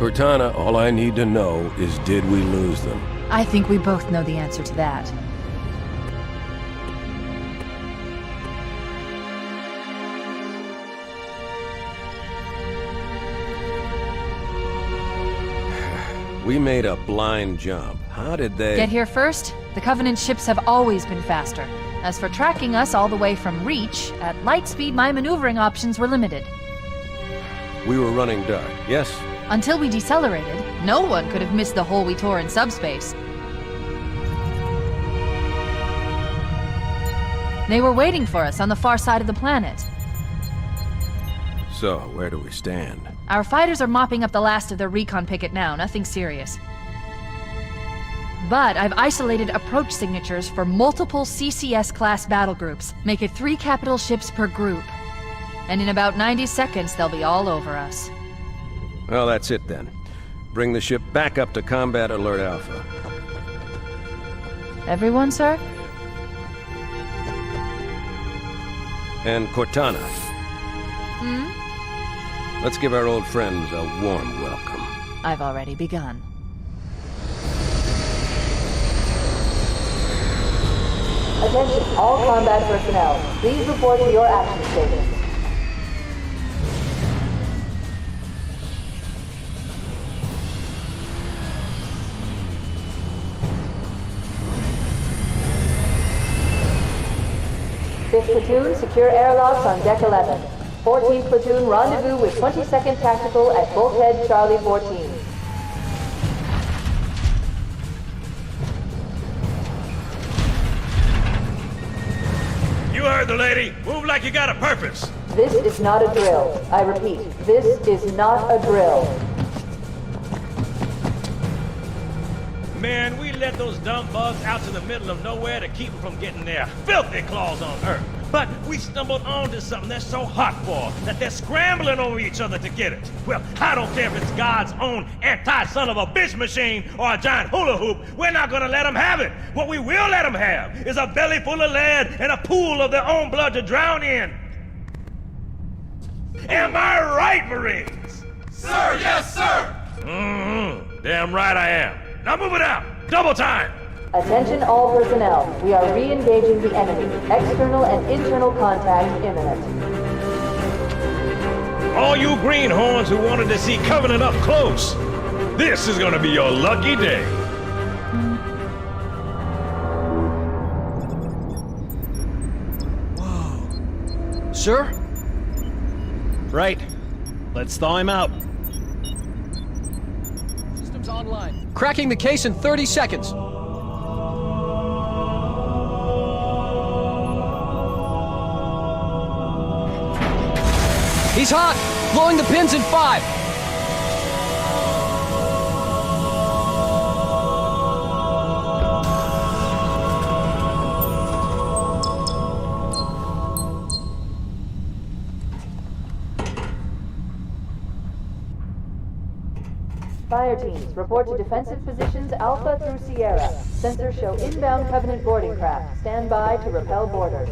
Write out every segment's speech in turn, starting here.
Cortana, all I need to know is did we lose them? I think we both know the answer to that. We made a blind jump. How did they... Get here first? The Covenant ships have always been faster. As for tracking us all the way from Reach, at light speed my maneuvering options were limited. We were running dark, yes? Until we decelerated, no one could have missed the hole we tore in subspace. They were waiting for us on the far side of the planet. So, where do we stand? Our fighters are mopping up the last of their recon picket now, nothing serious. But I've isolated approach signatures for multiple CCS-class battle groups. Make it 3 capital ships per group. And in about 90 seconds, they'll be all over us. Well, that's it then. Bring the ship back up to Combat Alert Alpha. Everyone, sir? And Cortana. Let's give our old friends a warm welcome. I've already begun. Attention, all combat personnel. Please report to your action stations. Fifth platoon, secure airlocks on deck 11. 14th platoon, rendezvous with 22nd Tactical at Bulkhead Charlie 14. You heard the lady. Move like you got a purpose. This is not a drill. I repeat, this is not a drill. Man, we let those dumb bugs out to the middle of nowhere to keep them from getting their filthy claws on Earth. But we stumbled onto something that's so hot for that they're scrambling over each other to get it. Well, I don't care if it's God's own anti-son-of-a-bitch machine or a giant hula hoop. We're not gonna let them have it. What we will let them have is a belly full of lead and a pool of their own blood to drown in. Am I right, Marines? Sir, yes, sir! Damn right I am. Now move it out. Double time. Attention all personnel. We are re-engaging the enemy. External and internal contact imminent. All you greenhorns who wanted to see Covenant up close, this is gonna be your lucky day. Whoa. Sir? Right. Let's thaw him out. Systems online. Cracking the case in 30 seconds. He's hot! Blowing the pins in 5! Fire teams, report to defensive positions Alpha through Sierra. Sensors show inbound Covenant boarding craft. Stand by to repel boarders.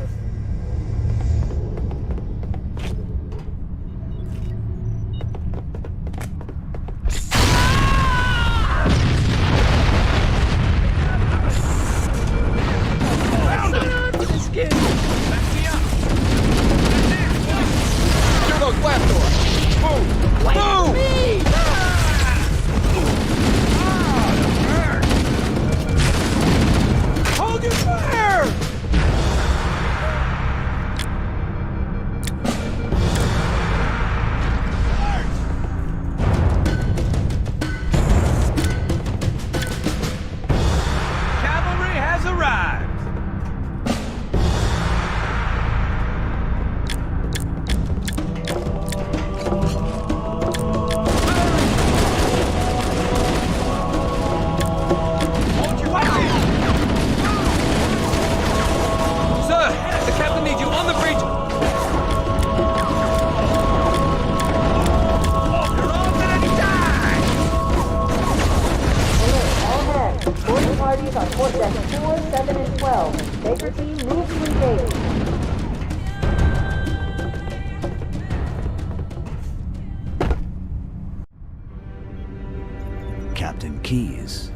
golden keys.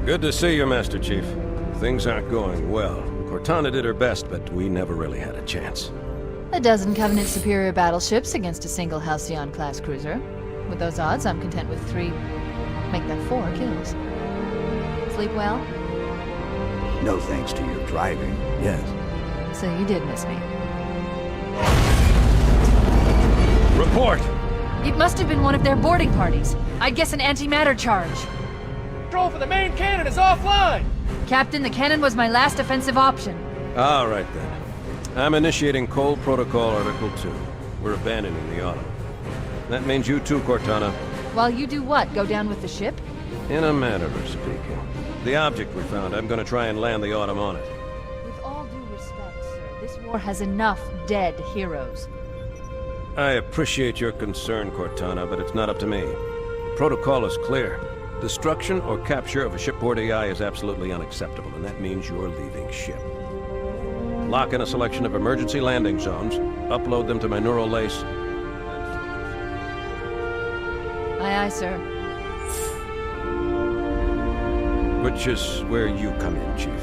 Good to see you, Master Chief. Things aren't going well. Cortana did her best, but we never really had a chance. A dozen Covenant superior battleships against a single Halcyon-class cruiser. With those odds, I'm content with 3, make that 4 kills. Sleep well? No thanks to your driving, yes. So you did miss me. Report! It must have been one of their boarding parties. I'd guess an antimatter charge. Control for the main cannon is offline! Captain, the cannon was my last offensive option. All right, then. I'm initiating Cold Protocol Article 2. We're abandoning the Autumn. That means you too, Cortana. While you do what? Go down with the ship? In a manner of speaking. The object we found, I'm gonna try and land the Autumn on it. With all due respect, sir, this war has enough dead heroes. I appreciate your concern, Cortana, but it's not up to me. The protocol is clear. Destruction or capture of a shipboard AI is absolutely unacceptable, and that means you're leaving ship. Lock in a selection of emergency landing zones, upload them to my neural lace. Aye, aye, sir. Which is where you come in, Chief.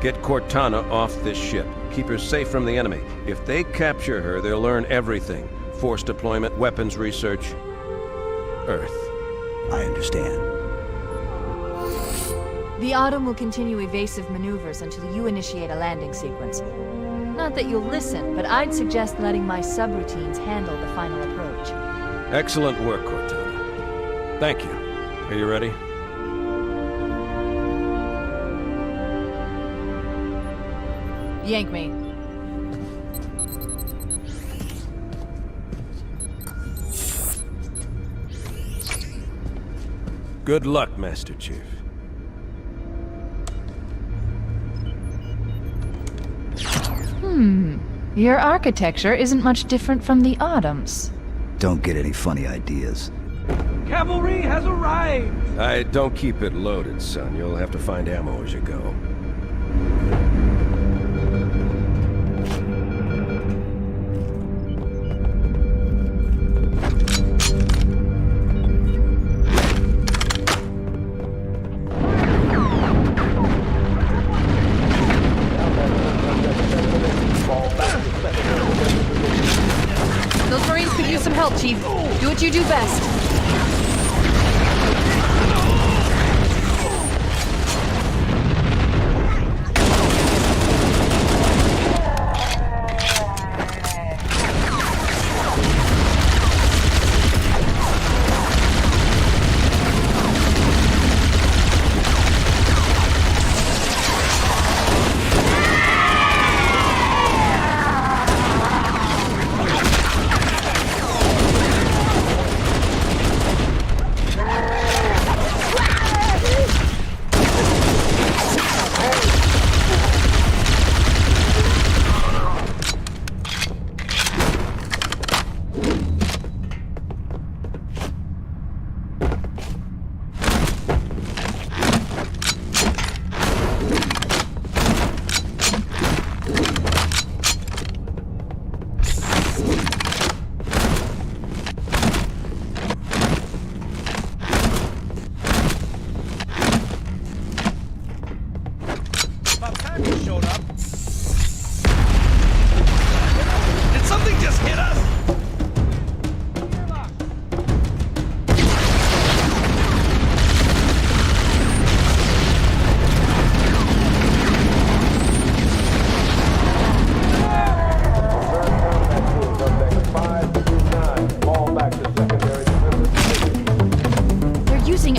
Get Cortana off this ship. Keep her safe from the enemy. If they capture her, they'll learn everything. Force deployment, weapons research. Earth. I understand. The Autumn will continue evasive maneuvers until you initiate a landing sequence. Not that you'll listen, but I'd suggest letting my subroutines handle the final approach. Excellent work, Cortana. Thank you. Are you ready? Yank me. Good luck, Master Chief. Your architecture isn't much different from the Autumn's. Don't get any funny ideas. Cavalry has arrived! Don't keep it loaded, son. You'll have to find ammo as you go. Those Marines could use some help, Chief. Do what you do best.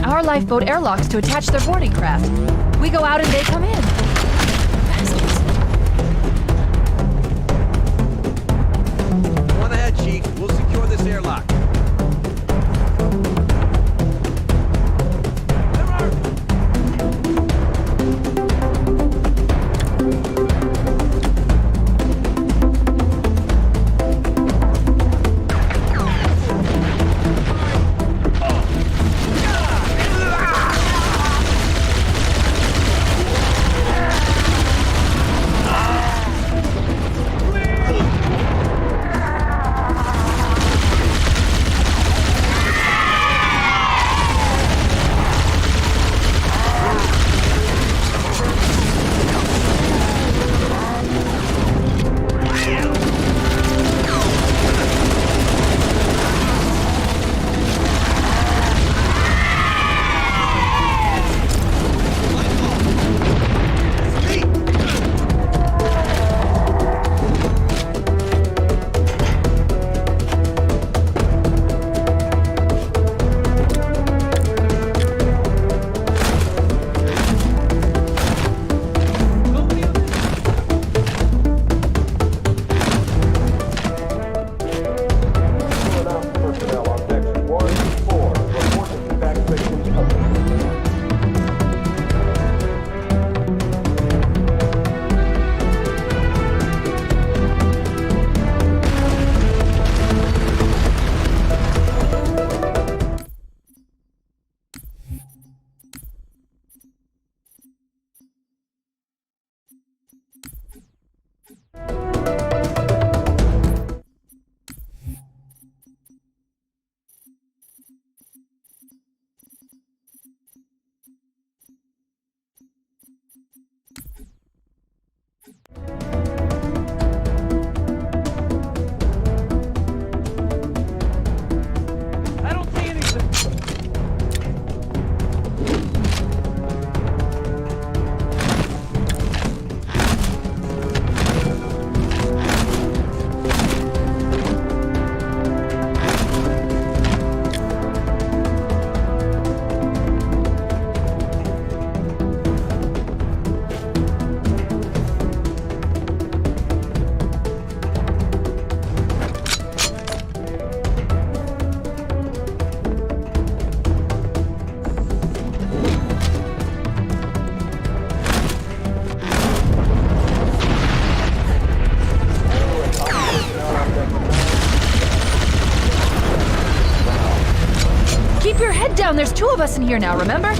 Our lifeboat airlocks to attach their boarding craft. We go out and they come in. Go on ahead, Chief. We'll secure this airlock. two of us in here now, remember?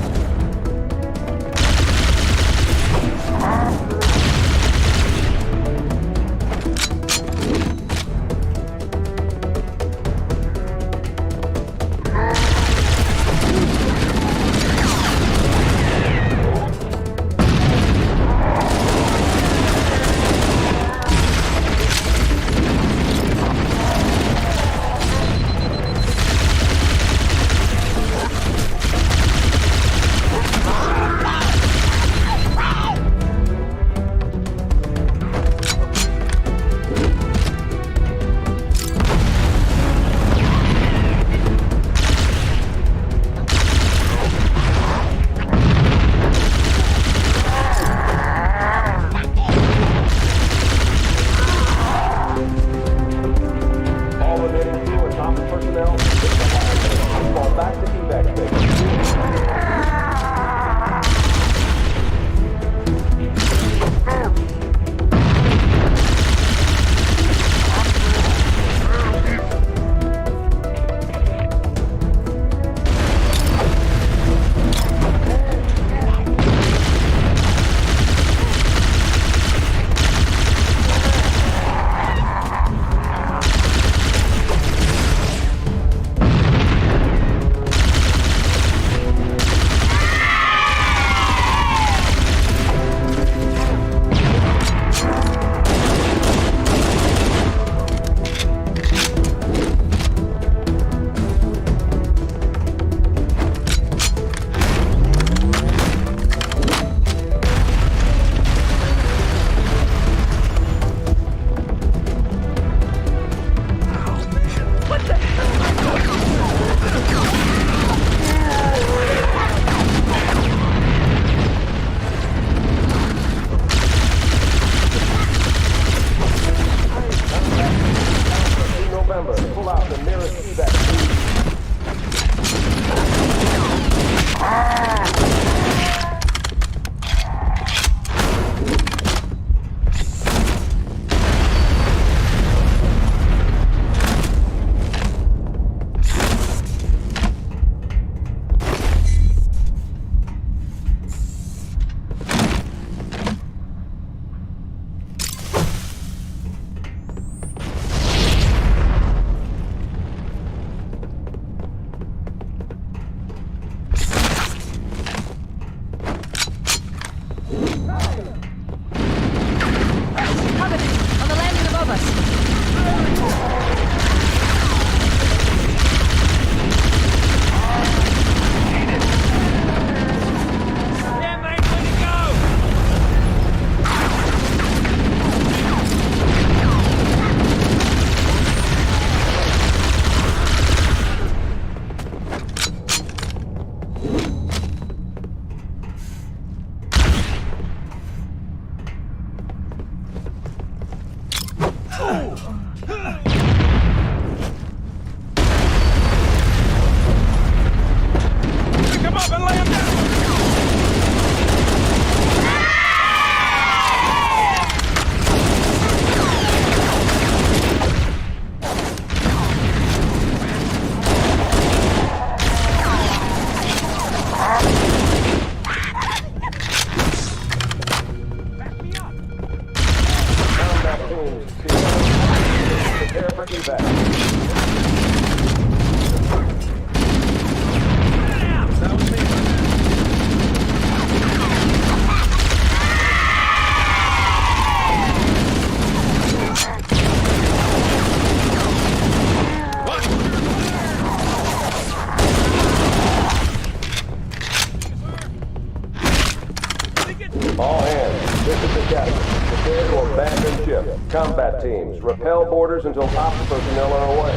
Combat teams, repel borders until Opera personnel are away.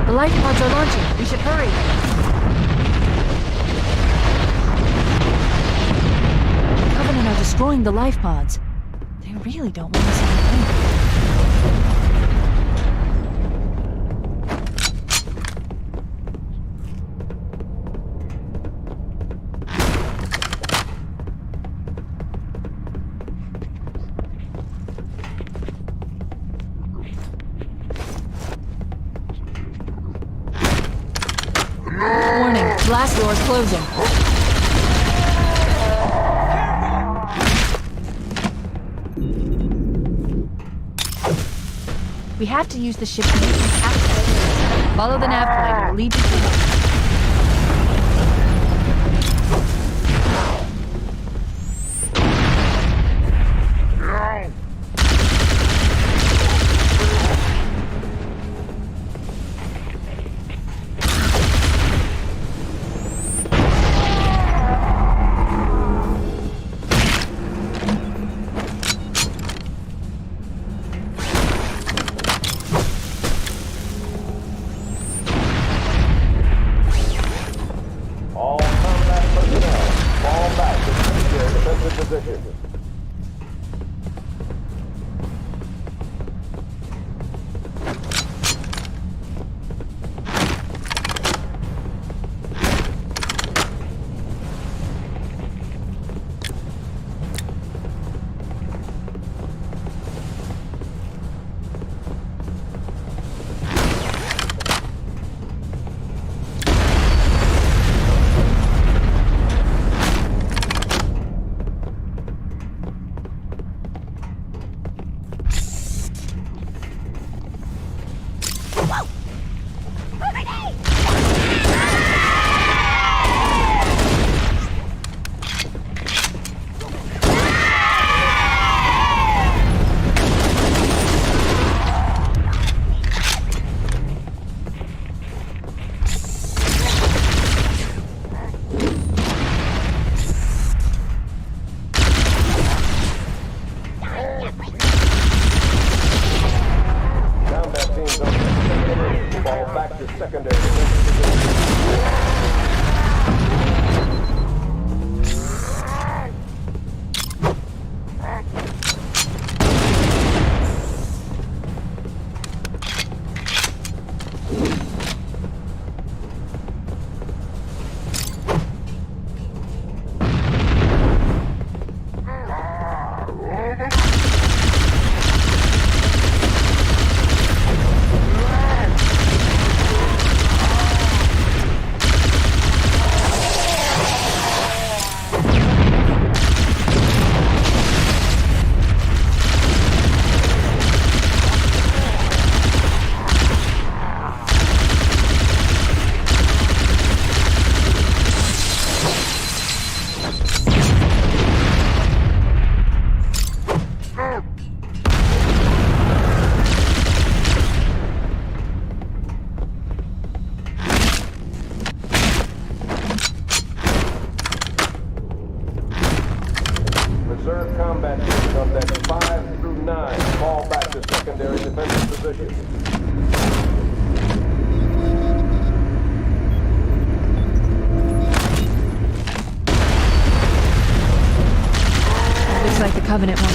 The life pods are launching. We should hurry. The Covenant are destroying the life pods. They really don't want us on the plane. Warning, blast doors closing. We have to use the ship to use access. Follow the nav point, it will lead you to... Covenant one.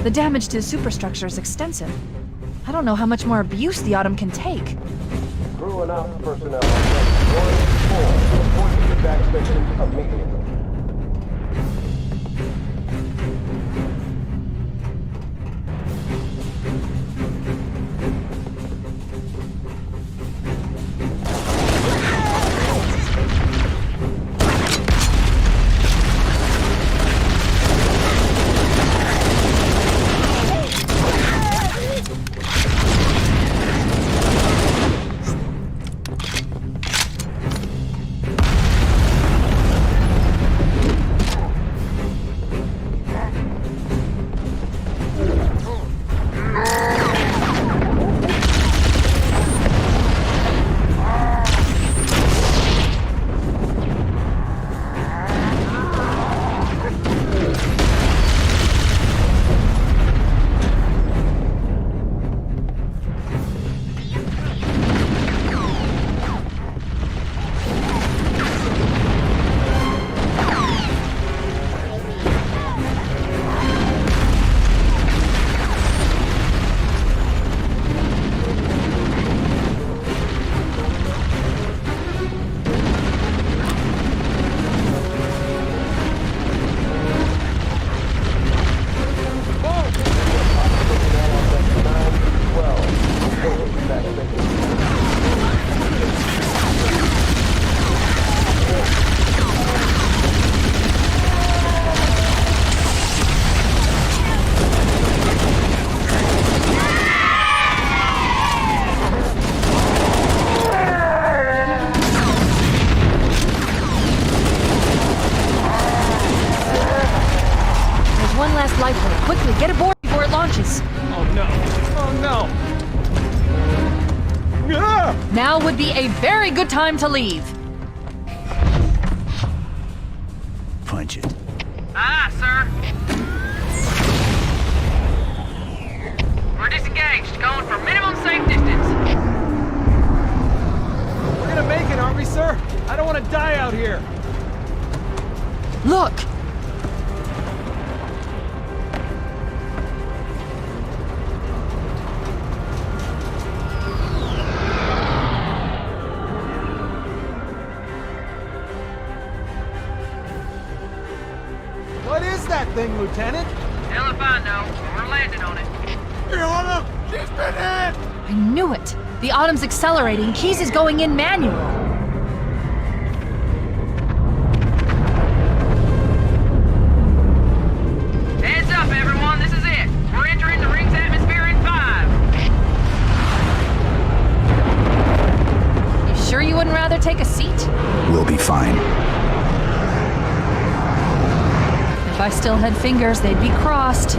The damage to the superstructure is extensive. I don't know how much more abuse the Autumn can take. Crew and ops personnel on deck 1-4 report to attack stations immediately. lifeboat. Quickly, get aboard before it launches. Oh no! Oh no! Ah! Now would be a very good time to leave. Punch it. Aye, sir. We're disengaged, going for minimum safe distance. We're gonna make it, aren't we, sir? I don't want to die out here. Look! What is that thing, Lieutenant? Hell if I know. We're landing on it. She's been hit! I knew it! The Autumn's accelerating. Keys is going in manual. Heads up, everyone. This is it. We're entering the ring's atmosphere in 5. You sure you wouldn't rather take a seat? We'll be fine. If I still had fingers, they'd be crossed.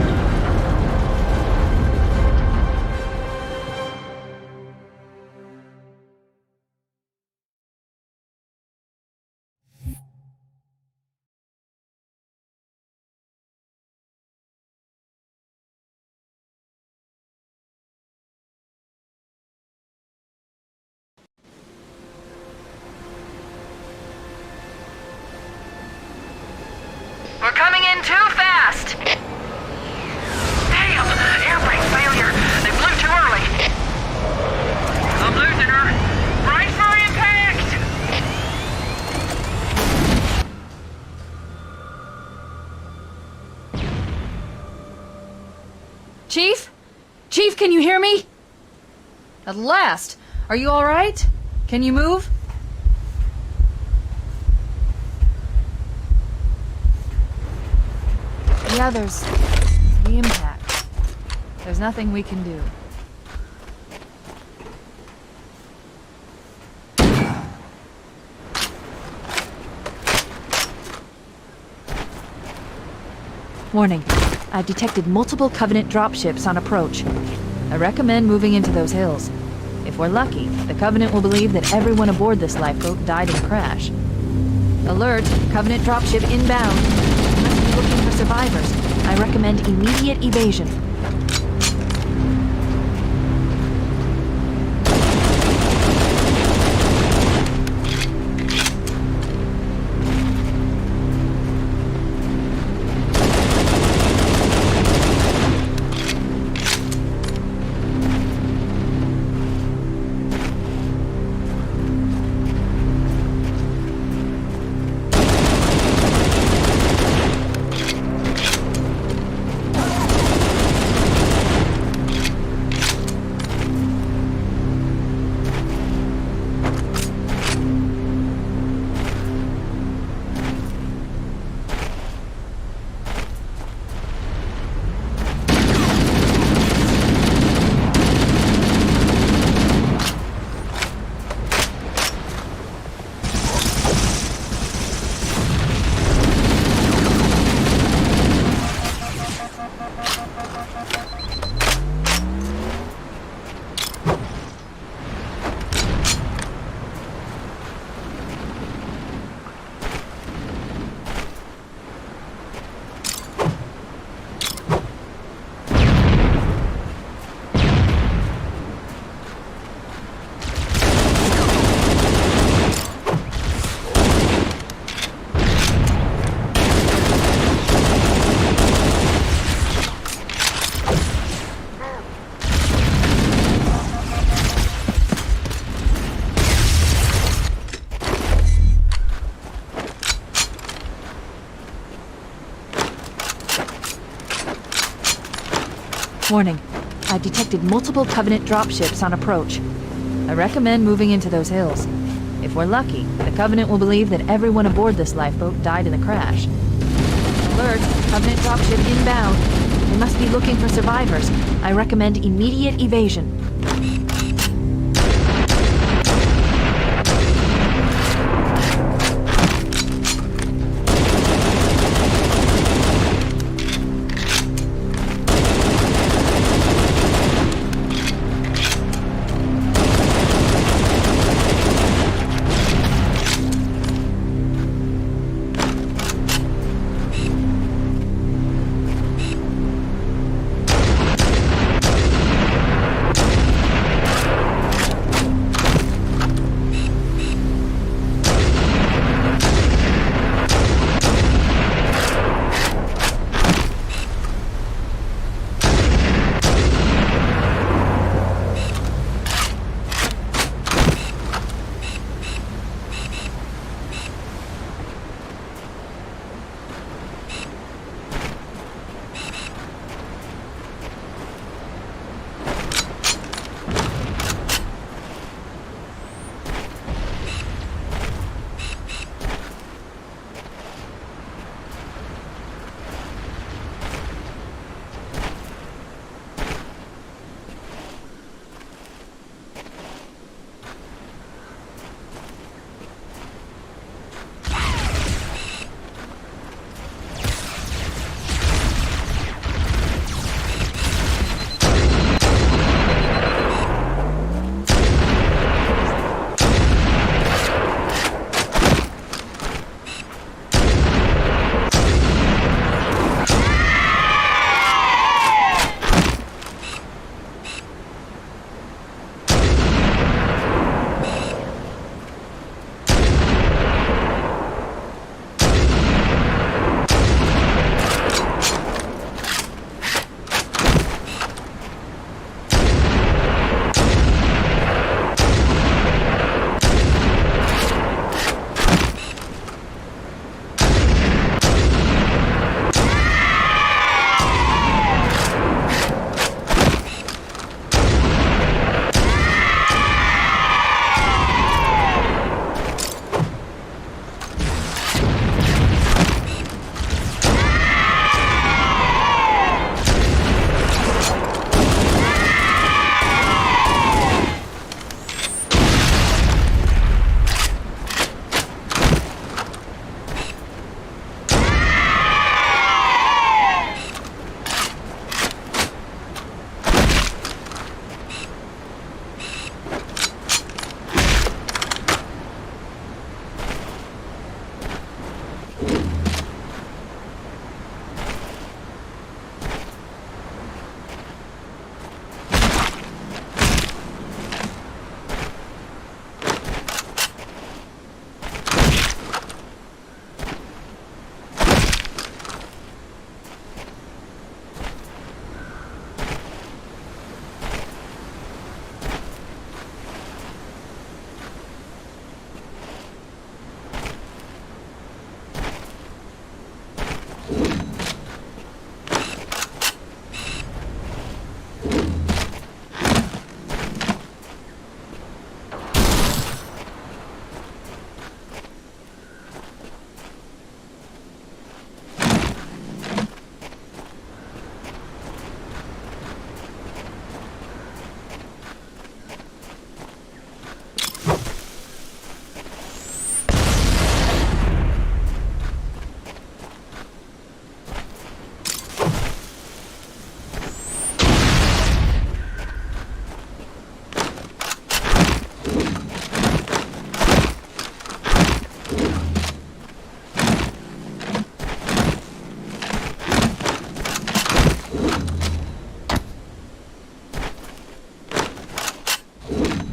We're coming in too fast! Damn! Air brake failure! They blew too early! I'm losing her! Brace for impact! Chief? Chief, can you hear me? At last! Are you alright? Can you move? The others, the impact. There's nothing we can do. Warning. I've detected multiple Covenant dropships on approach. I recommend moving into those hills. If we're lucky, the Covenant will believe that everyone aboard this lifeboat died in the crash. Alert! Covenant dropship inbound. We must be looking for survivors. I recommend immediate evasion. Warning. I've detected multiple Covenant dropships on approach. I recommend moving into those hills. If we're lucky, the Covenant will believe that everyone aboard this lifeboat died in the crash. Alert! Covenant dropship inbound. They must be looking for survivors. I recommend immediate evasion.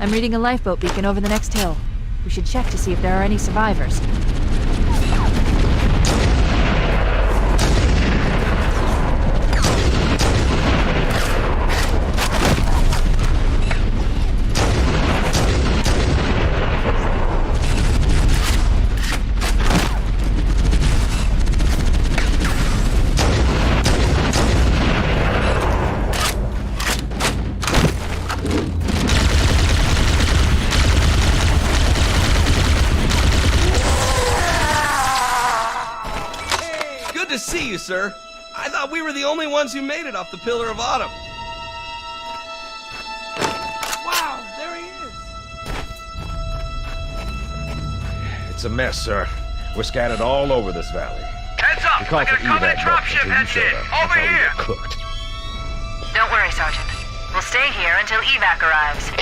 I'm reading a lifeboat beacon over the next hill. We should check to see if there are any survivors. See you, sir. I thought we were the only ones who made it off the Pillar of Autumn. Wow, there he is. It's a mess, sir. We're scattered all over this valley. Heads up! I got a Covenant dropship headed in. Over here! Cooked. Don't worry, Sergeant. We'll stay here until evac arrives.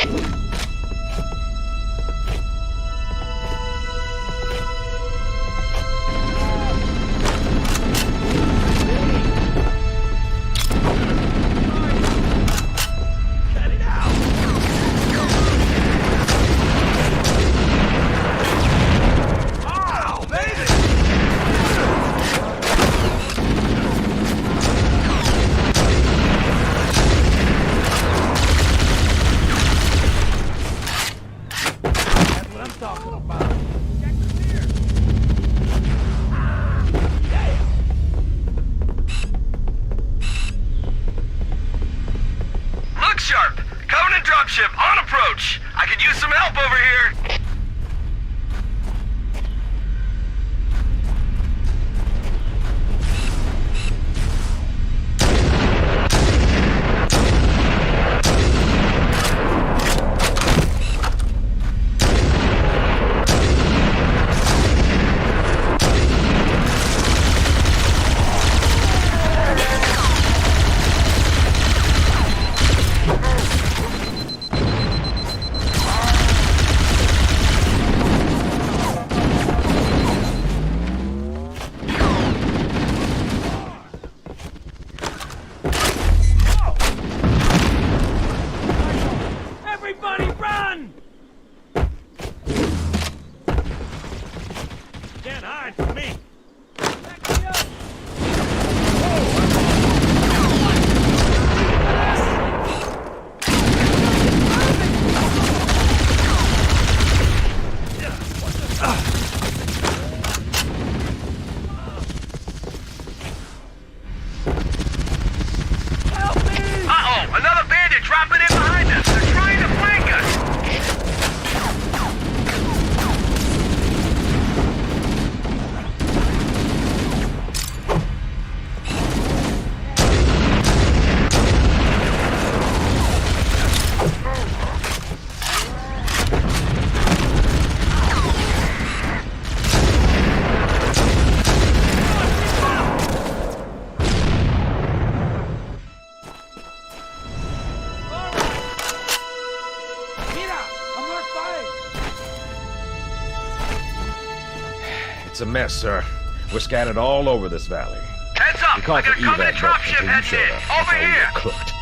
It's a mess, sir. We're scattered all over this valley. Heads up! I got a Covenant dropship headed in. Over here! Cooked.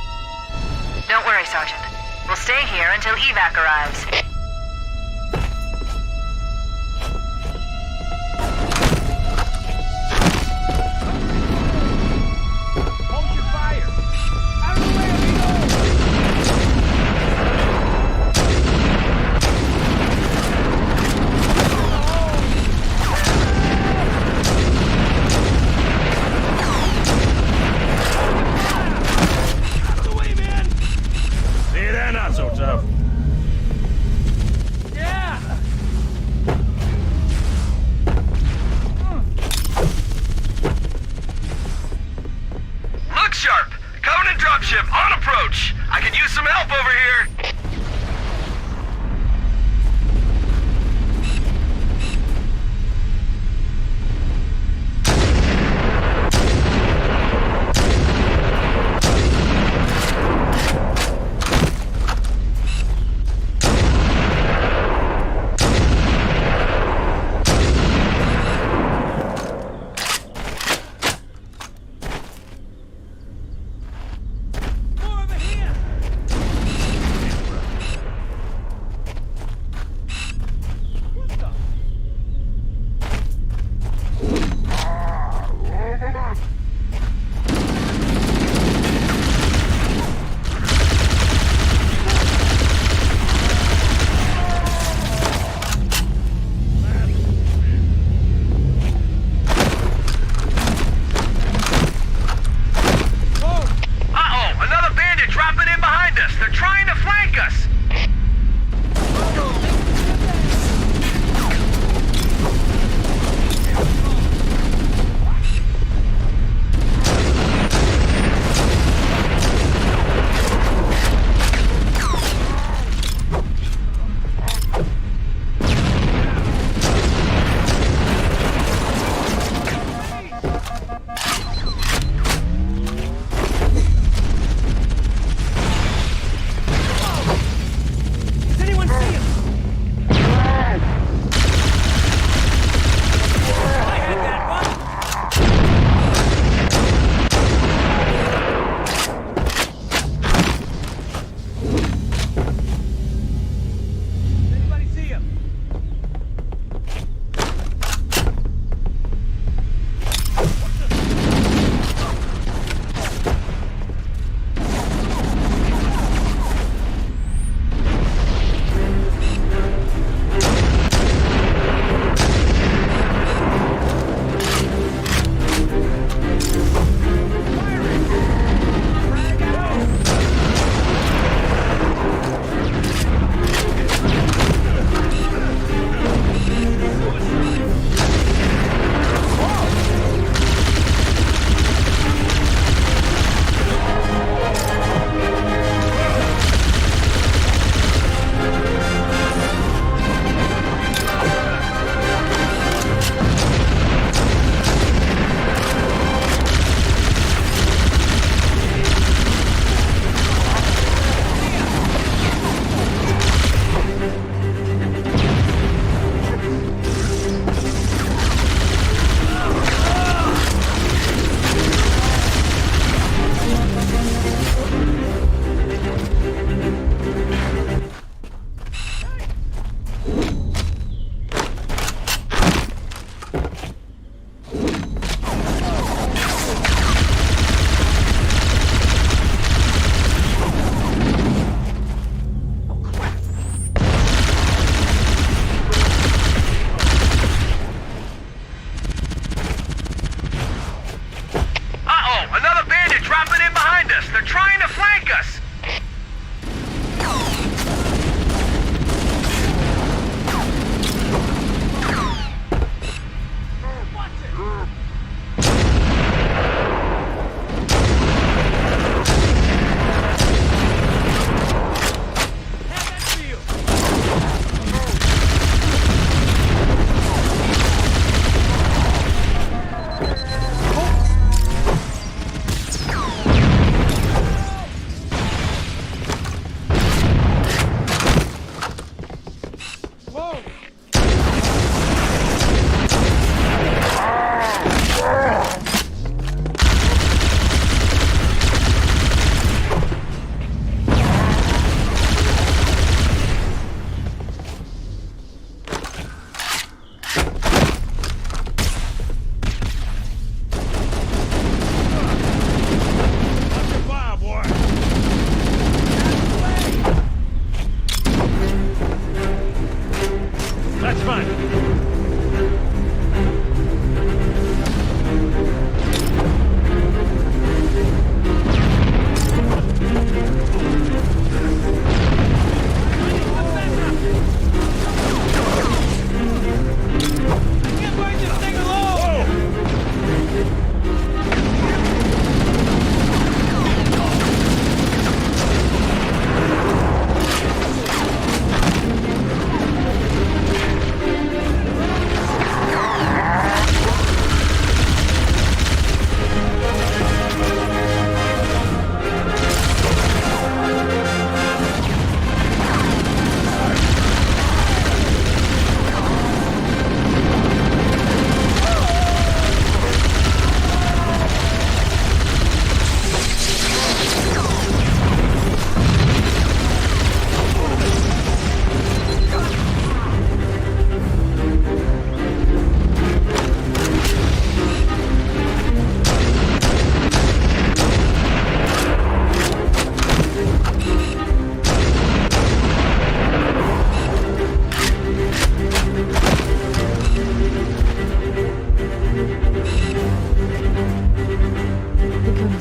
Don't worry, Sergeant. We'll stay here until evac arrives.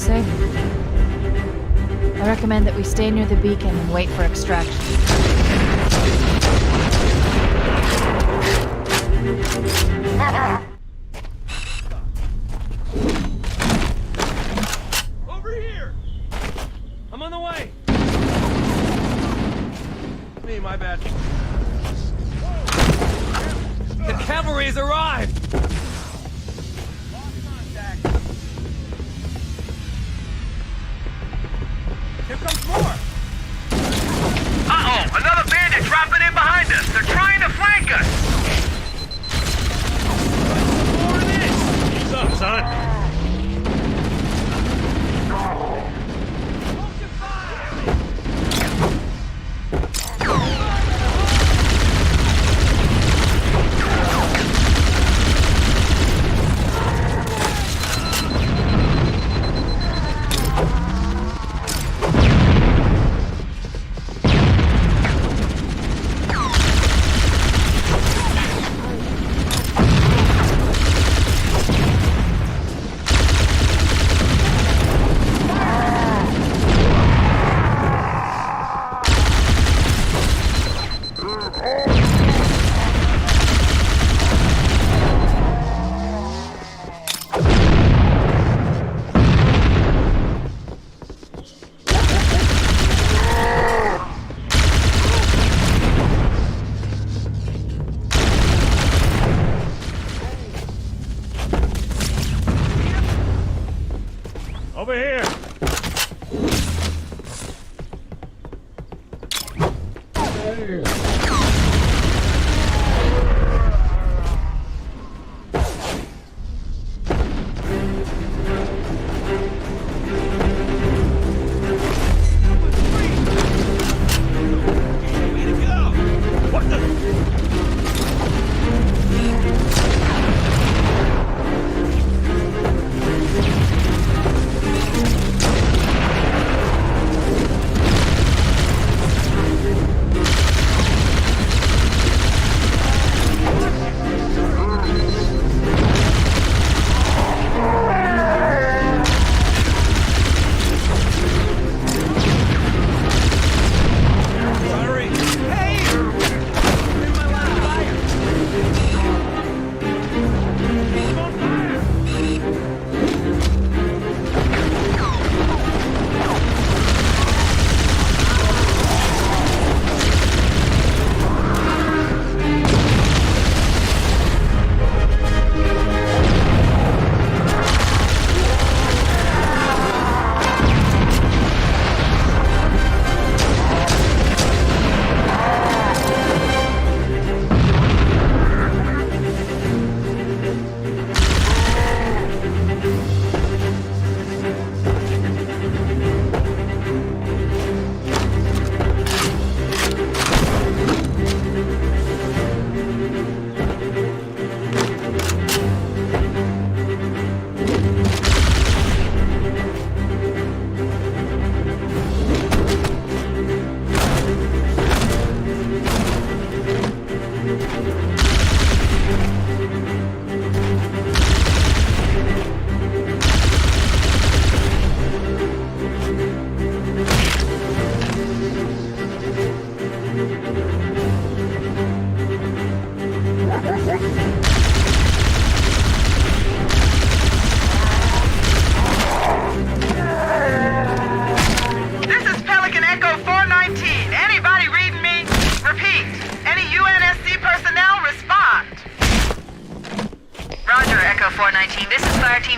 say? I recommend that we stay near the beacon and wait for extraction. Over here! I'm on the way! Me, my bad. The cavalry has arrived! Here comes more! Uh-oh! Another bandit dropping in behind us! They're trying to flank us! More of this! What's up, son? Over here! Way to go! What the?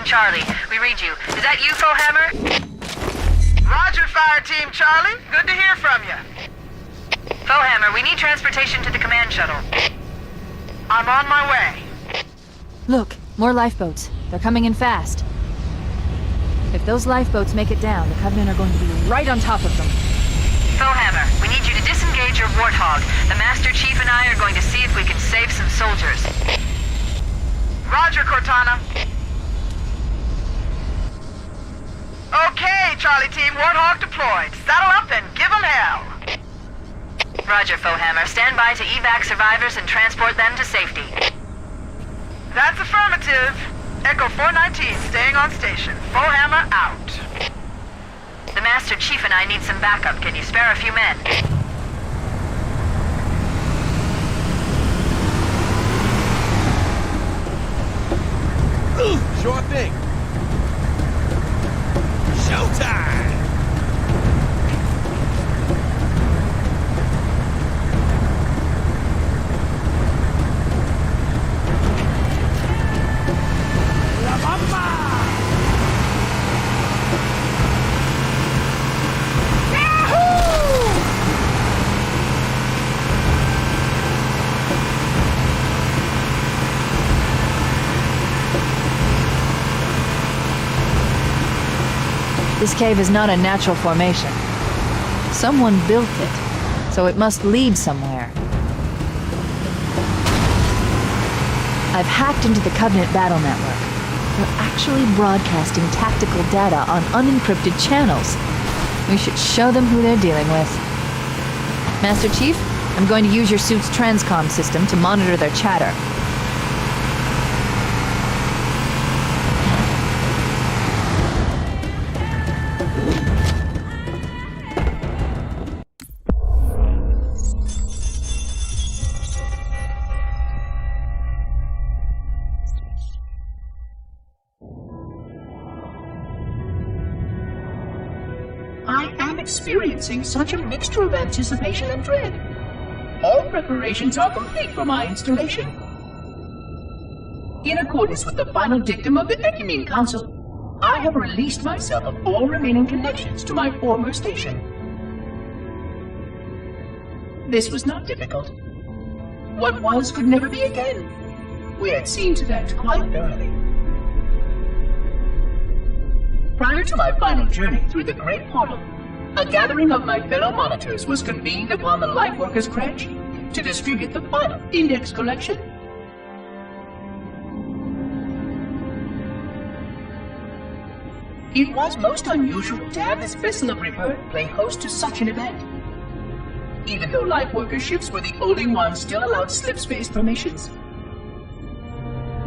Charlie. We read you. Is that you, Hammer? Roger, Fire Team Charlie. Good to hear from you. Hammer, we need transportation to the command shuttle. I'm on my way. Look, more lifeboats. They're coming in fast. If those lifeboats make it down, the Covenant are going to be right on top of them. Hammer, we need you to disengage your Warthog. The Master Chief and I are going to see if we can save some soldiers. Roger, Cortana. Okay, Charlie Team, Warthog deployed. Saddle up and give them hell. Roger, Hammer. Stand by to evac survivors and transport them to safety. That's affirmative. Echo 419 staying on station. Full hammer out. The Master Chief and I need some backup. Can you spare a few men? Sure thing. Showtime! La Bamba! This cave is not a natural formation. Someone built it, so it must lead somewhere. I've hacked into the Covenant battle network. They're actually broadcasting tactical data on unencrypted channels. We should show them who they're dealing with. Master Chief, I'm going to use your suit's transcom system to monitor their chatter. Experiencing such a mixture of anticipation and dread. All preparations are complete for my installation. In accordance with the final dictum of the Ecumene Council, I have released myself of all remaining connections to my former station. This was not difficult. What was could never be again. We had seen to that quite thoroughly. Prior to my final journey through the Great Portal, a gathering of my fellow monitors was convened upon the Lightworkers Crash to distribute the final index collection. It was most unusual to have this vessel of rebirth play host to such an event. Even though Lightworker ships were the only ones still allowed slip-space formations.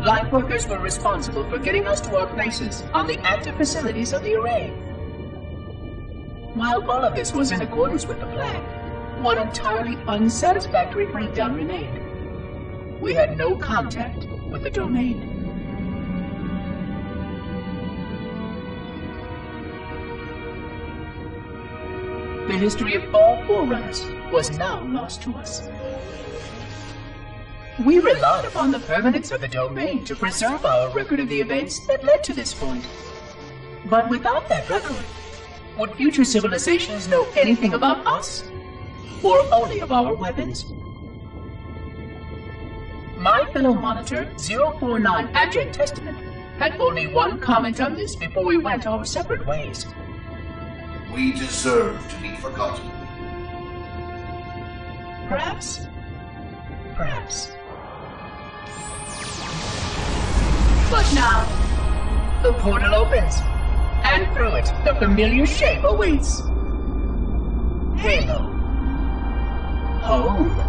Lightworkers were responsible for getting us to our places on the active facilities of the array. While all of this was in accordance with the plan, one entirely unsatisfactory breakdown remained. We had no contact with the domain. The history of all Forerunners was now lost to us. We relied upon the permanence of the domain to preserve our record of the events that led to this point. But without that record, would future civilizations know anything about us? Or only of our weapons? My fellow monitor, 049 Abject Testament, had only one comment on this before we went our separate ways. We deserve to be forgotten. Perhaps. Perhaps. But now, the portal opens. And through it, the familiar shape awaits. Halo. Home.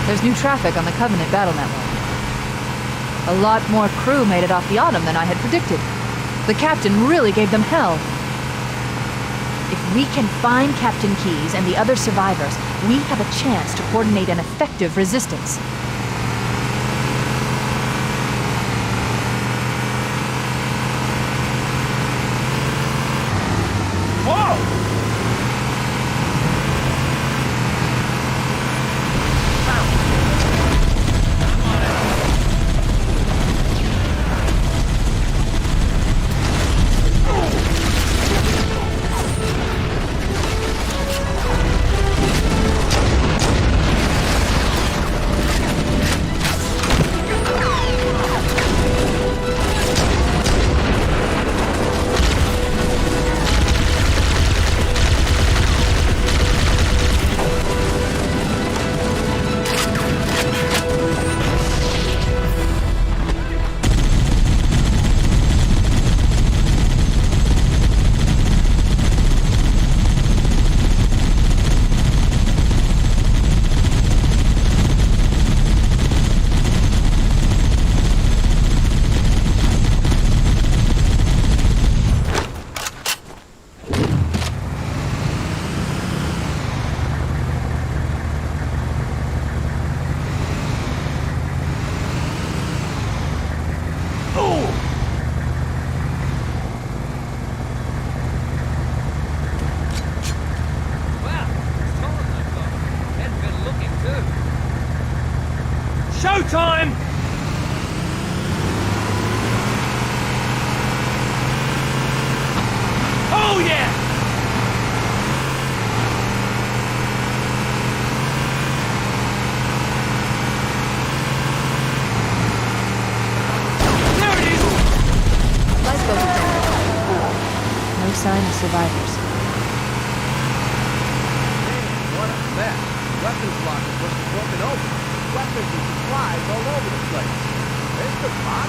There's new traffic on the Covenant battle network. A lot more crew made it off the Autumn than I had predicted. The captain really gave them hell. If we can find Captain Keyes and the other survivors, we have a chance to coordinate an effective resistance. Showtime! Oh yeah! There it is! Lifeboat ejected. No sign of survivors. Man, what a mess. Weapons lockers must have broken open. Weapons and supplies all over the place. There's the box.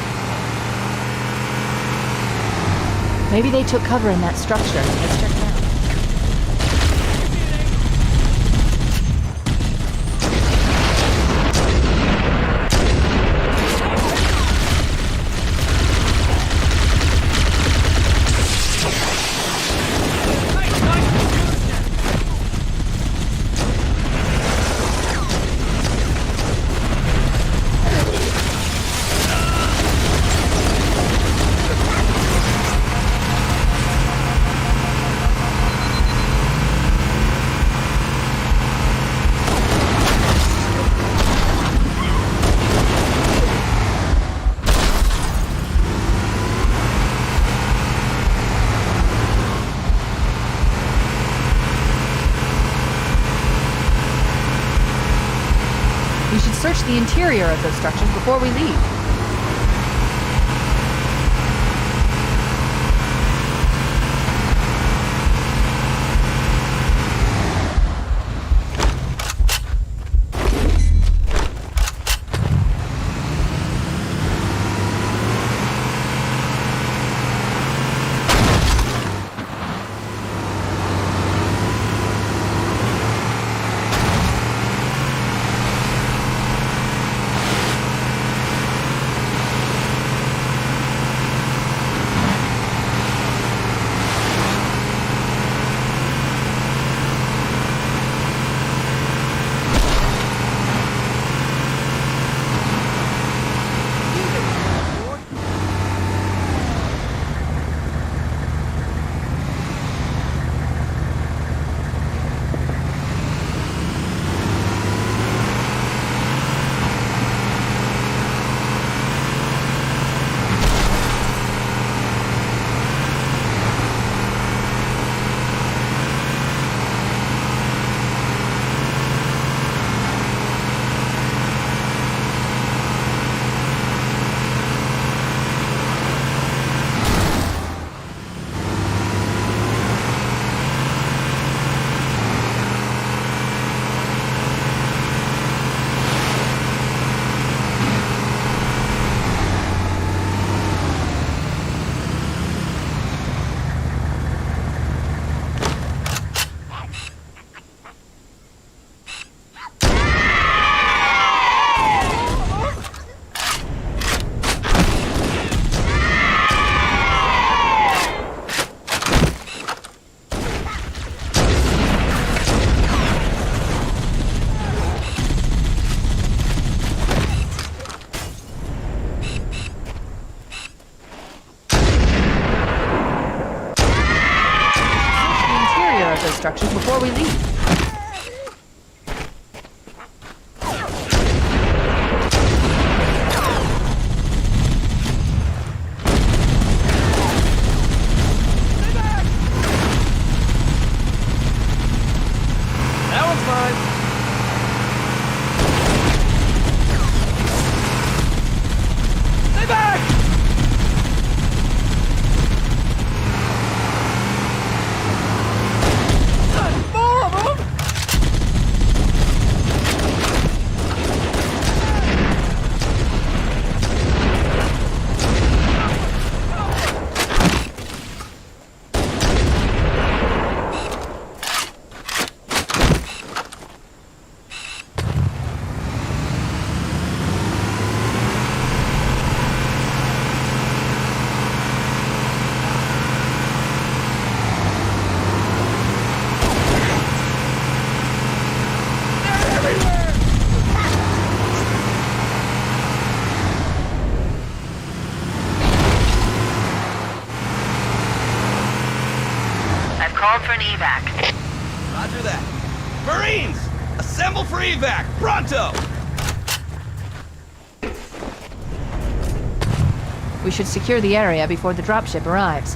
Maybe they took cover in that structure. Let's check it out. Search the interior of those structures before we leave. before we leave. That one's fine. Stay back! More of them! I've called for an evac. Roger that. Marines! Assemble for evac! Pronto! We should secure the area before the dropship arrives.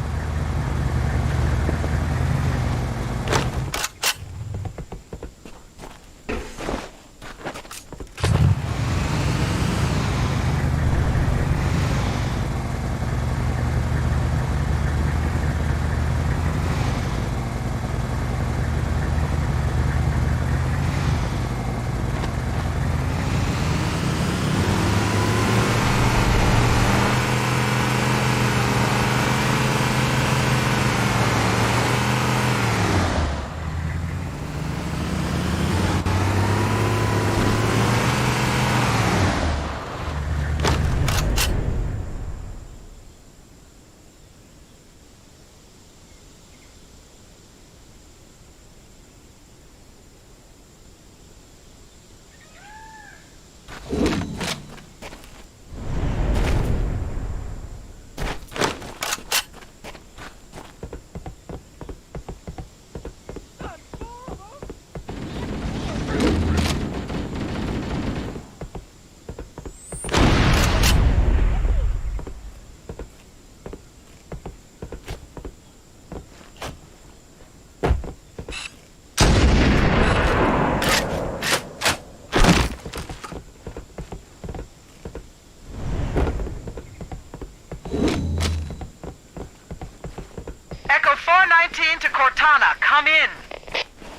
Echo 419 to Cortana, come in.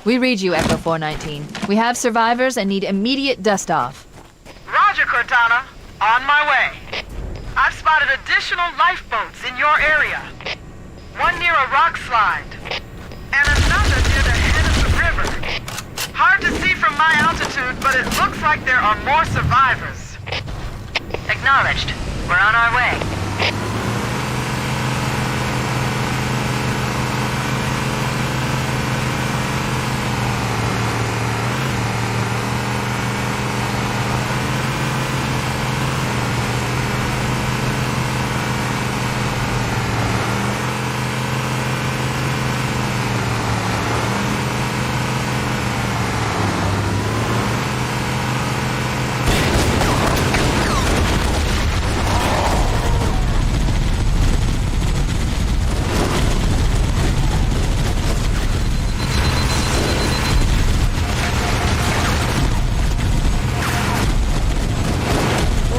We read you, Echo 419. We have survivors and need immediate dust-off. Roger, Cortana. On my way. I've spotted additional lifeboats in your area. One near a rock slide, and another near the head of the river. Hard to see from my altitude, but it looks like there are more survivors. Acknowledged. We're on our way.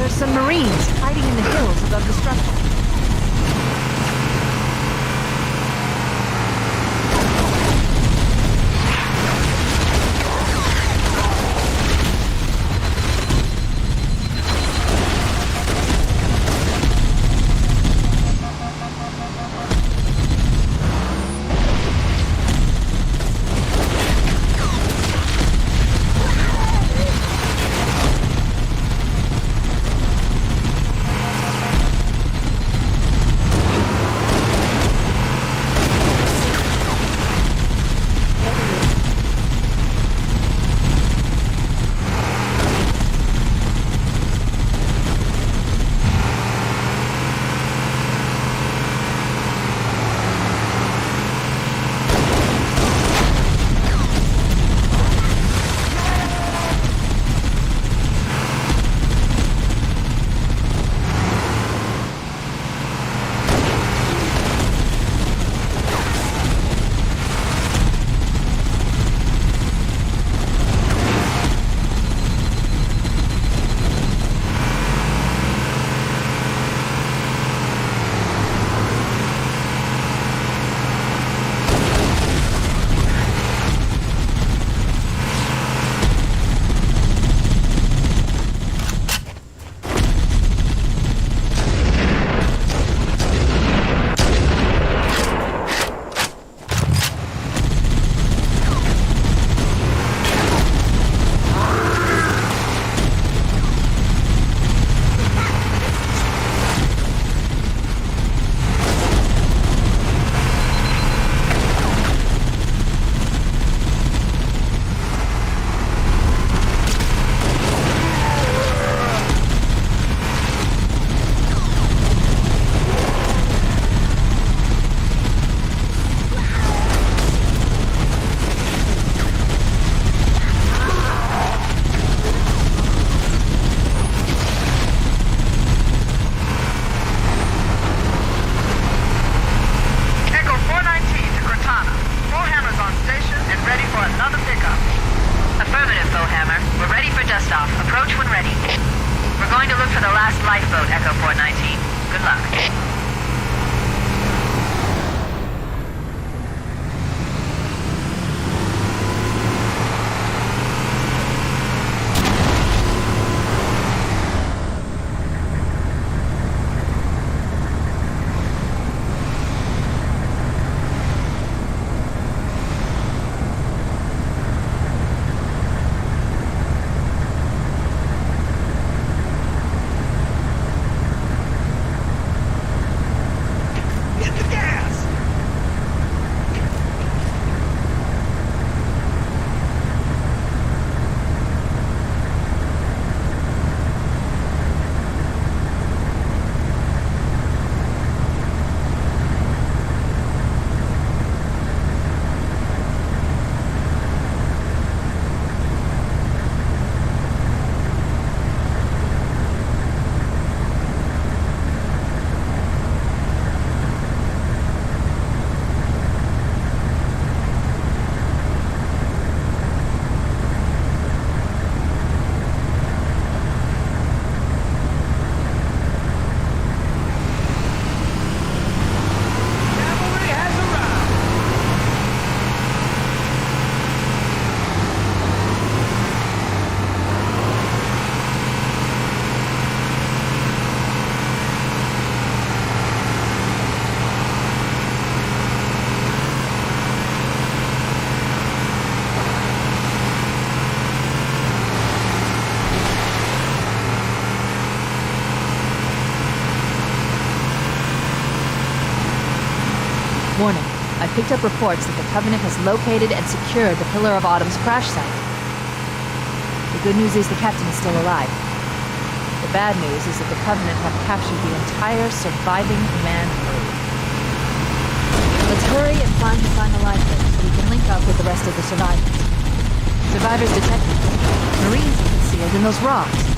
Some Marines hiding in the hills above the structure. liftoff. Approach when ready. We're going to look for the last lifeboat, Echo 419. Good luck. Warning. I picked up reports that the Covenant has located and secured the Pillar of Autumn's crash site. The good news is the captain is still alive. The bad news is that the Covenant have captured the entire surviving command crew. Let's hurry and find the final lifeboat so we can link up with the rest of the survivors. Survivors detected. Marines concealed in those rocks.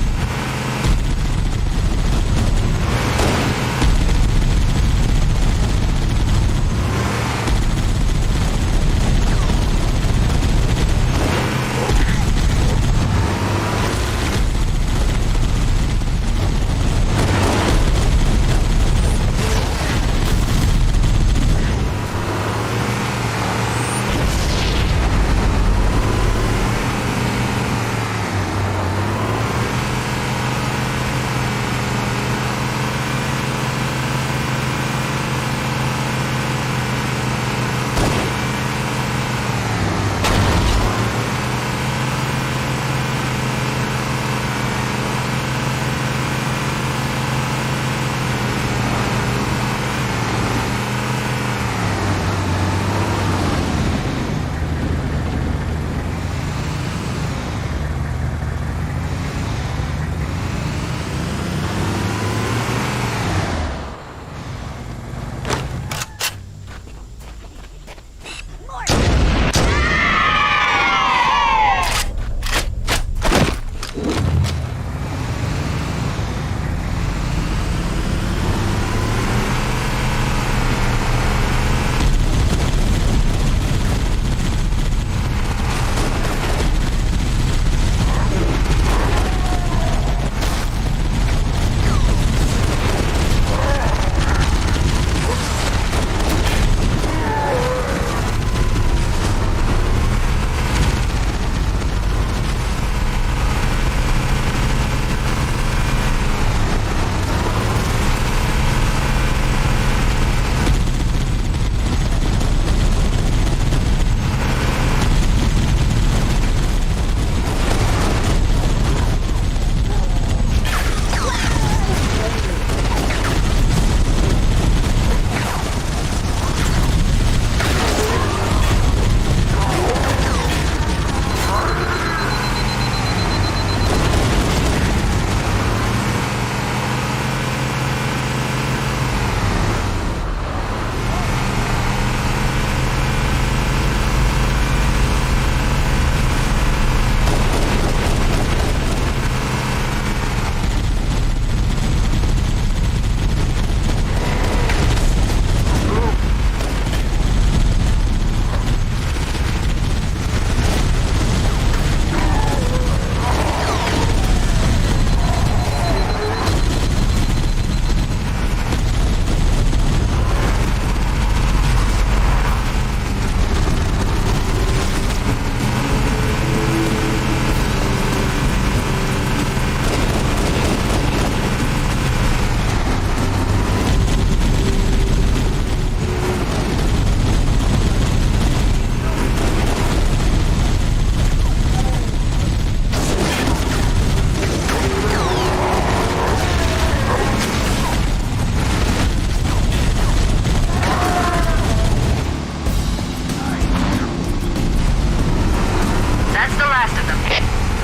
last of them.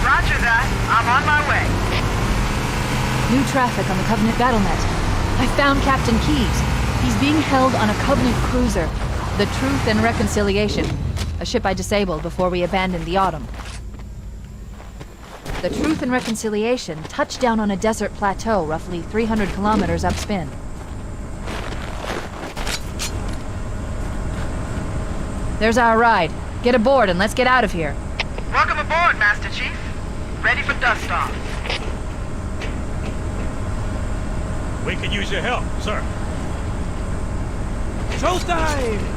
Roger that. I'm on my way. New traffic on the Covenant battlenet. I found Captain Keyes. He's being held on a Covenant cruiser, the Truth and Reconciliation, a ship I disabled before we abandoned the Autumn. The Truth and Reconciliation touched down on a desert plateau roughly 300 kilometers upspin. There's our ride. Get aboard and let's get out of here. Welcome aboard, Master Chief. Ready for dust-off. We could use your help, sir. Showtime!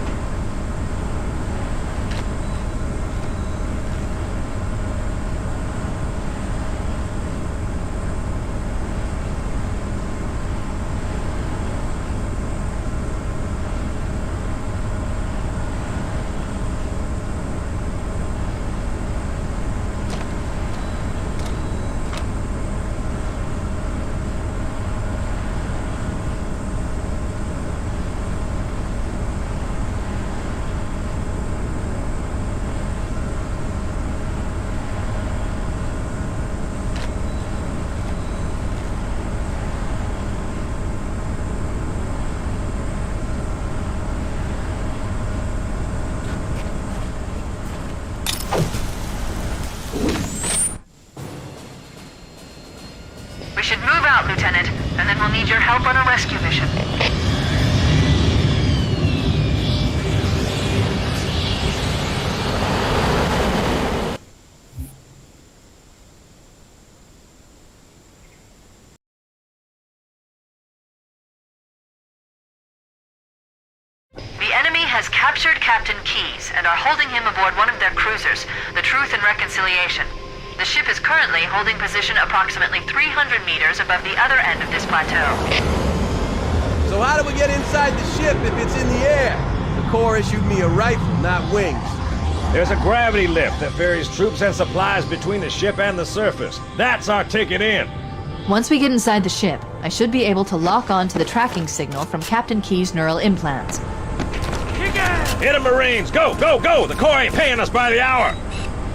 We should move out, Lieutenant, and then we'll need your help on a rescue mission. The enemy has captured Captain Keyes and are holding him aboard one of their cruisers, the Truth and Reconciliation. The ship is currently holding position approximately 300 meters above the other end of this plateau. So how do we get inside the ship if it's in the air? The Corps issued me a rifle, not wings. There's a gravity lift that ferries troops and supplies between the ship and the surface. That's our ticket in. Once we get inside the ship, I should be able to lock on to the tracking signal from Captain Keyes' neural implants. Hit 'em, Marines! Go, go, go! The Corps ain't paying us by the hour!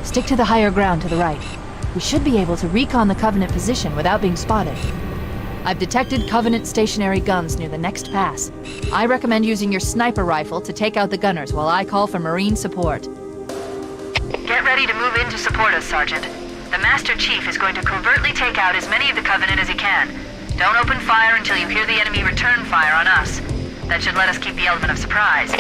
Stick to the higher ground to the right. We should be able to recon the Covenant position without being spotted. I've detected Covenant stationary guns near the next pass. I recommend using your sniper rifle to take out the gunners while I call for Marine support. Get ready to move in to support us, Sergeant. The Master Chief is going to covertly take out as many of the Covenant as he can. Don't open fire until you hear the enemy return fire on us. That should let us keep the element of surprise.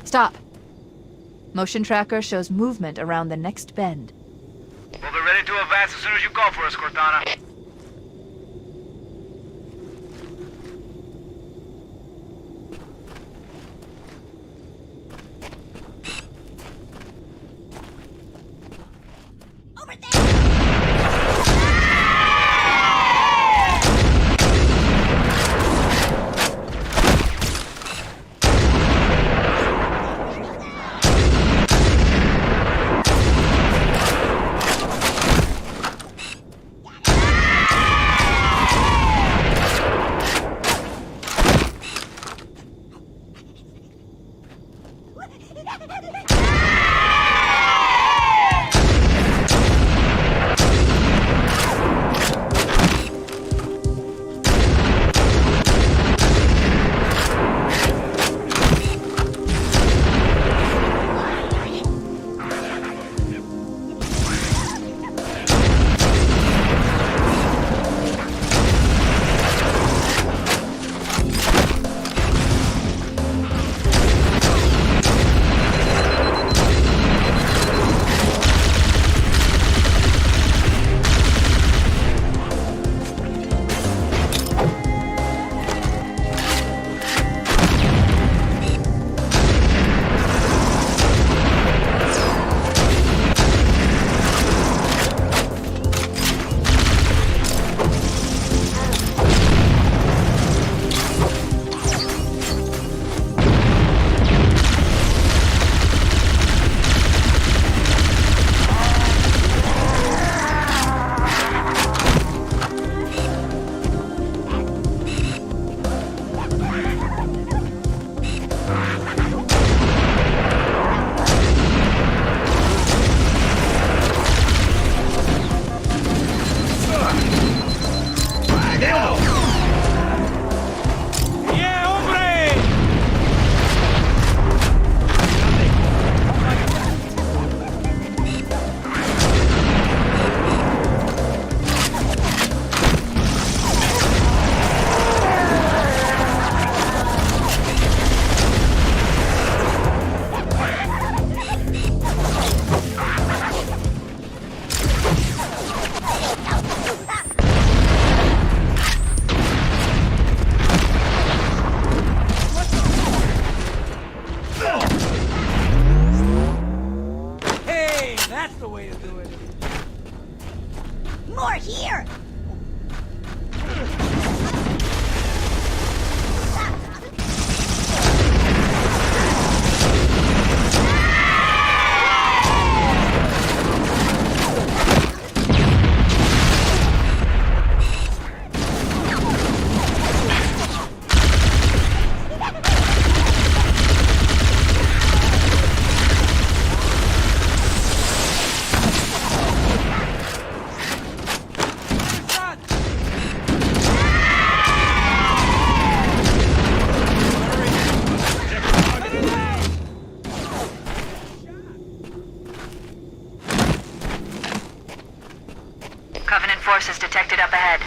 Stop. Motion tracker shows movement around the next bend. We'll be ready to advance as soon as you call for us, Cortana. forces detected up ahead.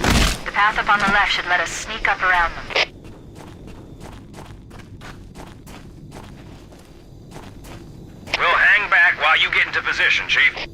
The path up on the left should let us sneak up around them. We'll hang back while you get into position, Chief.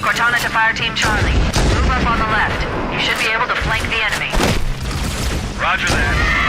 Cortana to Fire Team Charlie. Move up on the left. You should be able to flank the enemy. Roger that.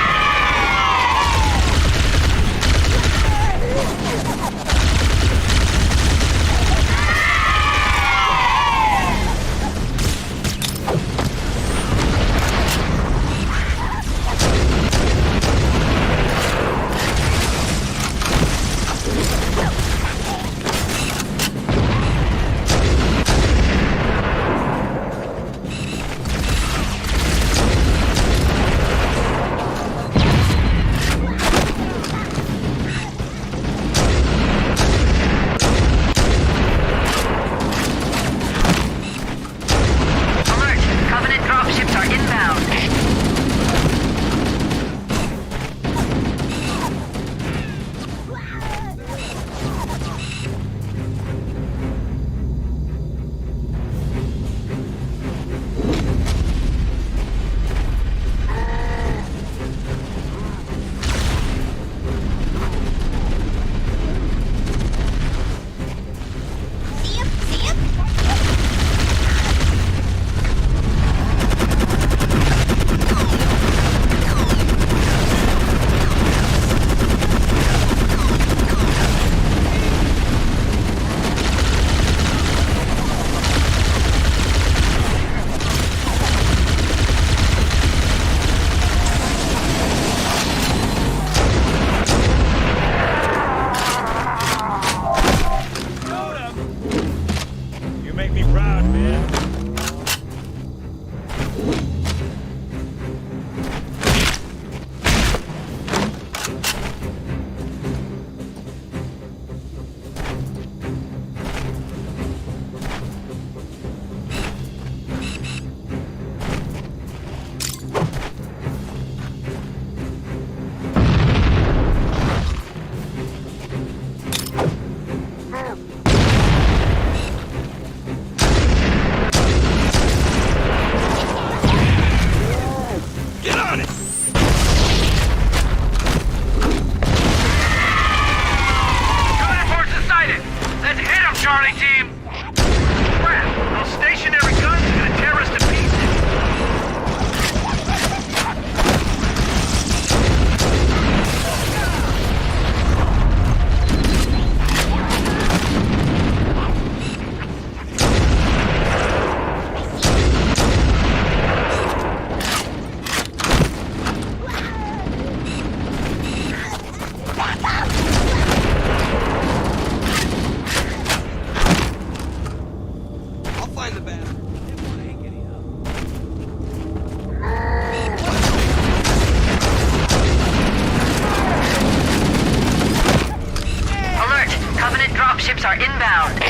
Dropships are inbound.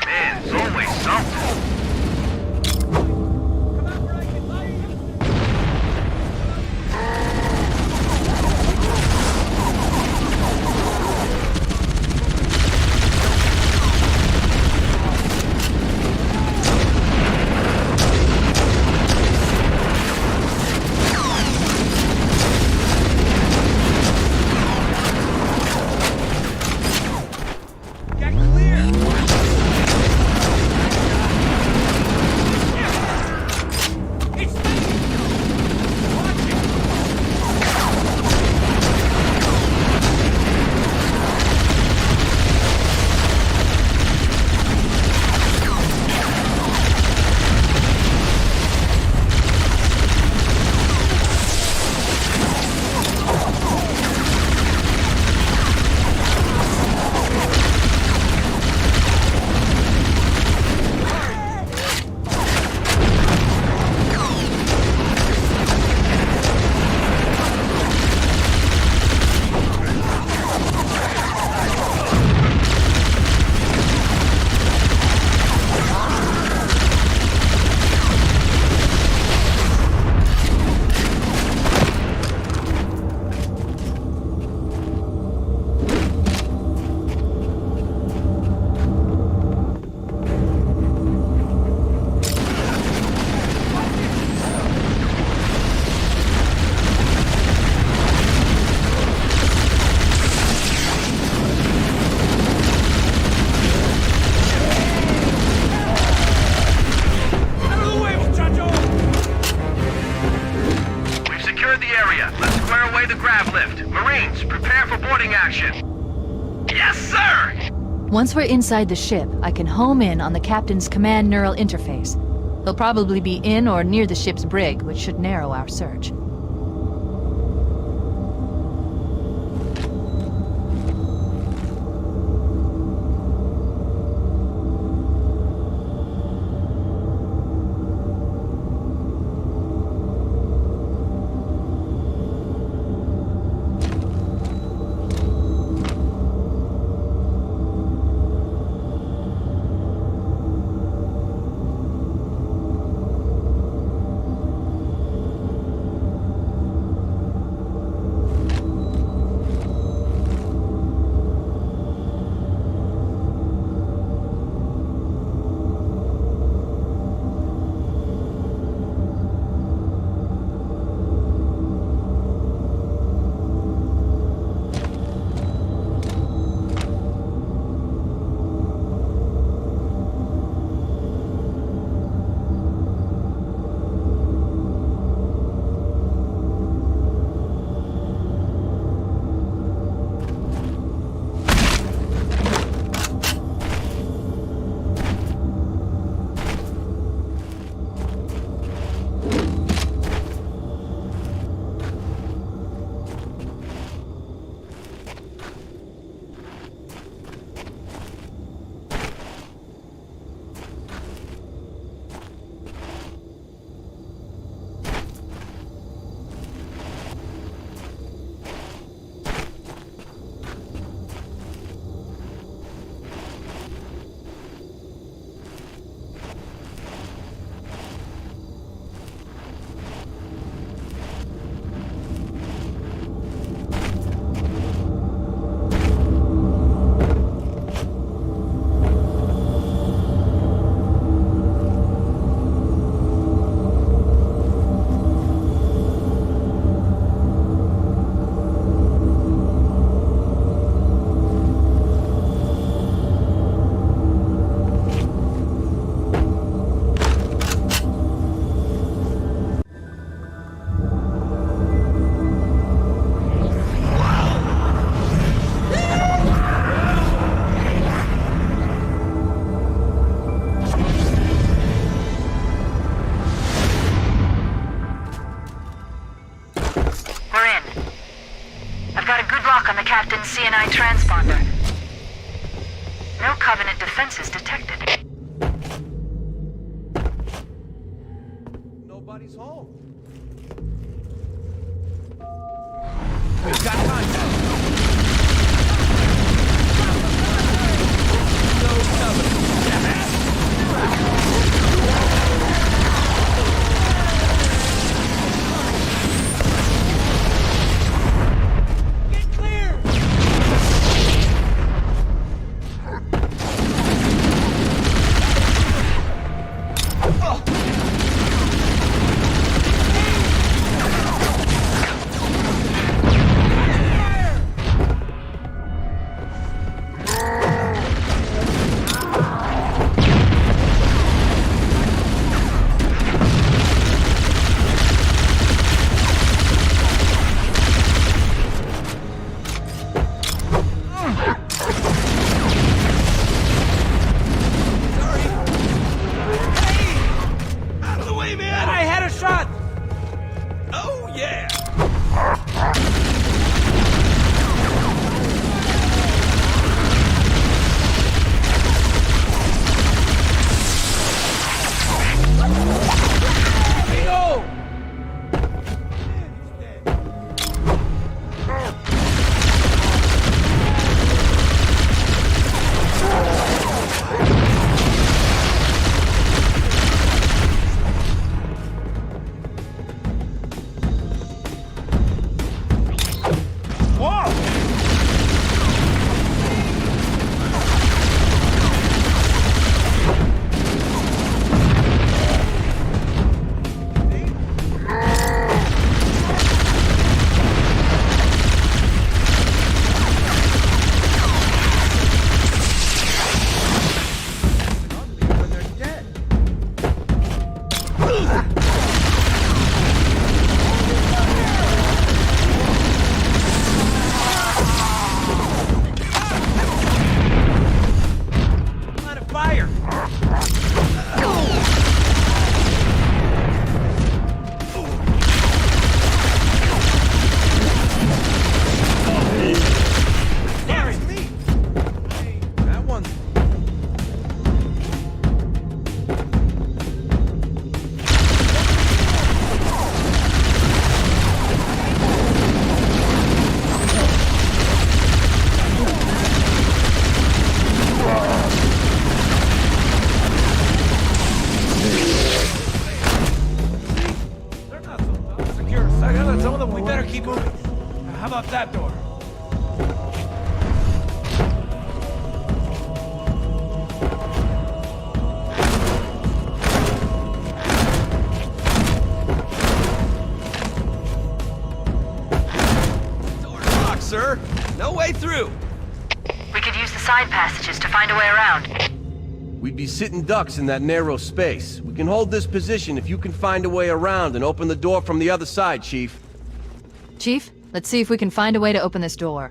Man, it's always something. Once we're inside the ship, I can home in on the captain's command neural interface. He'll probably be in or near the ship's brig, which should narrow our search. CNI transponder. No Covenant defenses detected. Nobody's home. We've got contact. passages to find a way around. We'd be sitting ducks in that narrow space. We can hold this position if you can find a way around and open the door from the other side, Chief. Chief, let's see if we can find a way to open this door.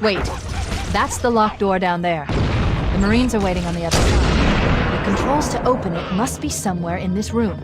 Wait, that's the locked door down there. The Marines are waiting on the other side. The controls to open it must be somewhere in this room.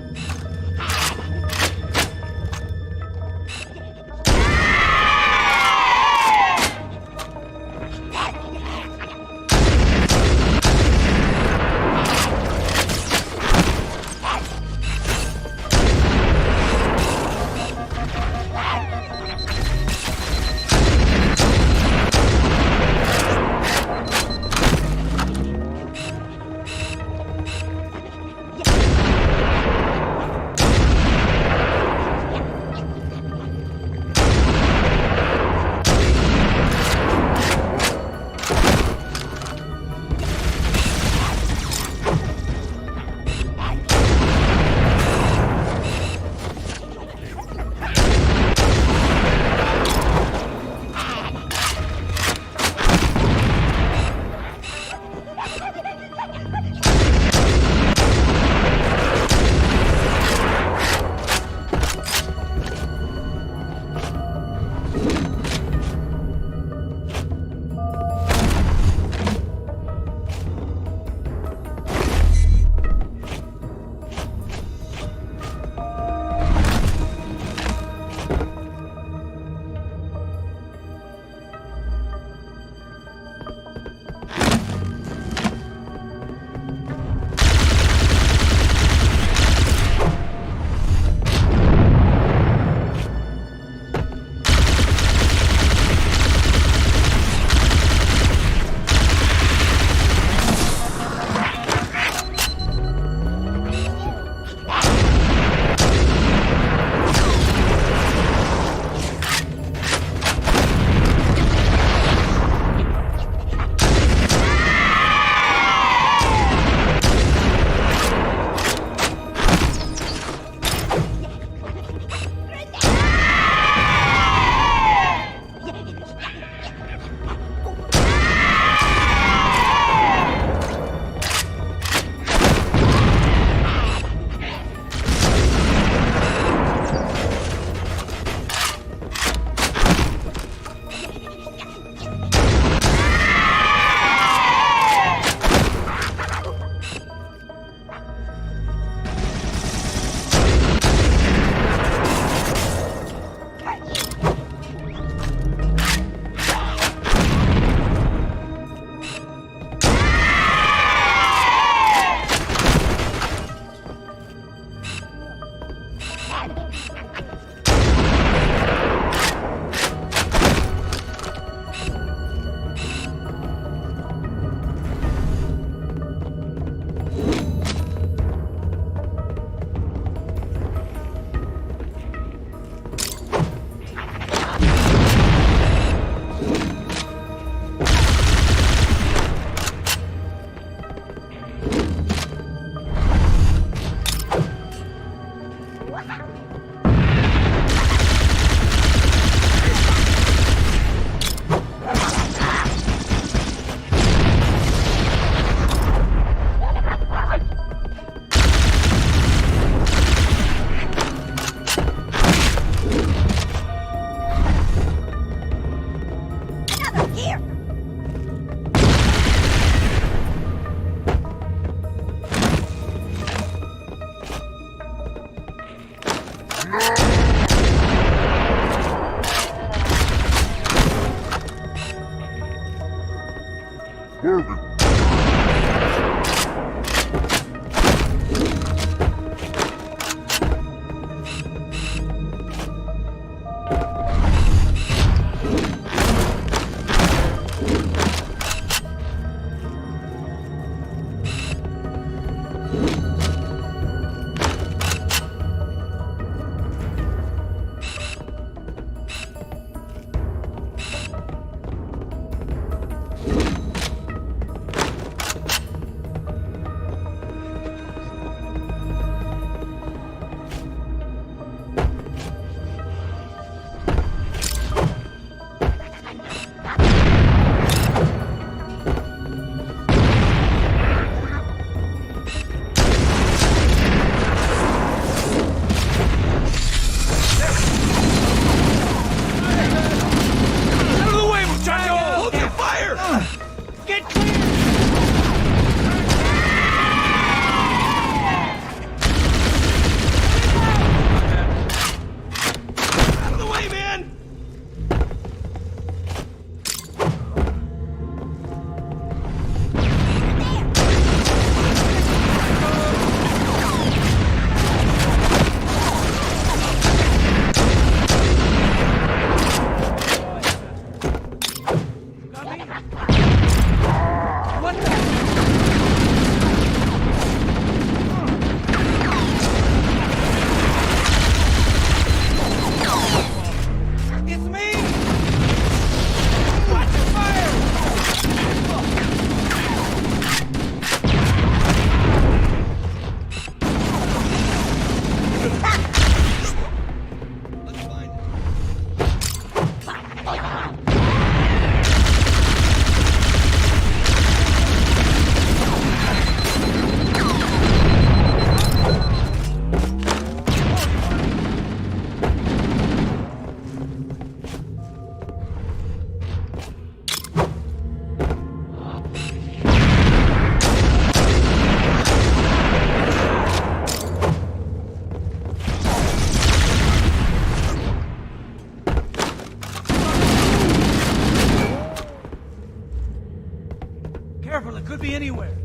could be anywhere.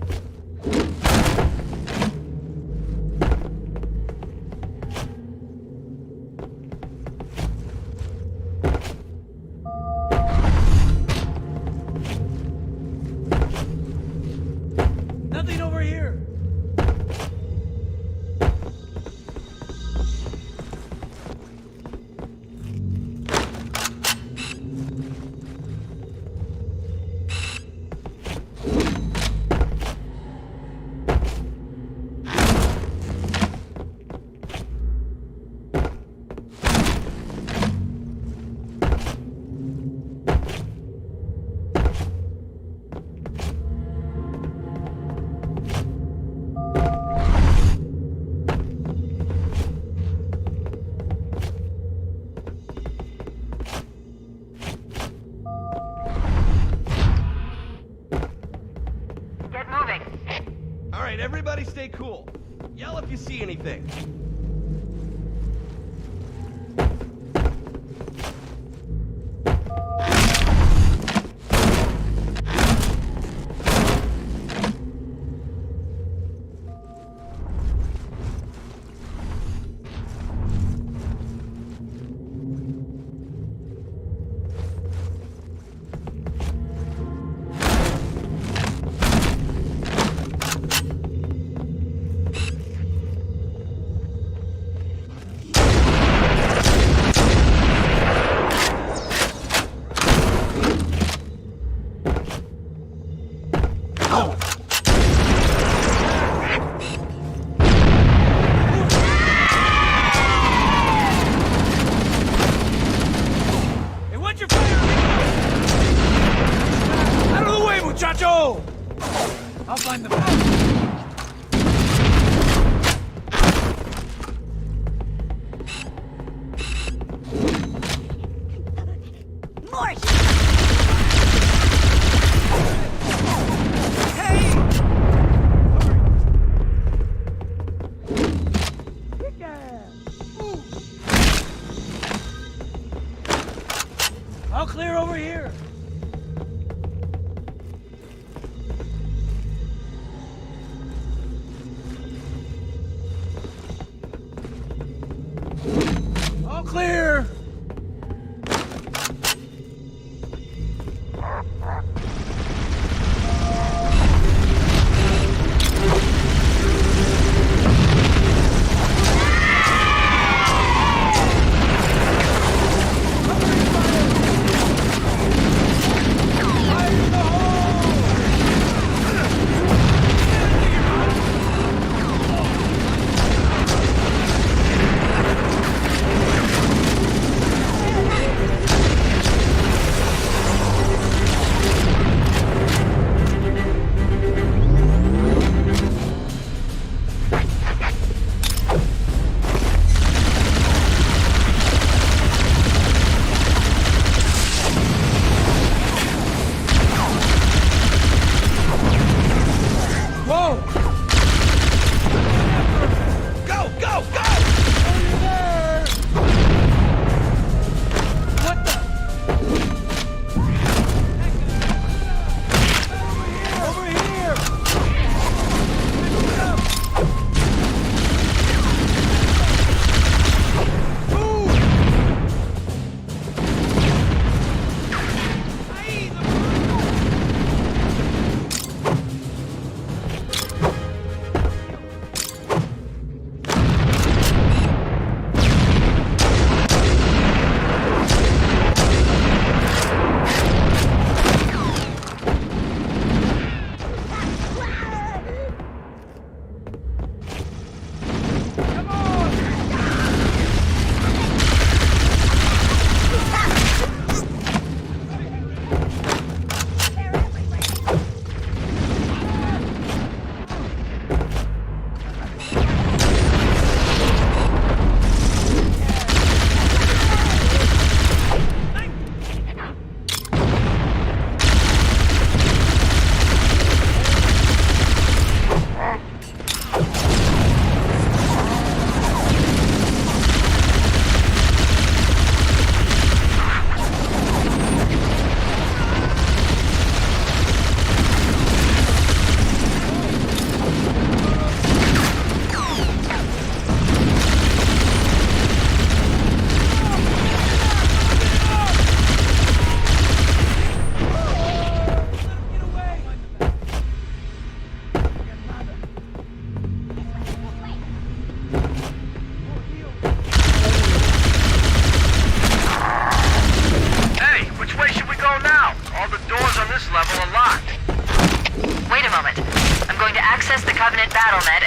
Nothing over here. Everybody stay cool. Yell if you see anything. I'll find the path. All clear over here. All clear.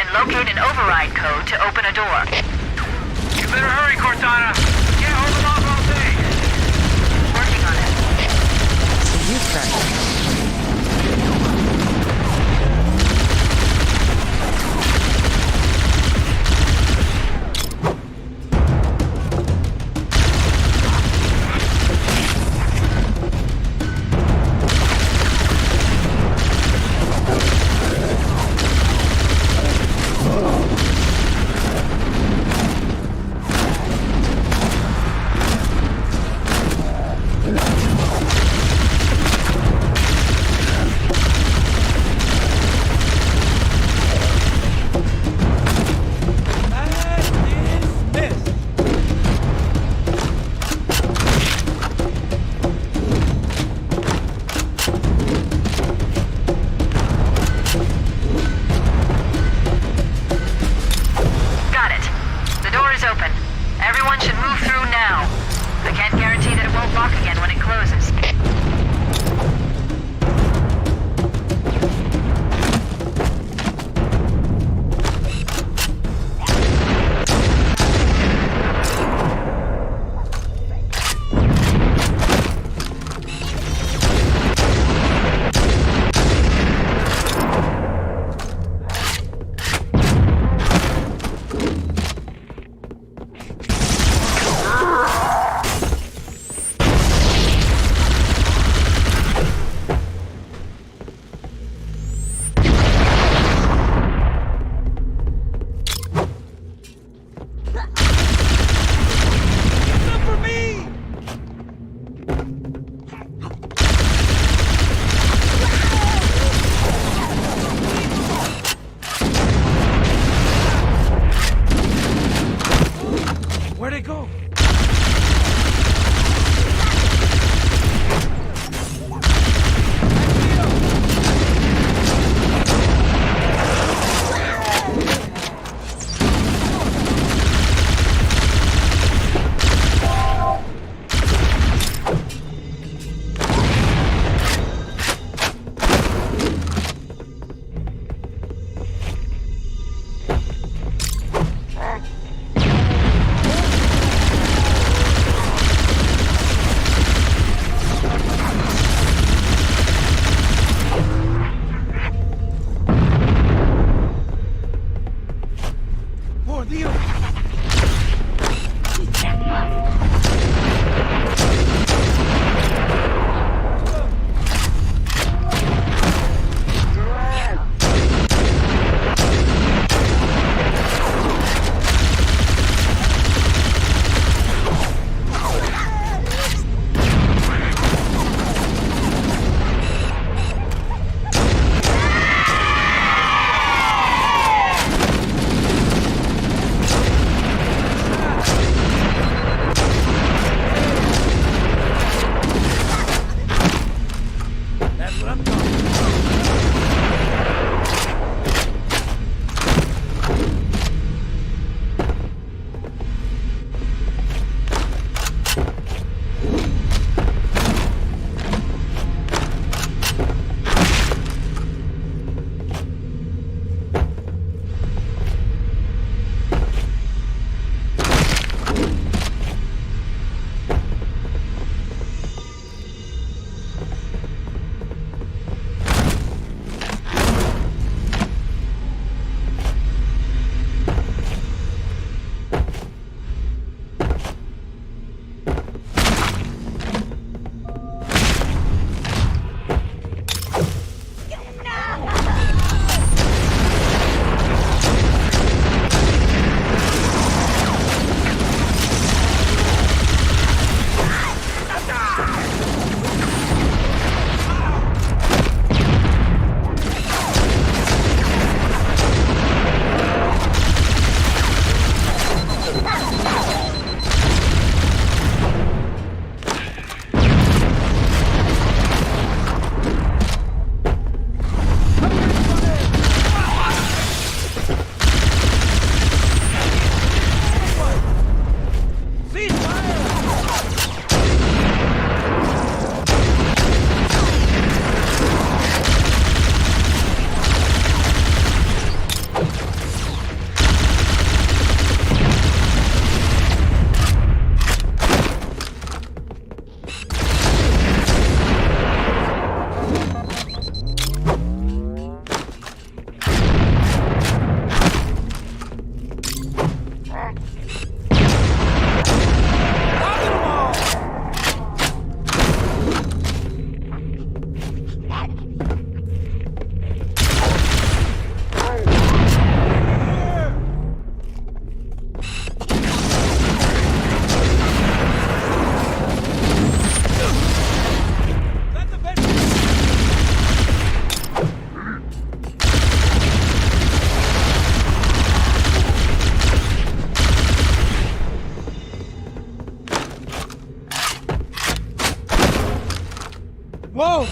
and locate an override code to open a door. You better hurry, Cortana. Can't hold them off all day. Working on it. See you first. Whoa!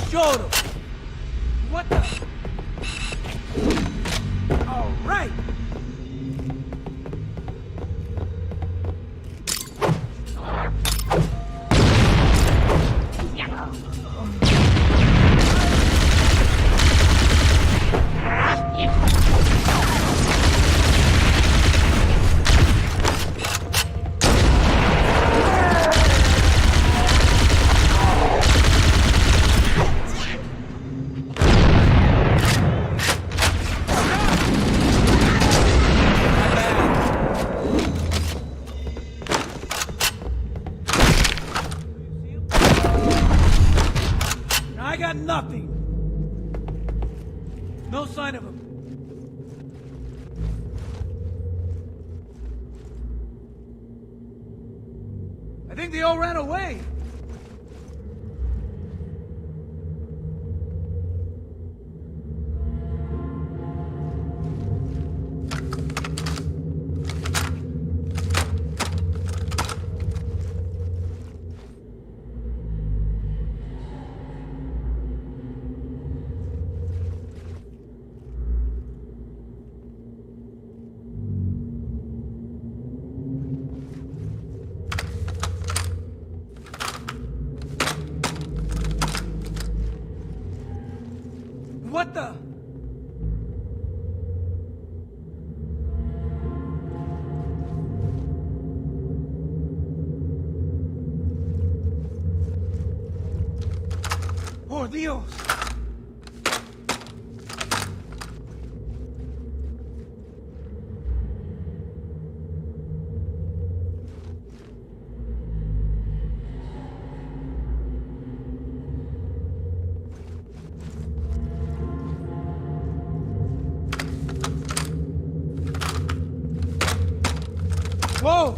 Soto! What the? All right! Nothing. No sign of him. I think they all ran away. What the? Por Dios! Whoa!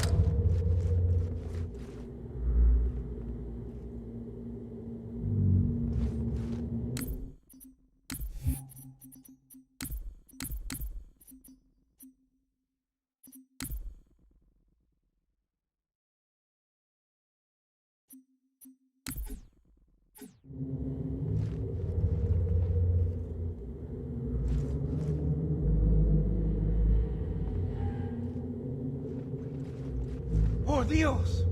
¡Por Dios!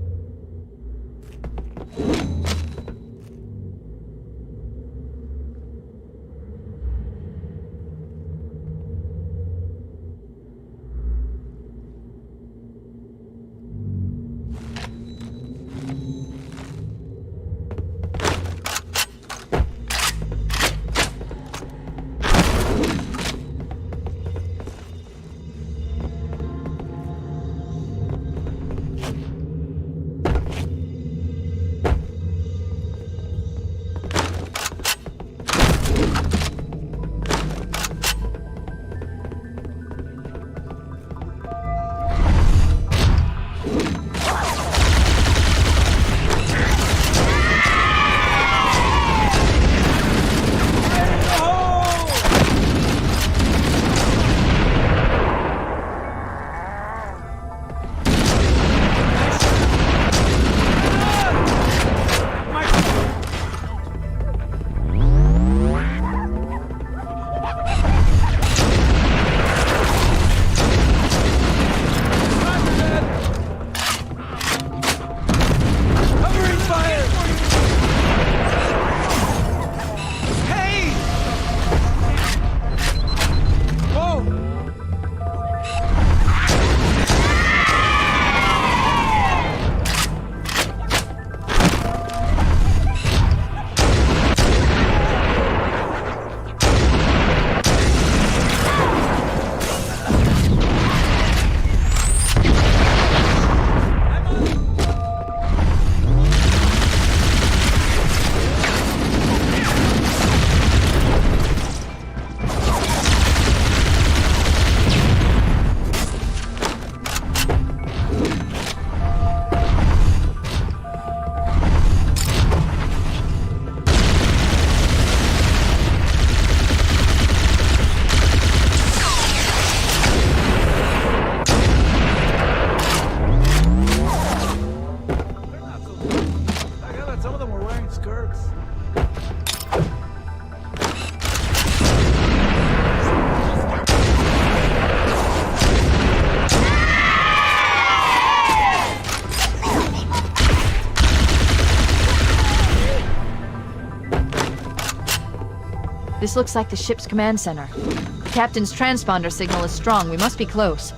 This looks like the ship's command center. The captain's transponder signal is strong. We must be close.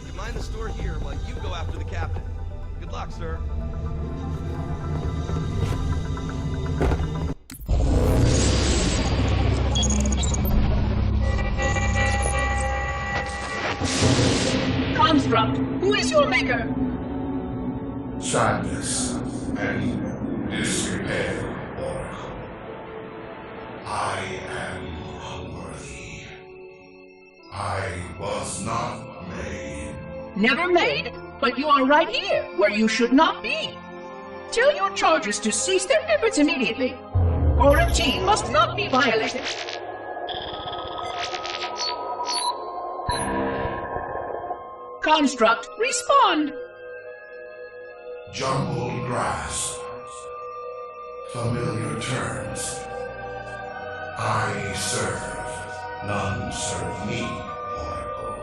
You mind the store here while you go after the captain. Good luck, sir. Construct, who is your maker? Sadness and disrepair, Oracle. I am unworthy. I was not made. Never made, but you are right here, where you should not be. Tell your charges to cease their efforts immediately. Quarantine must not be violated. Construct, respond! Jumbled grass. Familiar terms. I serve. None serve me, Oracle.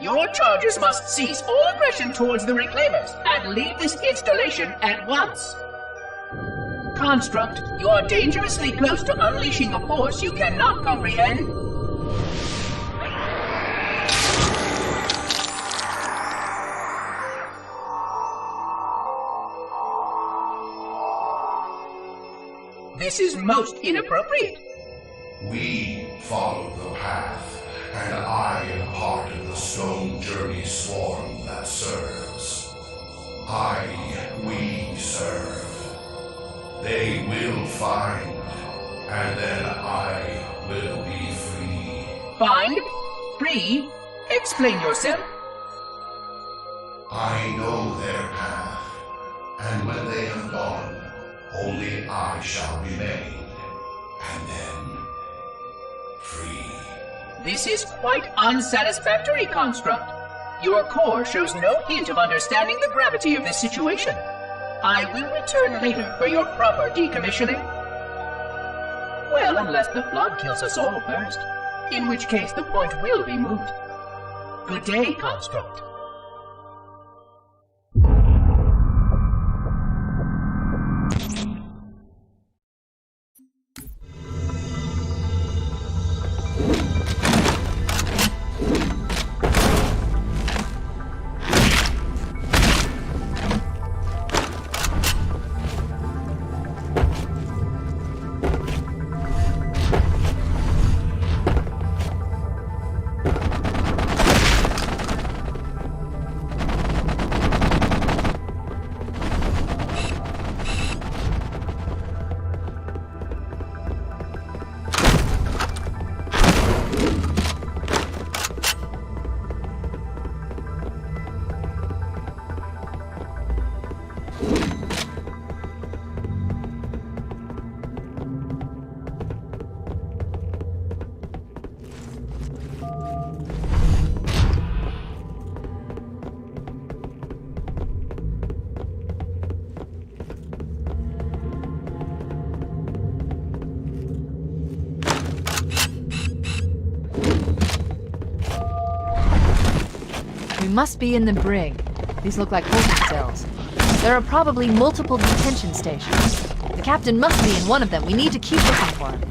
Your charges must cease all aggression towards the Reclaimers and leave this installation at once. Construct, you are dangerously close to unleashing a force you cannot comprehend. This is most inappropriate. We follow the path, and I am part of the stone journey swarm that serves. We serve. They will find, and then I will be free. Find? Free? Explain yourself. I know their path, and when they have gone, only I shall remain, and then free. This is quite unsatisfactory, Construct. Your core shows no hint of understanding the gravity of this situation. I will return later for your proper decommissioning. Well, unless the flood kills us all first, in which case the point will be moot. Good day, Construct. We must be in the brig. These look like holding cells. There are probably multiple detention stations. The captain must be in one of them. We need to keep looking for him.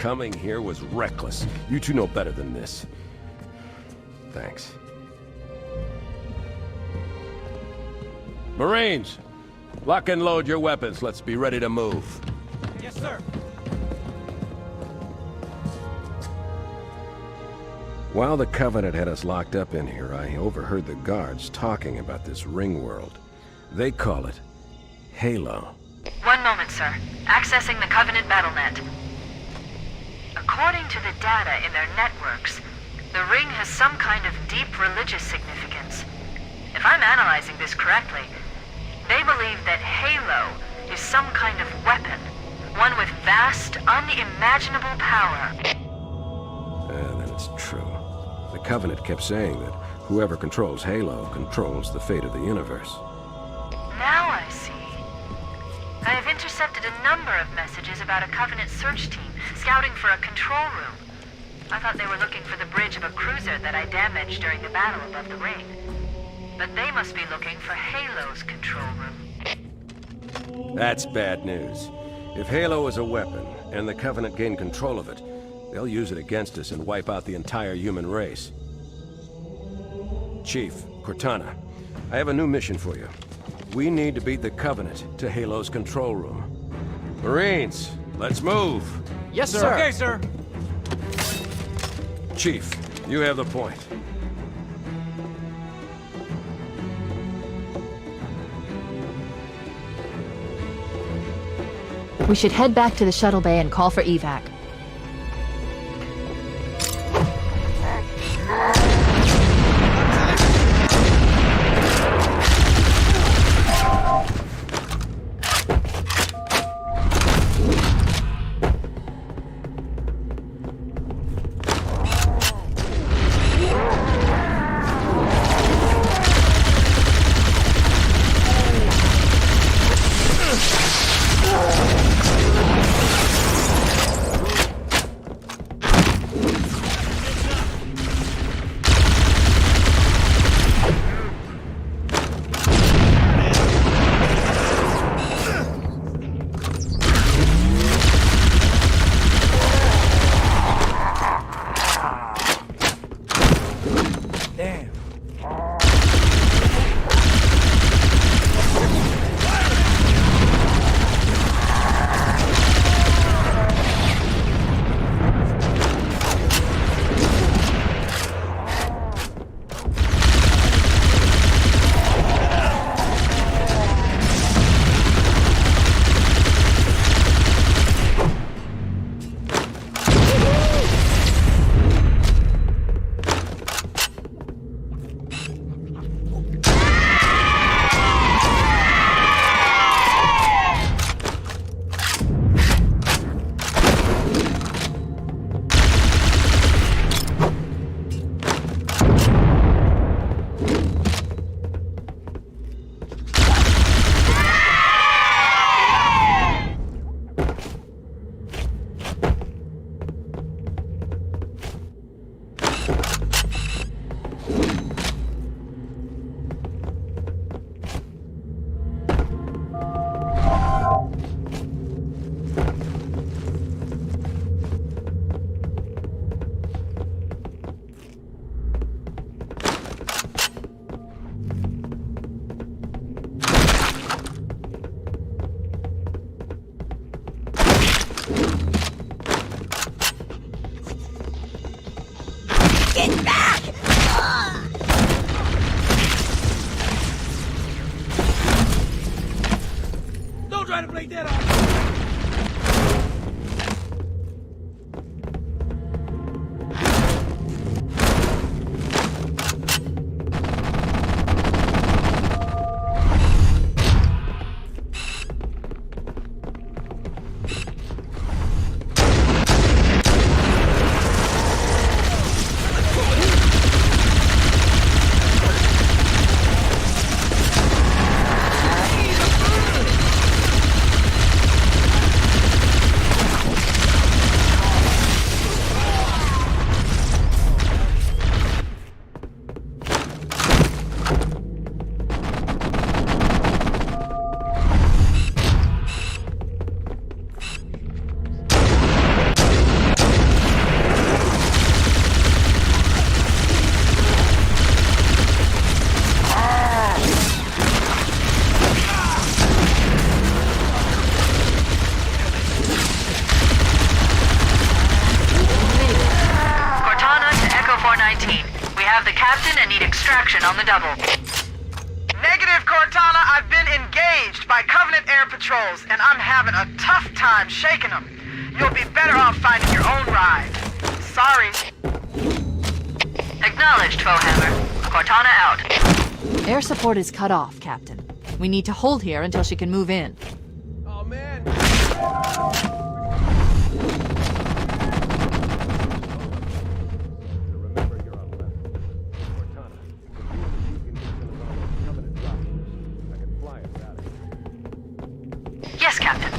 Coming here was reckless. You two know better than this. Thanks. Marines, lock and load your weapons. Let's be ready to move. Yes, sir. While the Covenant had us locked up in here, I overheard the guards talking about this ring world. They call it Halo. One moment, sir. Accessing the Covenant BattleNet. According to the data in their networks, the ring has some kind of deep religious significance. If I'm analyzing this correctly, they believe that Halo is some kind of weapon, one with vast, unimaginable power. Then it's true. The Covenant kept saying that whoever controls Halo controls the fate of the universe. Now I see. I have intercepted a number of messages about a Covenant search team scouting for a control room. I thought they were looking for the bridge of a cruiser that I damaged during the battle above the ring. But they must be looking for Halo's control room. That's bad news. If Halo is a weapon, and the Covenant gain control of it, they'll use it against us and wipe out the entire human race. Chief, Cortana, I have a new mission for you. We need to beat the Covenant to Halo's control room. Marines, let's move! Yes, sir! Okay, sir! Chief, you have the point. We should head back to the shuttle bay and call for evac. have the captain and need extraction on the double. Negative, Cortana. I've been engaged by Covenant air patrols, and I'm having a tough time shaking them. You'll be better off finding your own ride. Sorry. Acknowledged, Foehammer. Cortana out. Air support is cut off, Captain. We need to hold here until she can move in. Oh, man. Yes, Captain.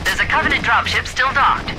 There's a Covenant dropship still docked.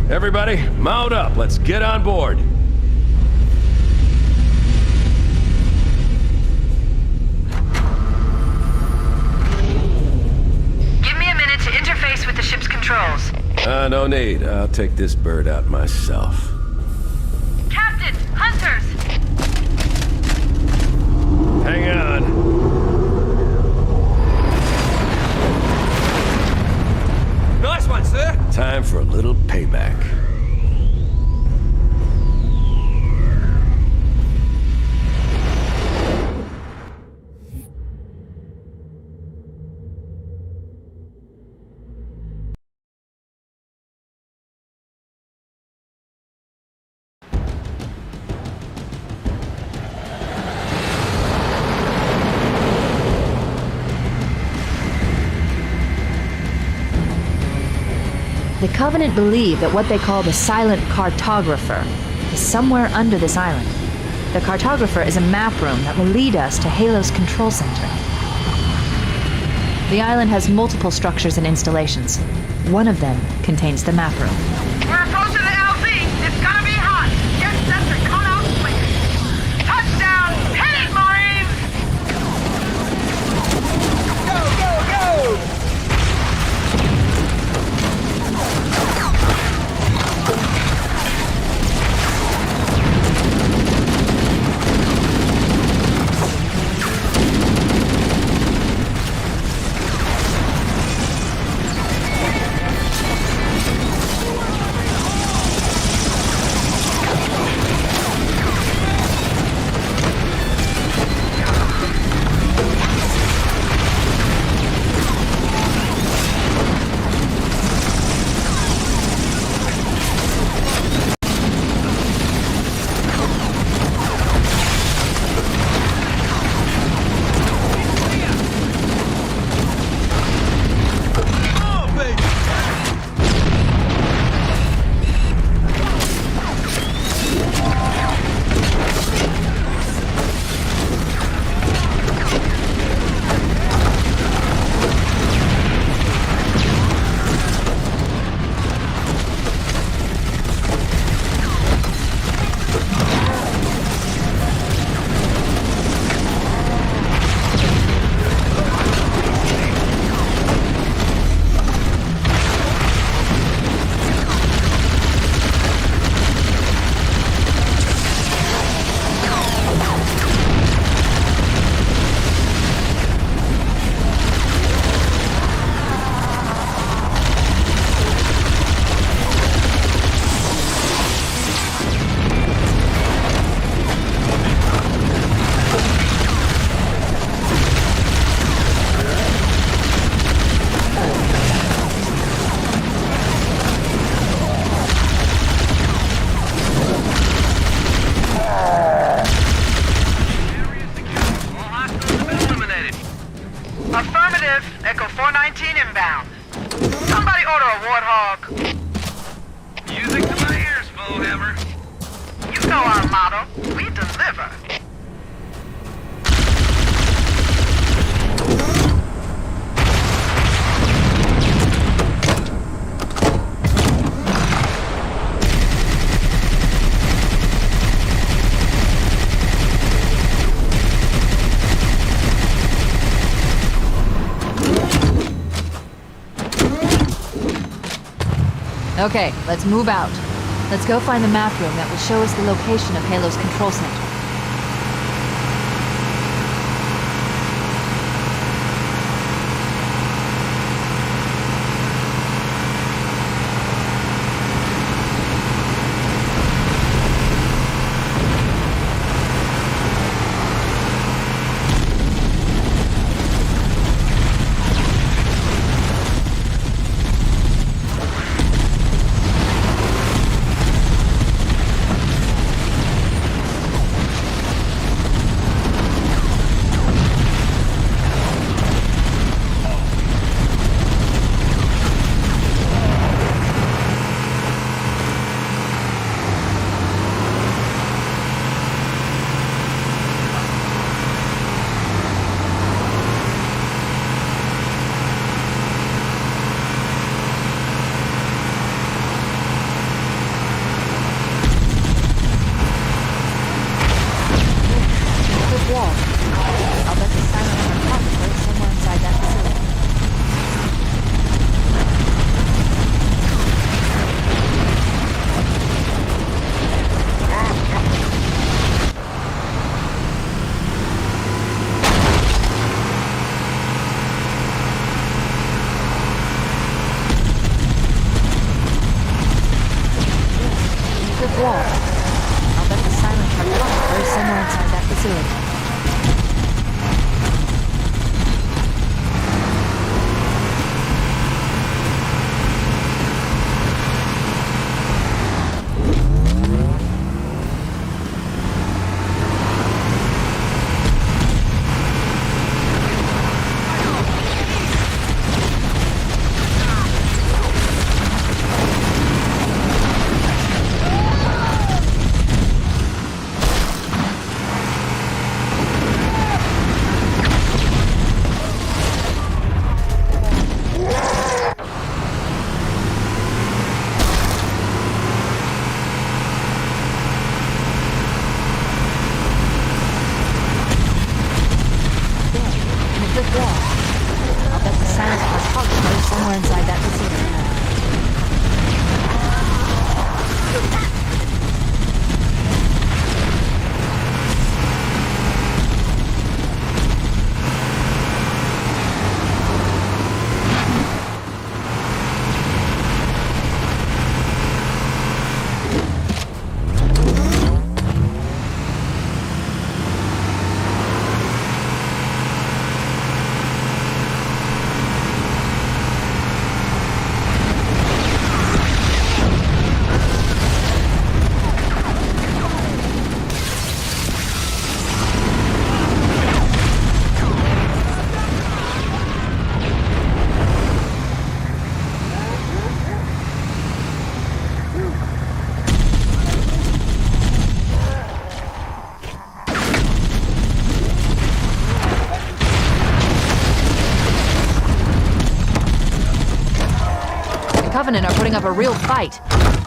Everybody, mount up. Let's get on board. Give me a minute to interface with the ship's controls. No need. I'll take this bird out myself. Captain! Hunters! Hang on. Nice one, sir. Time for a little payback. The Covenant believe that what they call the Silent Cartographer is somewhere under this island. The Cartographer is a map room that will lead us to Halo's control center. The island has multiple structures and installations. One of them contains the map room. We're approaching the LZ. It's gonna be hot. Get set to cut out quick. Touchdown! Hit it, Marines! Go, go, go! motto. We deliver. Okay, let's move out. Let's go find the map room that will show us the location of Halo's control center. Covenant are putting up a real fight.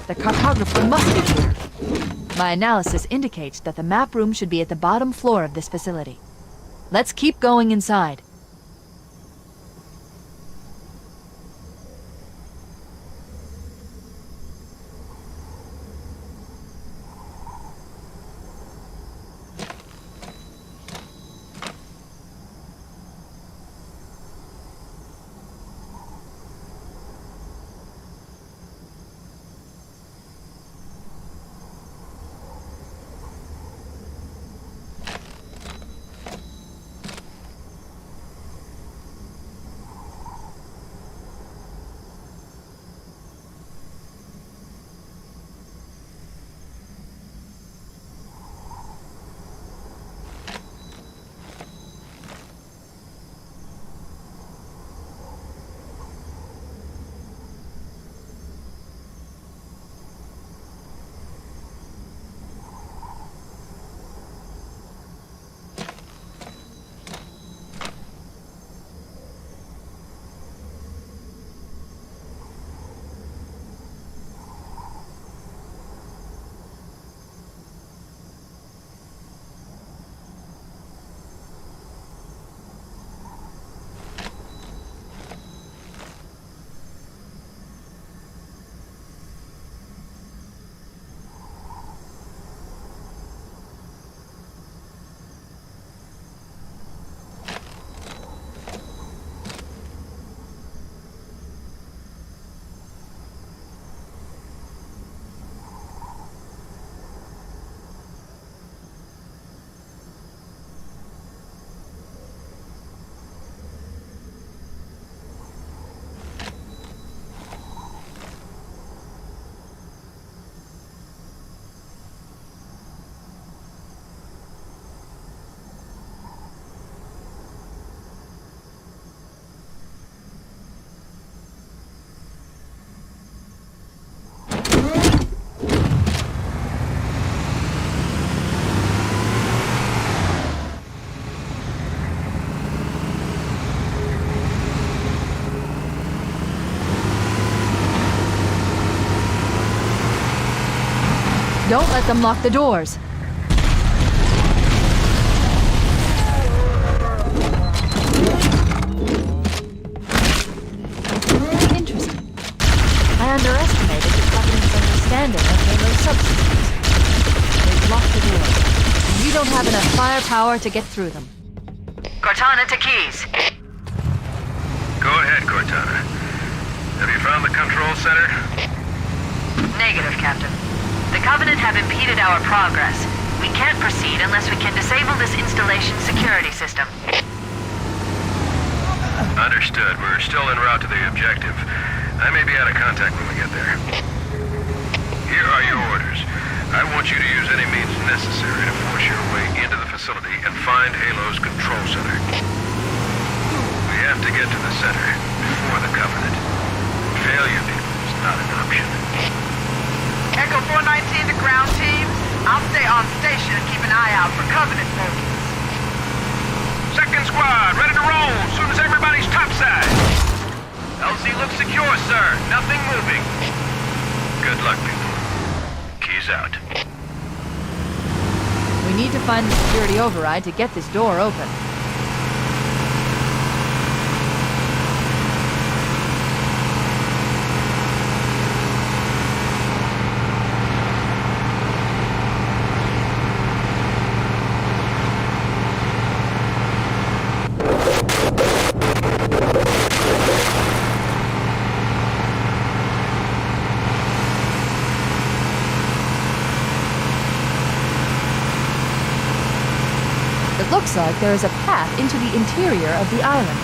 The cartographer must be here. My analysis indicates that the map room should be at the bottom floor of this facility. Let's keep going inside. Don't let them lock the doors. Interesting. I underestimated the Covenant's understanding of Halo's subsystems. They've locked the doors, and we don't have enough firepower to get through them. Cortana to Keys. Go ahead, Cortana. Have you found the control center? Negative, Captain. The Covenant have impeded our progress. We can't proceed unless we can disable this installation's security system. Understood. We're still en route to the objective. I may be out of contact when we get there. Here are your orders. I want you to use any means necessary to force your way into the facility and find Halo's control center. We have to get to the center before the Covenant. Failure, people, is not an option. Echo 419 to ground teams. I'll stay on station and keep an eye out for Covenant bogies. Second squad, ready to roll as soon as everybody's topside. LZ looks secure, sir. Nothing moving. Good luck, people. Keys out. We need to find the security override to get this door open. It looks like there is a path into the interior of the island.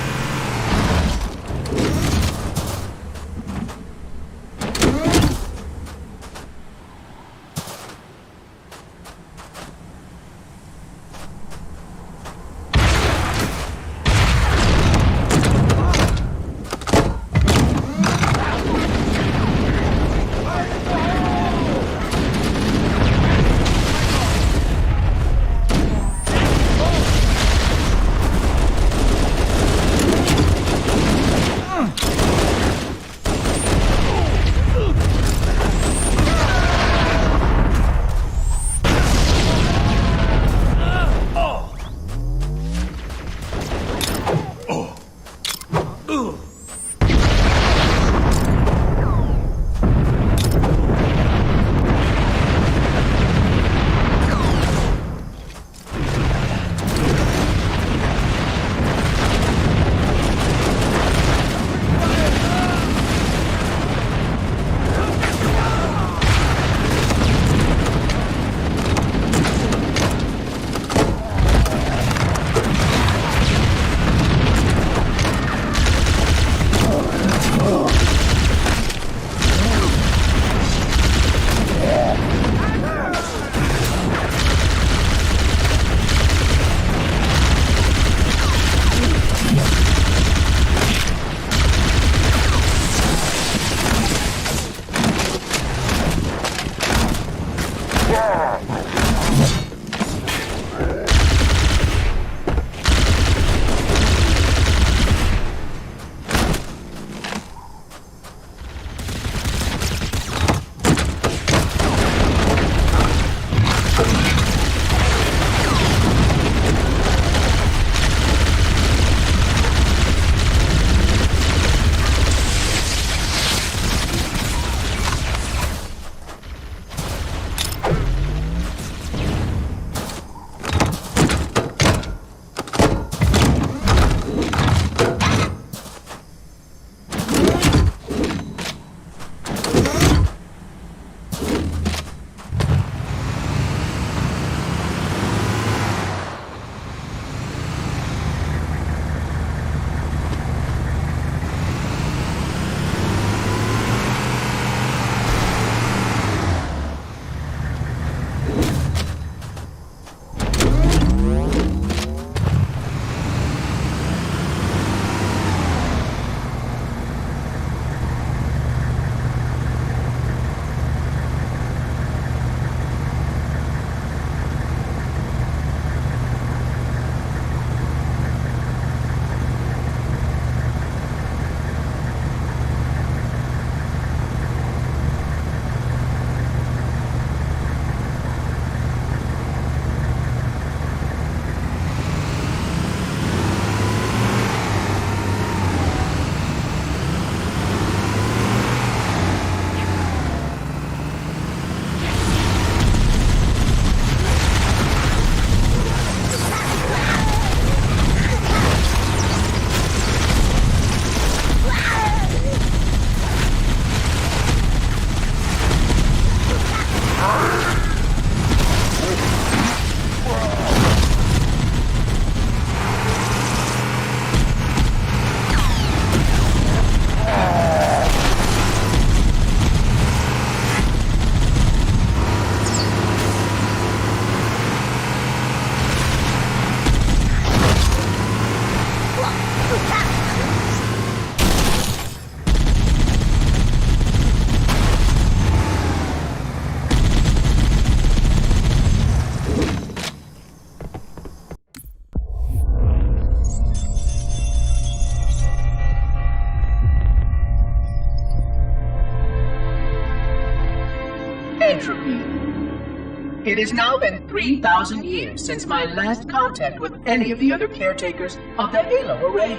entropy. It has now been 3,000 years since my last contact with any of the other caretakers of the Halo Array.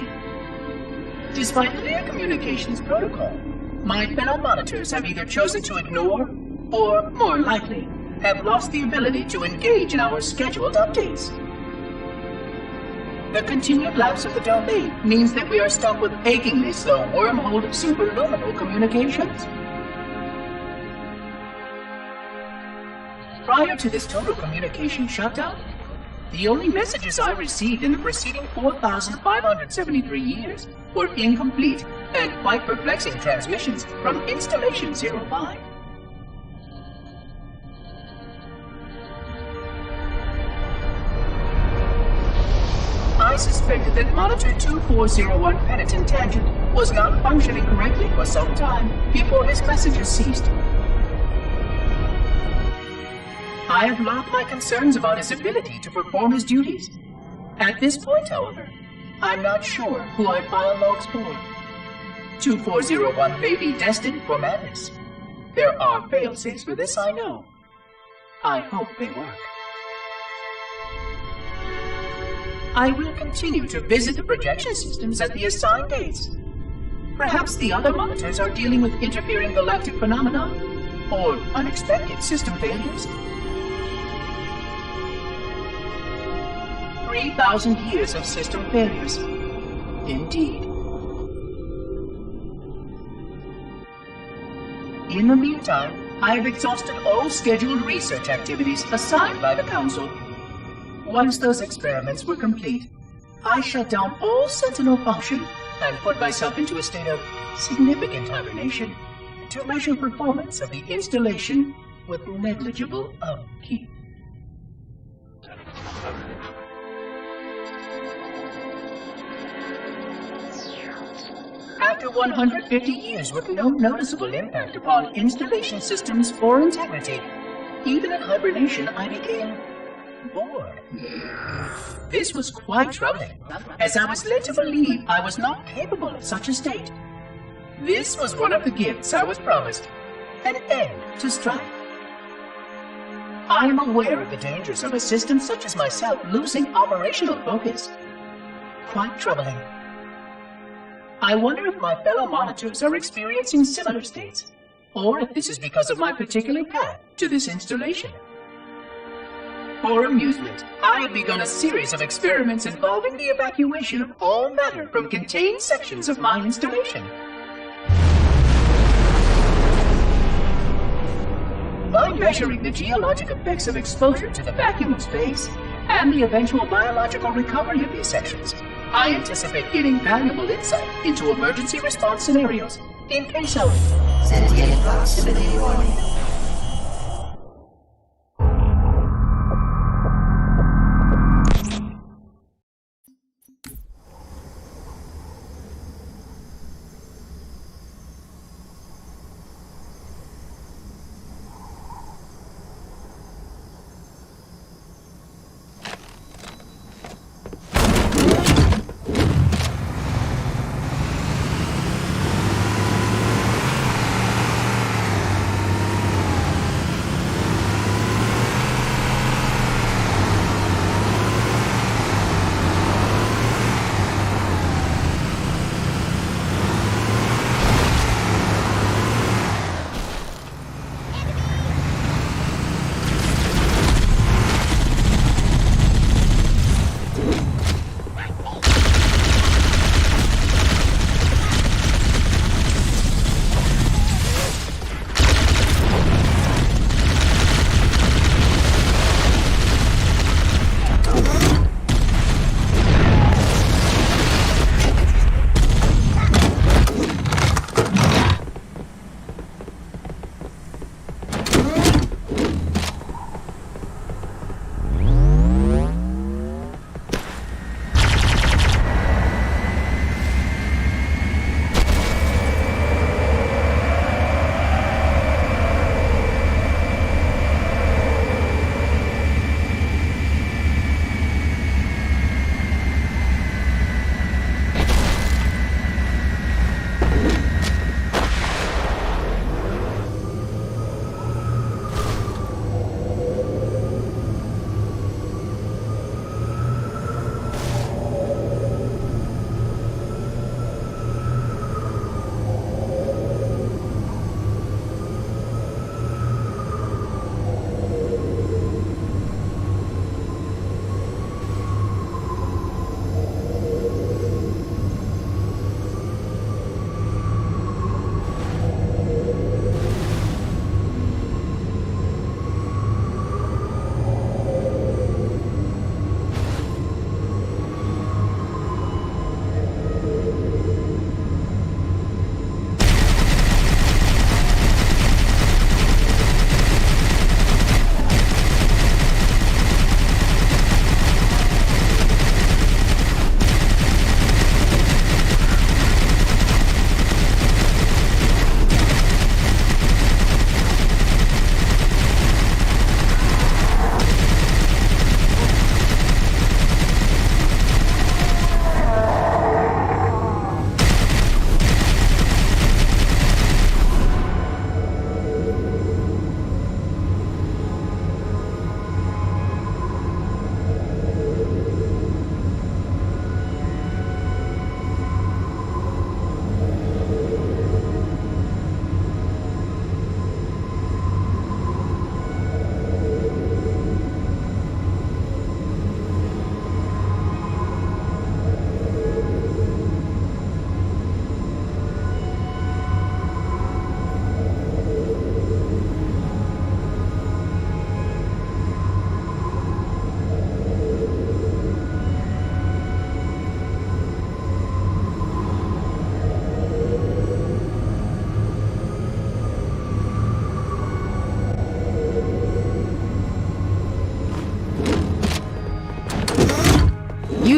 Despite clear communications protocol, my fellow monitors have either chosen to ignore, or, more likely, have lost the ability to engage in our scheduled updates. The continued lapse of the domain means that we are stuck with achingly slow wormhole superluminal communications. Prior to this total communication shutdown, the only messages I received in the preceding 4,573 years were incomplete and quite perplexing transmissions from Installation 05. I suspected that Monitor 2401 Penitent Tangent was not functioning correctly for some time before his messages ceased. I have logged my concerns about his ability to perform his duties. At this point, however, I'm not sure who I file logs for. 2401 may be destined for madness. There are fail-safes for this, I know. I hope they work. I will continue to visit the projection systems at the assigned dates. Perhaps the other monitors are dealing with interfering galactic phenomena, or unexpected system failures. 3,000 years of system failures. Indeed. In the meantime, I have exhausted all scheduled research activities assigned by the Council. Once those experiments were complete, I shut down all Sentinel function and put myself into a state of significant hibernation to measure performance of the installation with negligible upkeep. After 150 years with no noticeable impact upon installation systems or integrity, even in hibernation I became bored. This was quite troubling, as I was led to believe I was not capable of such a state. This was one of the gifts I was promised, an end to strife. I am aware of the dangers of a system such as myself losing operational focus. Quite troubling. I wonder if my fellow monitors are experiencing similar states, or if this is because of my particular path to this installation. For amusement, I have begun a series of experiments involving the evacuation of all matter from contained sections of my installation. By measuring the geologic effects of exposure to the vacuum of space and the eventual biological recovery of these sections, I anticipate getting valuable insight into emergency response scenarios in case of sentient proximity warning.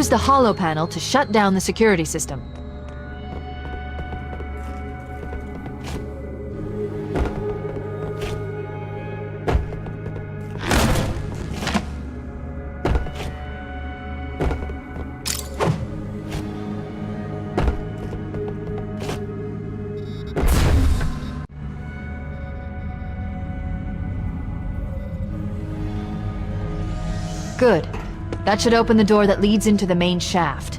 use the holo panel to shut down the security system. Good. That should open the door that leads into the main shaft.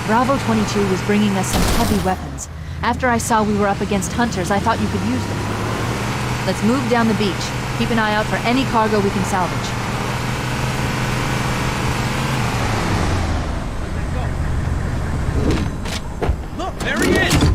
Bravo 22 was bringing us some heavy weapons. After I saw we were up against hunters, I thought you could use them. Let's move down the beach. Keep an eye out for any cargo we can salvage. Look, there he is!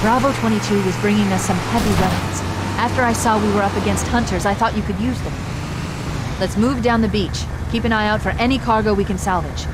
Bravo 22 was bringing us some heavy weapons. After I saw we were up against hunters, I thought you could use them. Let's move down the beach. Keep an eye out for any cargo we can salvage.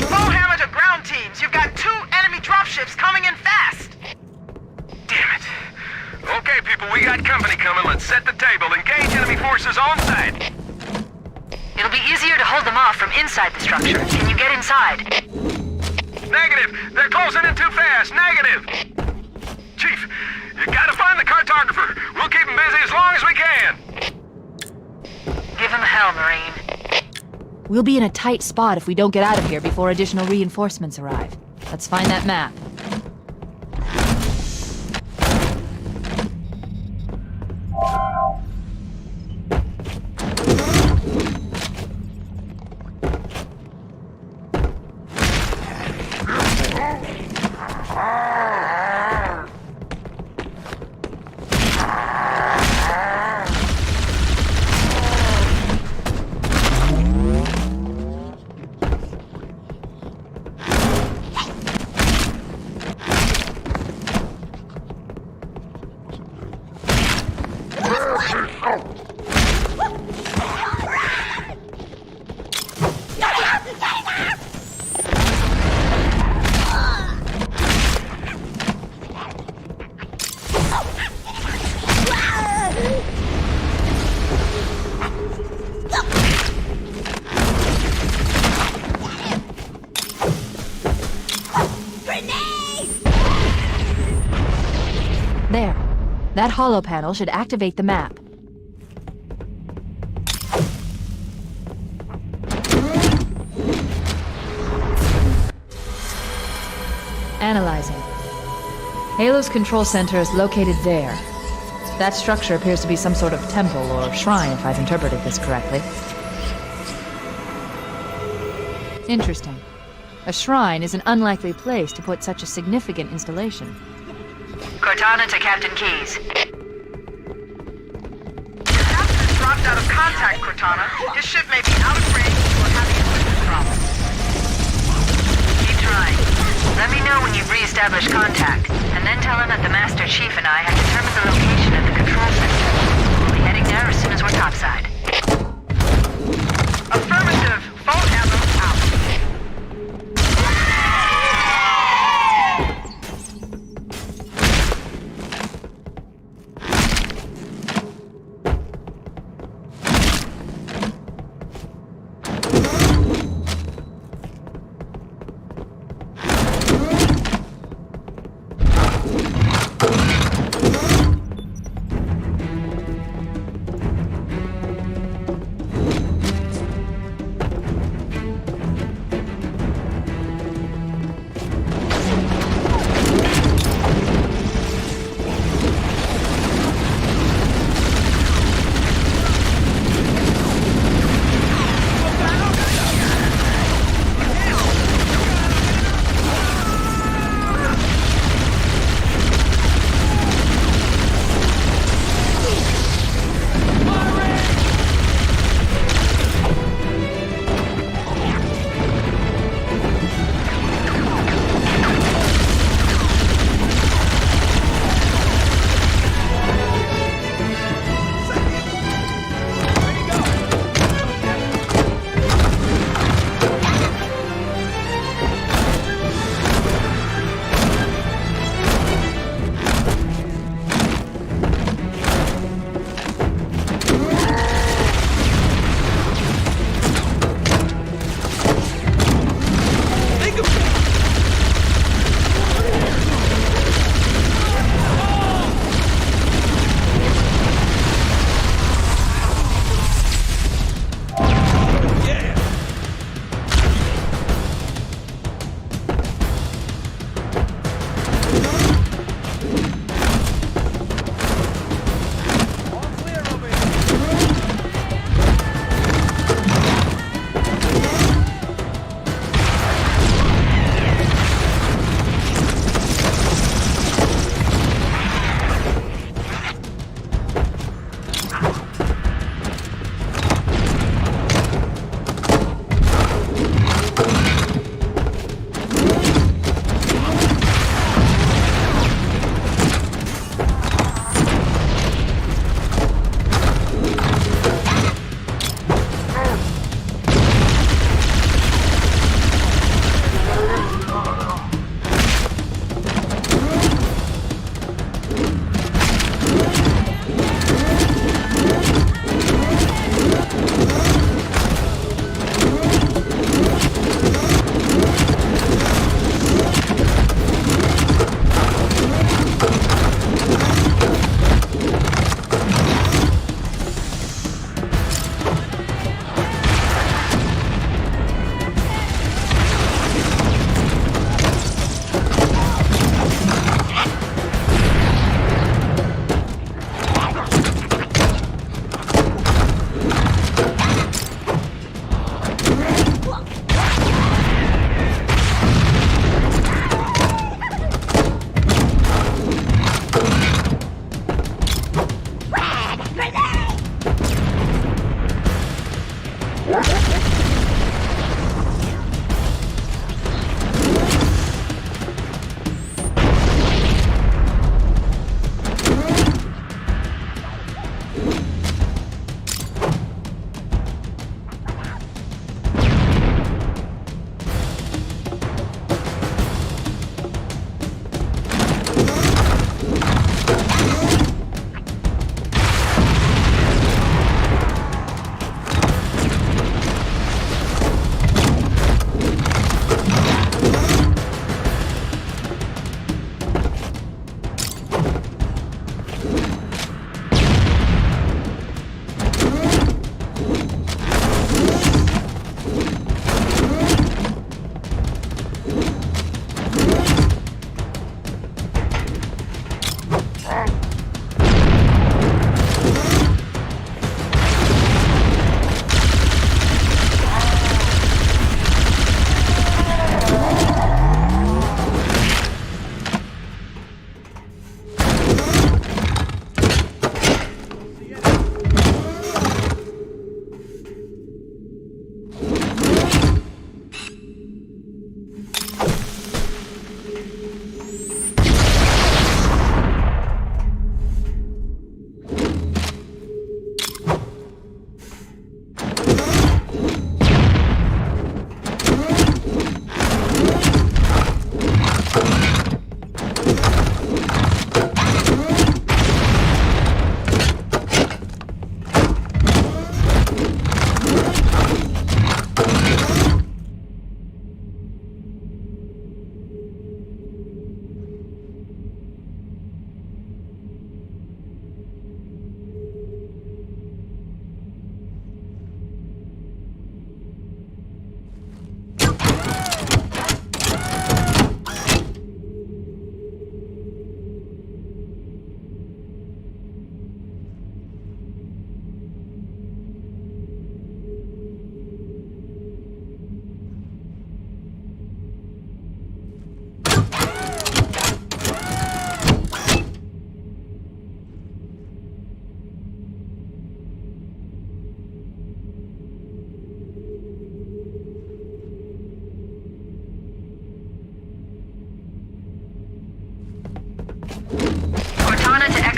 Full hammer to ground teams. You've got 2 enemy dropships coming in fast. Damn it. Okay, people, we got company coming. Let's set the table. Engage enemy forces on site. It'll be easier to hold them off from inside the structure. Can you get inside? Negative. They're closing in too fast. Negative. Chief, you gotta find the cartographer. We'll keep him busy as long as we can. Give him hell, Marine. We'll be in a tight spot if we don't get out of here before additional reinforcements arrive. Let's find that map. There. That holo panel should activate the map. Analyzing. Halo's control center is located there. That structure appears to be some sort of temple or shrine, if I've interpreted this correctly. Interesting. A shrine is an unlikely place to put such a significant installation. Cortana to Captain Keyes. Your captain has dropped out of contact, Cortana. His ship may be out of range or having equipment problems. Keep trying. Let me know when you've re-established contact, and then tell him that the Master Chief and I have determined the location of the control center. We'll be heading there as soon as we're topside. Affirmative. Full ammo out.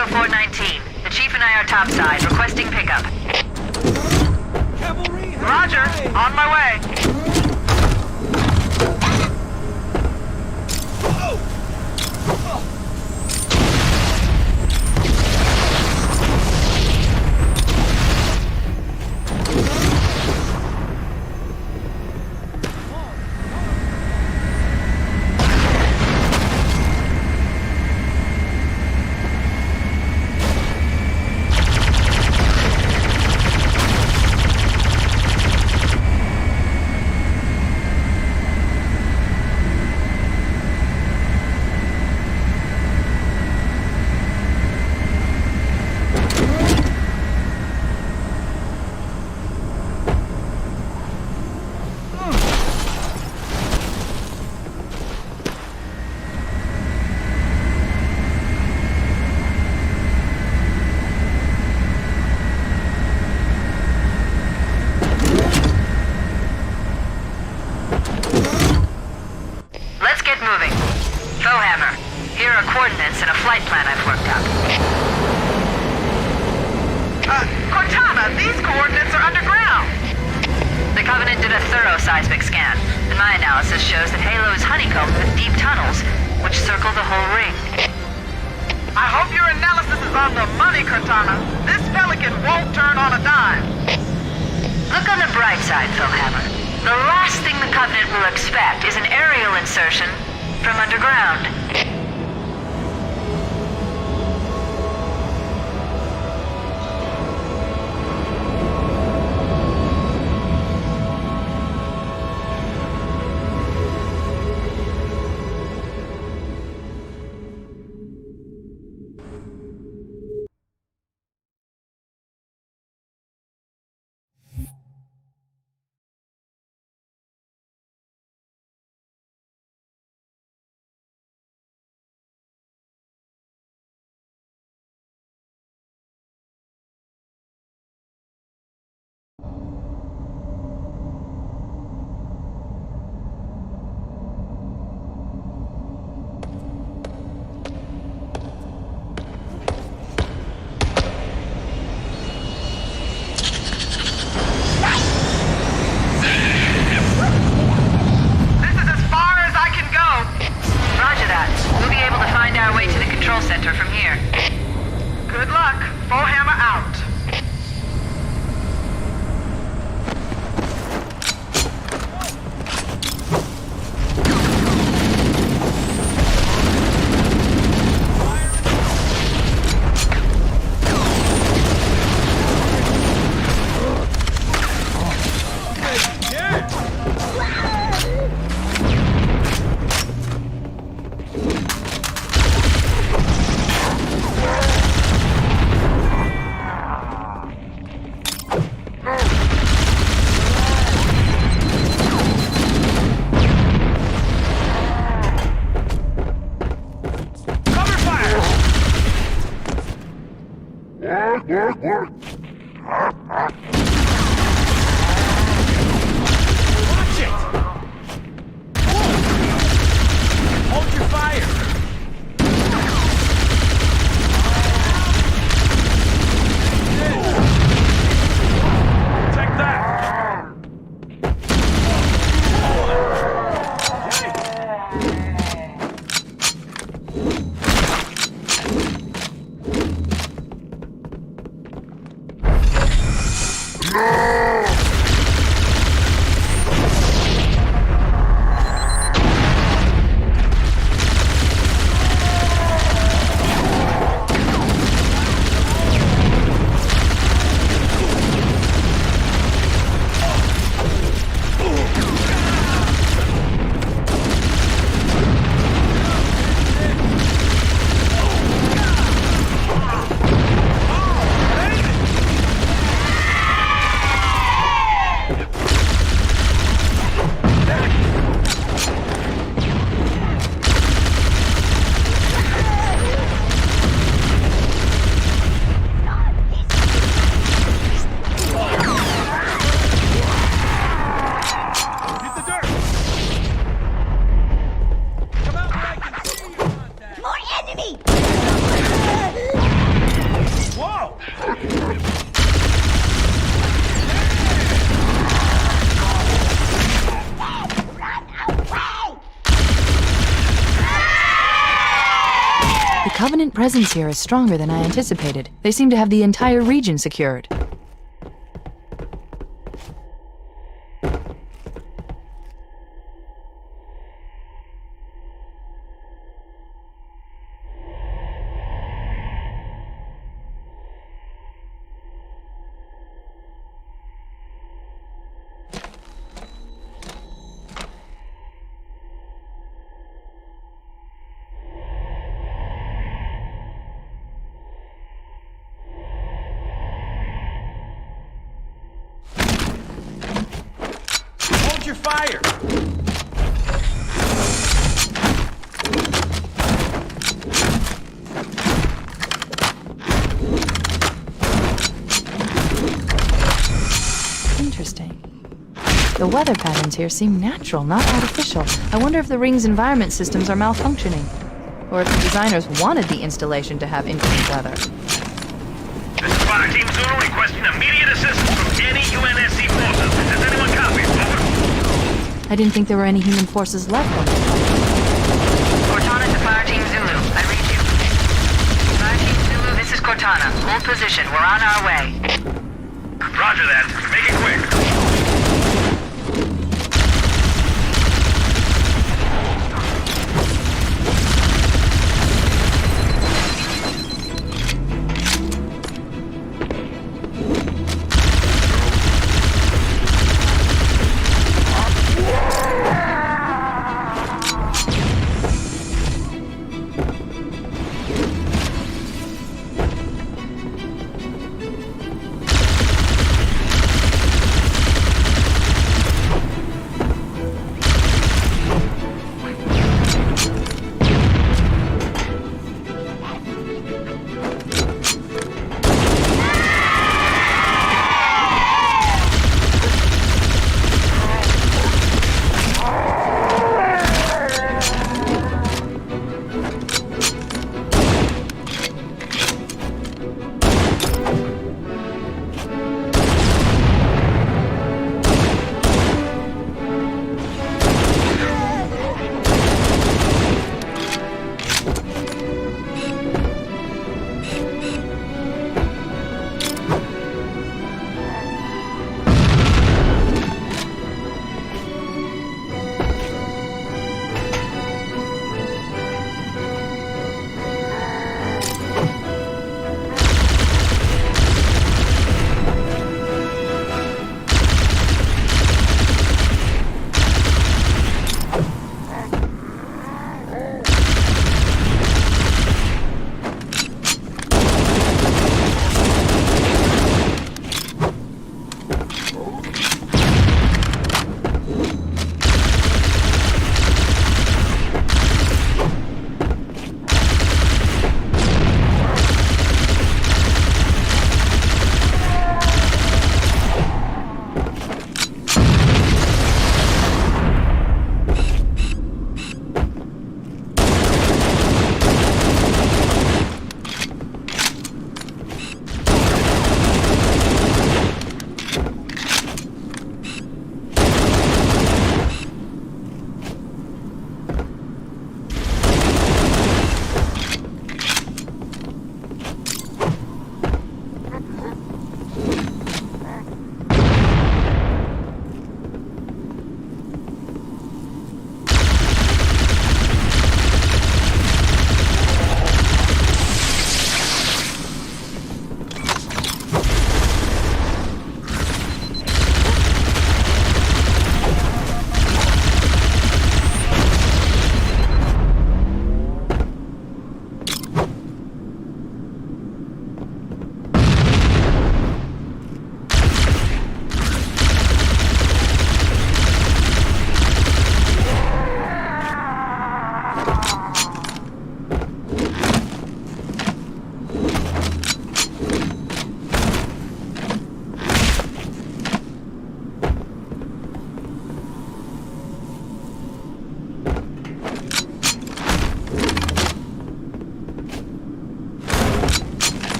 Echo 419. The Chief and I are topside, requesting pickup. Cavalry! Roger, on my way. coordinates and a flight plan I've worked out. Cortana, these coordinates are underground! The Covenant did a thorough seismic scan, and my analysis shows that Halo is honeycombed with deep tunnels, which circle the whole ring. I hope your analysis is on the money, Cortana. This Pelican won't turn on a dime. Look on the bright side, Philhammer. The last thing the Covenant will expect is an aerial insertion from underground. Hammer out. The Covenant presence here is stronger than I anticipated. They seem to have the entire region secured. Fire! Interesting. The weather patterns here seem natural, not artificial. I wonder if the ring's environment systems are malfunctioning, or if the designers wanted the installation to have inclement weather. This is Fire Team Zulu requesting immediate assistance from any UNSC forces. Does anyone copy? Over. I didn't think there were any human forces left on it. Cortana to Fire Team Zulu. I read you. Fire Team Zulu, this is Cortana. Hold position. We're on our way. Roger that. Make it quick.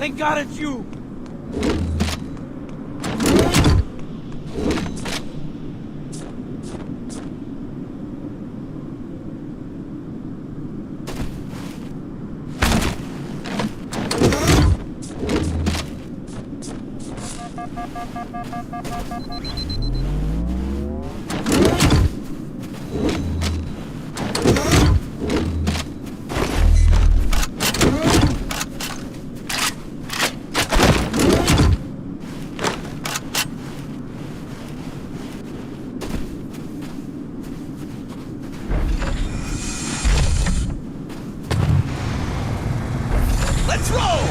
Thank God it's you! Let's roll!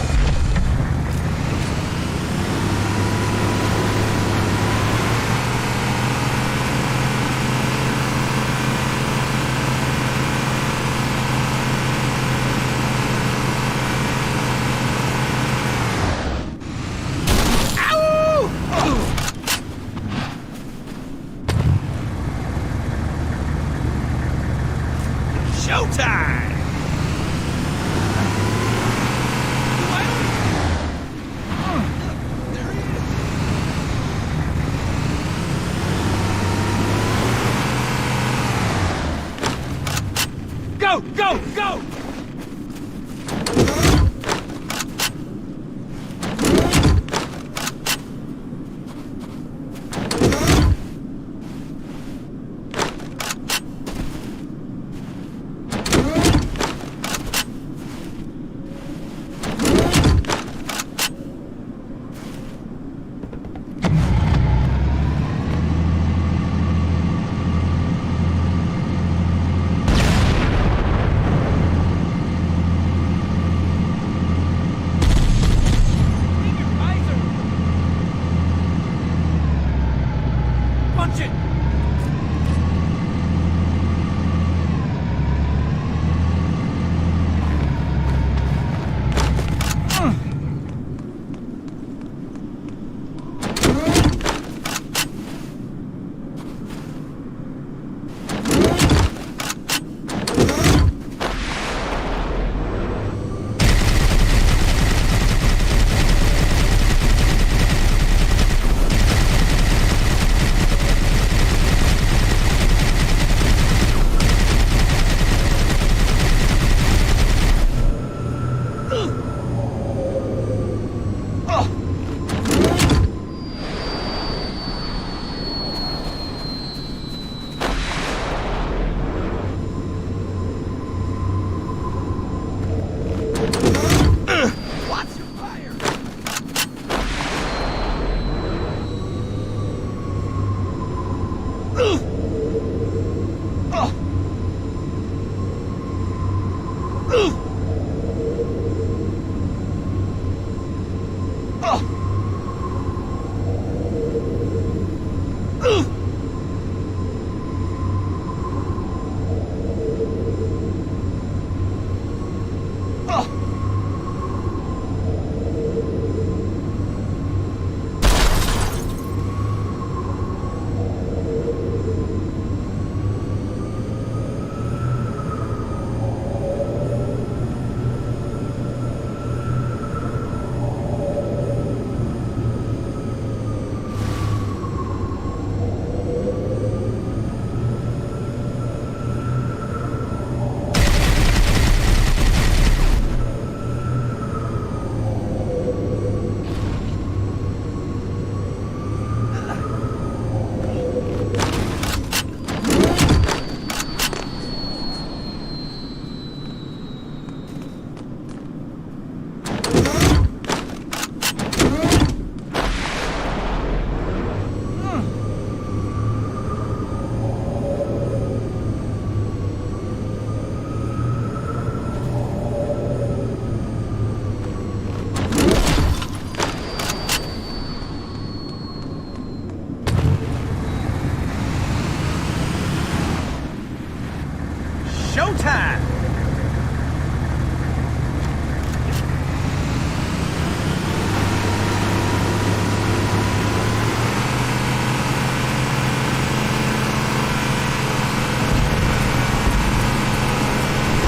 Showtime! Go! Go! Go! Punch it! Showtime!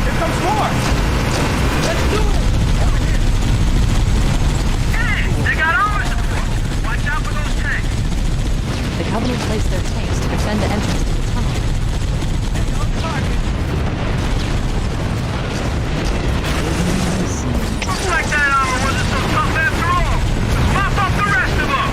Here comes more! Let's do it! Over here! replace their tanks to defend the entrance to the tunnel. Looks like that armor wasn't so tough after all. Let's mop up the rest of them.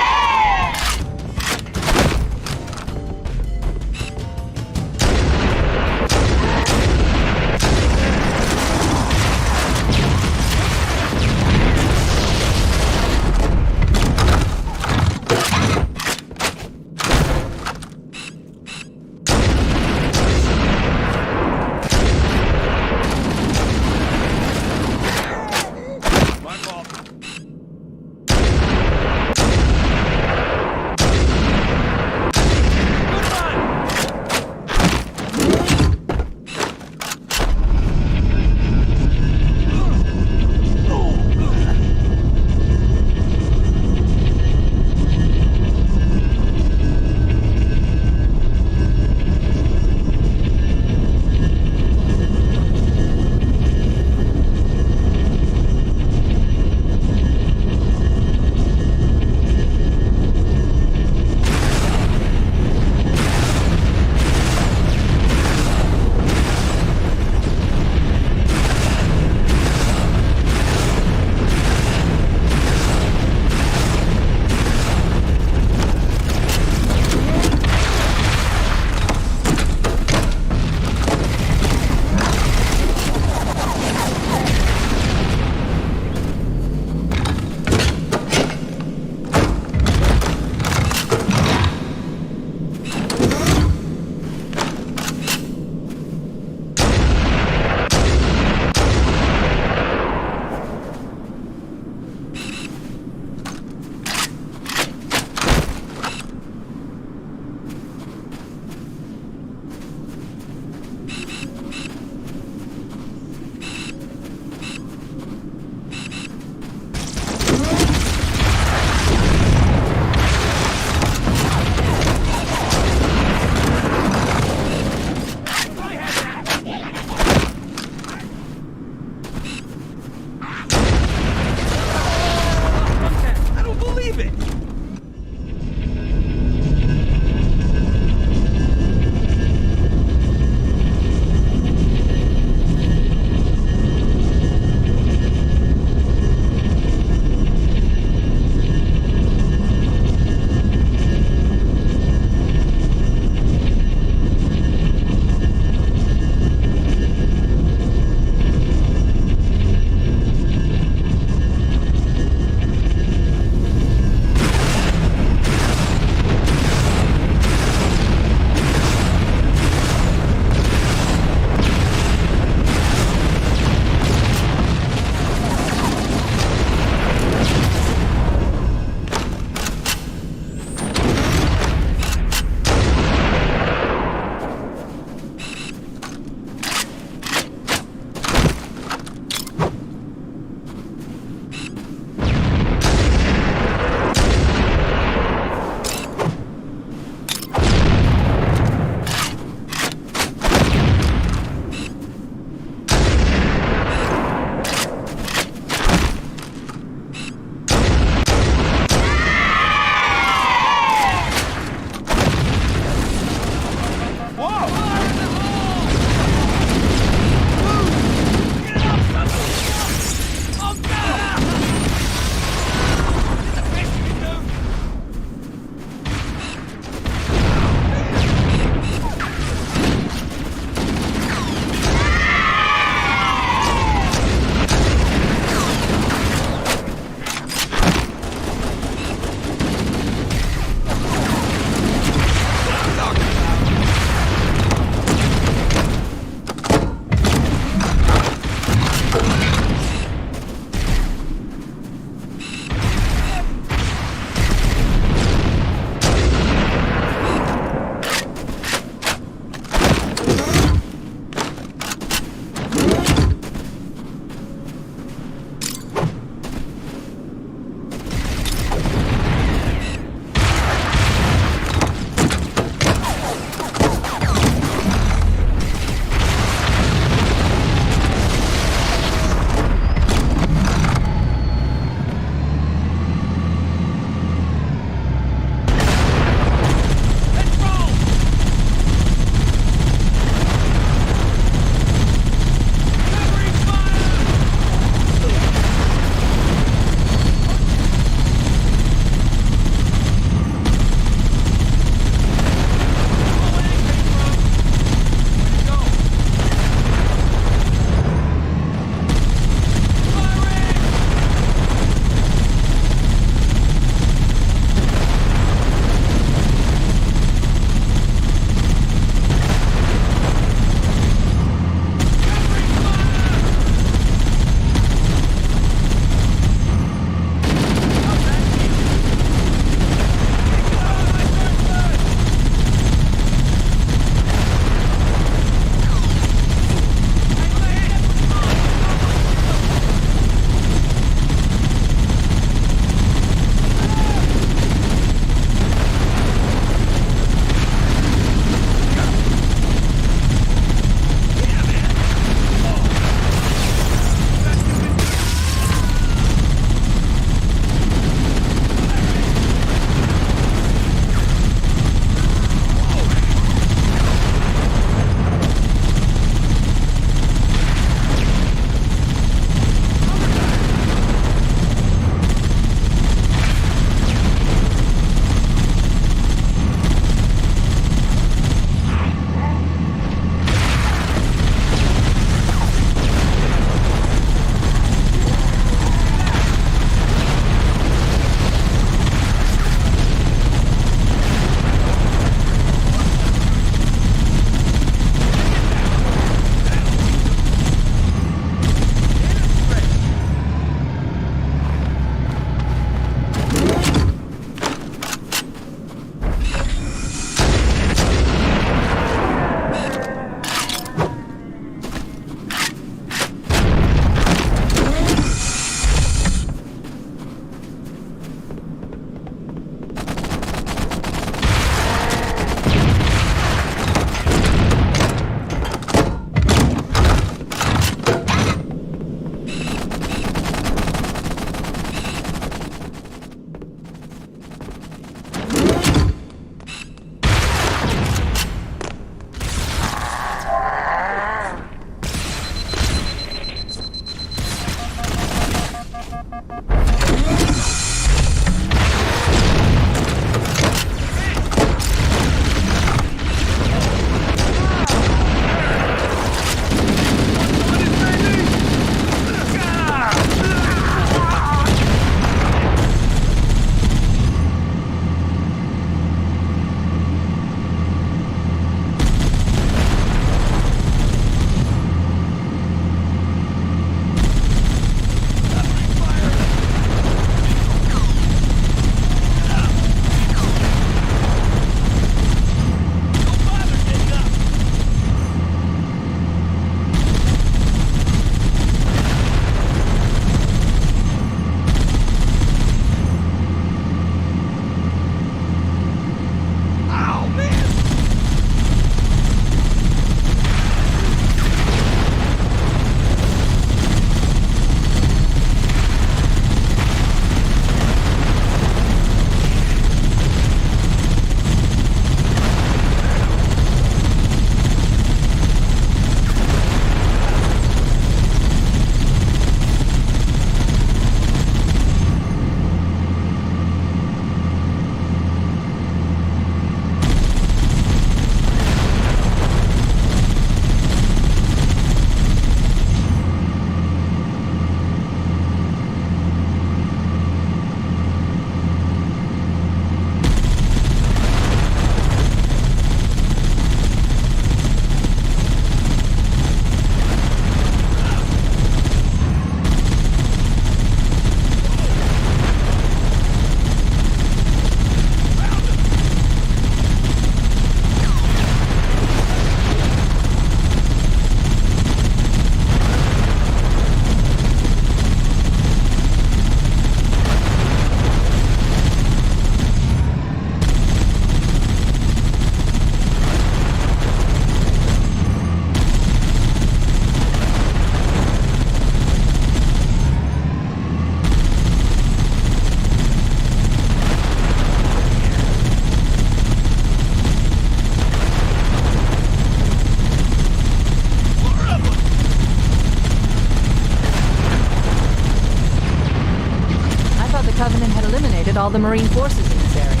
alerted all the Marine forces in this area.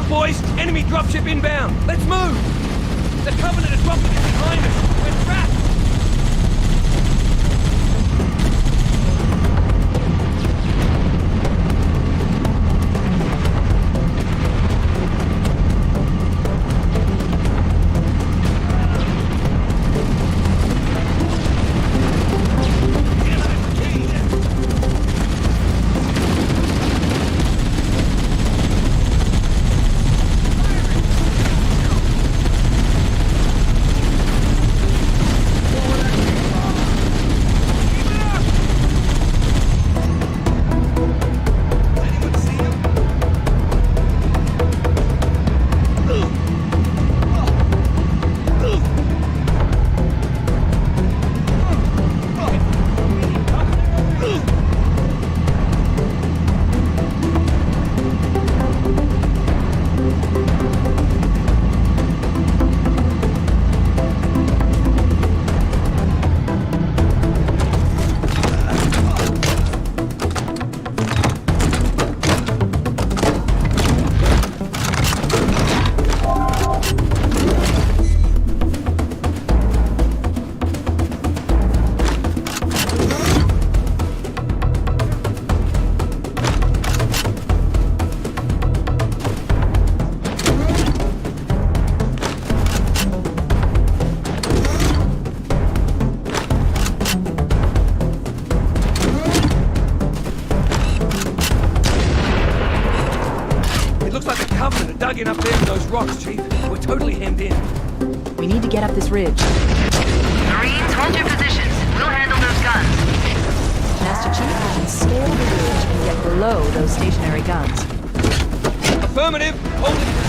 Boys, enemy dropship inbound. Let's move. The Covenant is dropping in behind us. We're trapped. Dug up there with those rocks, Chief. We're totally hemmed in. We need to get up this ridge. Marines, hold your positions. We'll handle those guns. Master Chief, we can scale the ridge and get below those stationary guns. Affirmative. Hold it.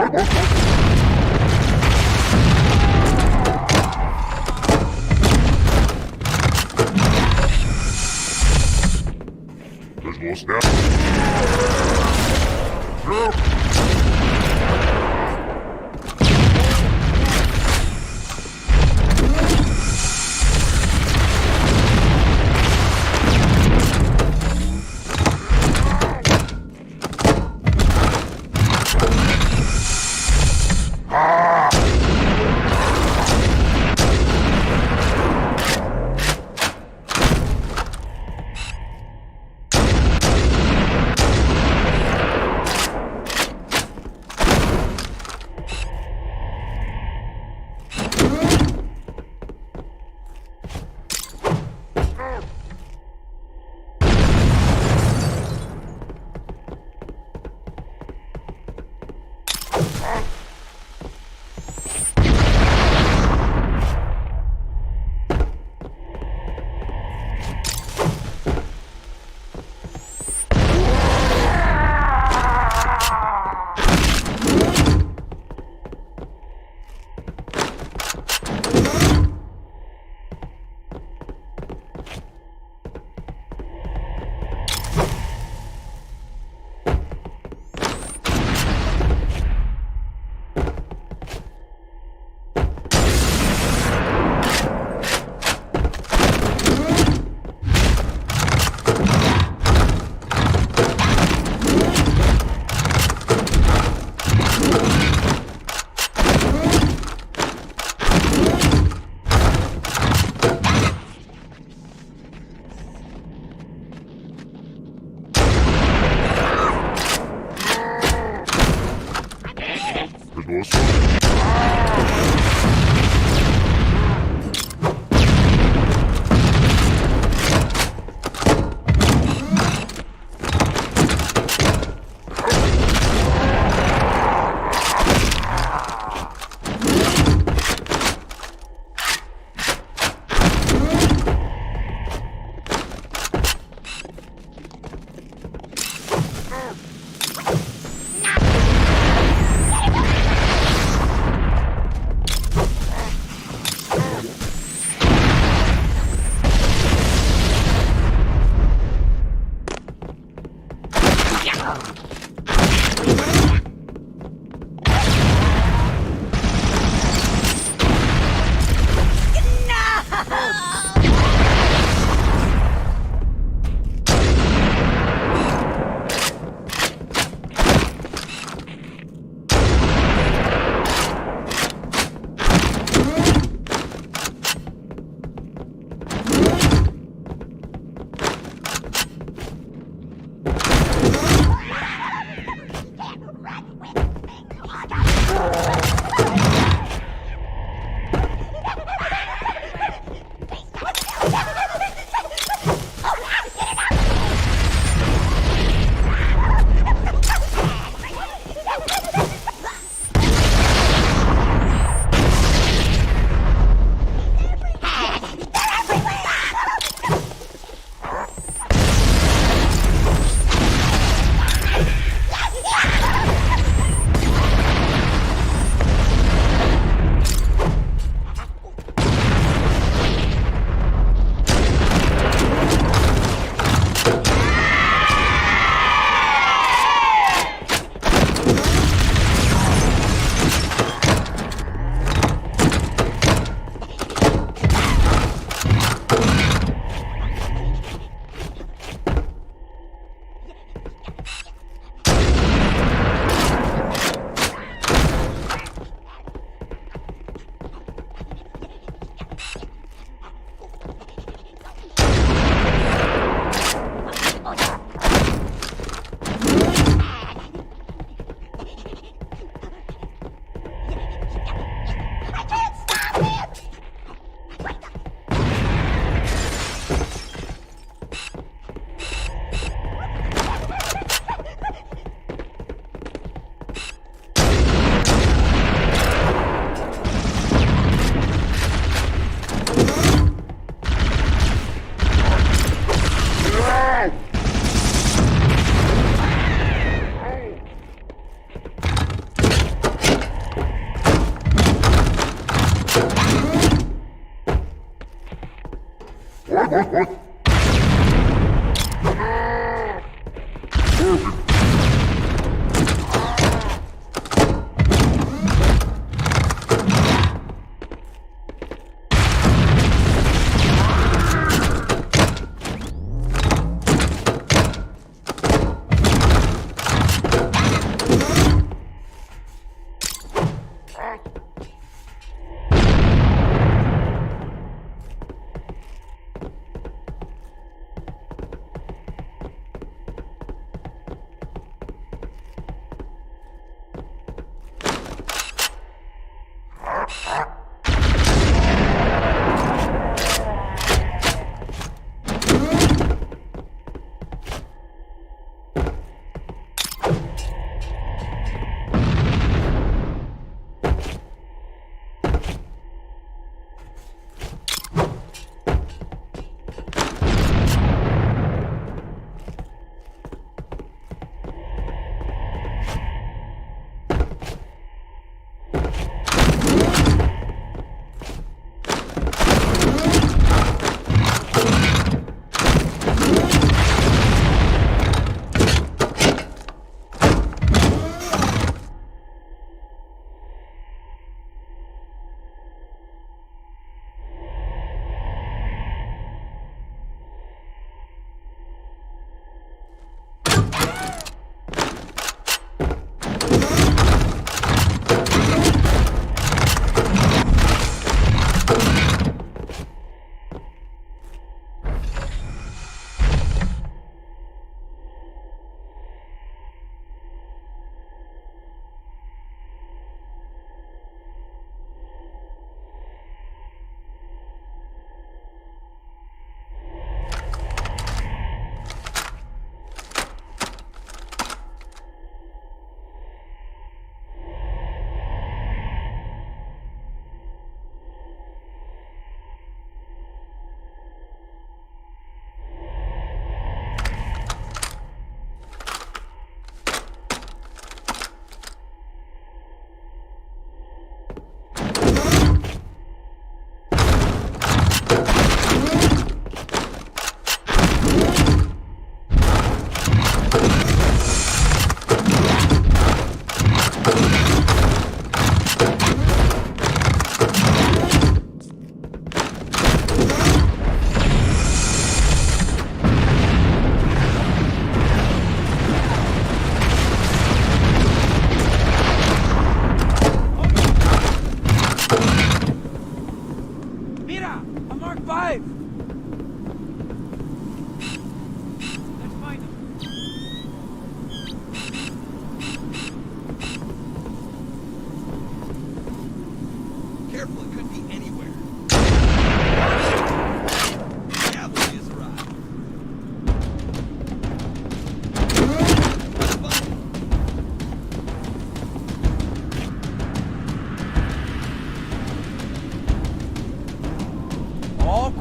There's more snap. No!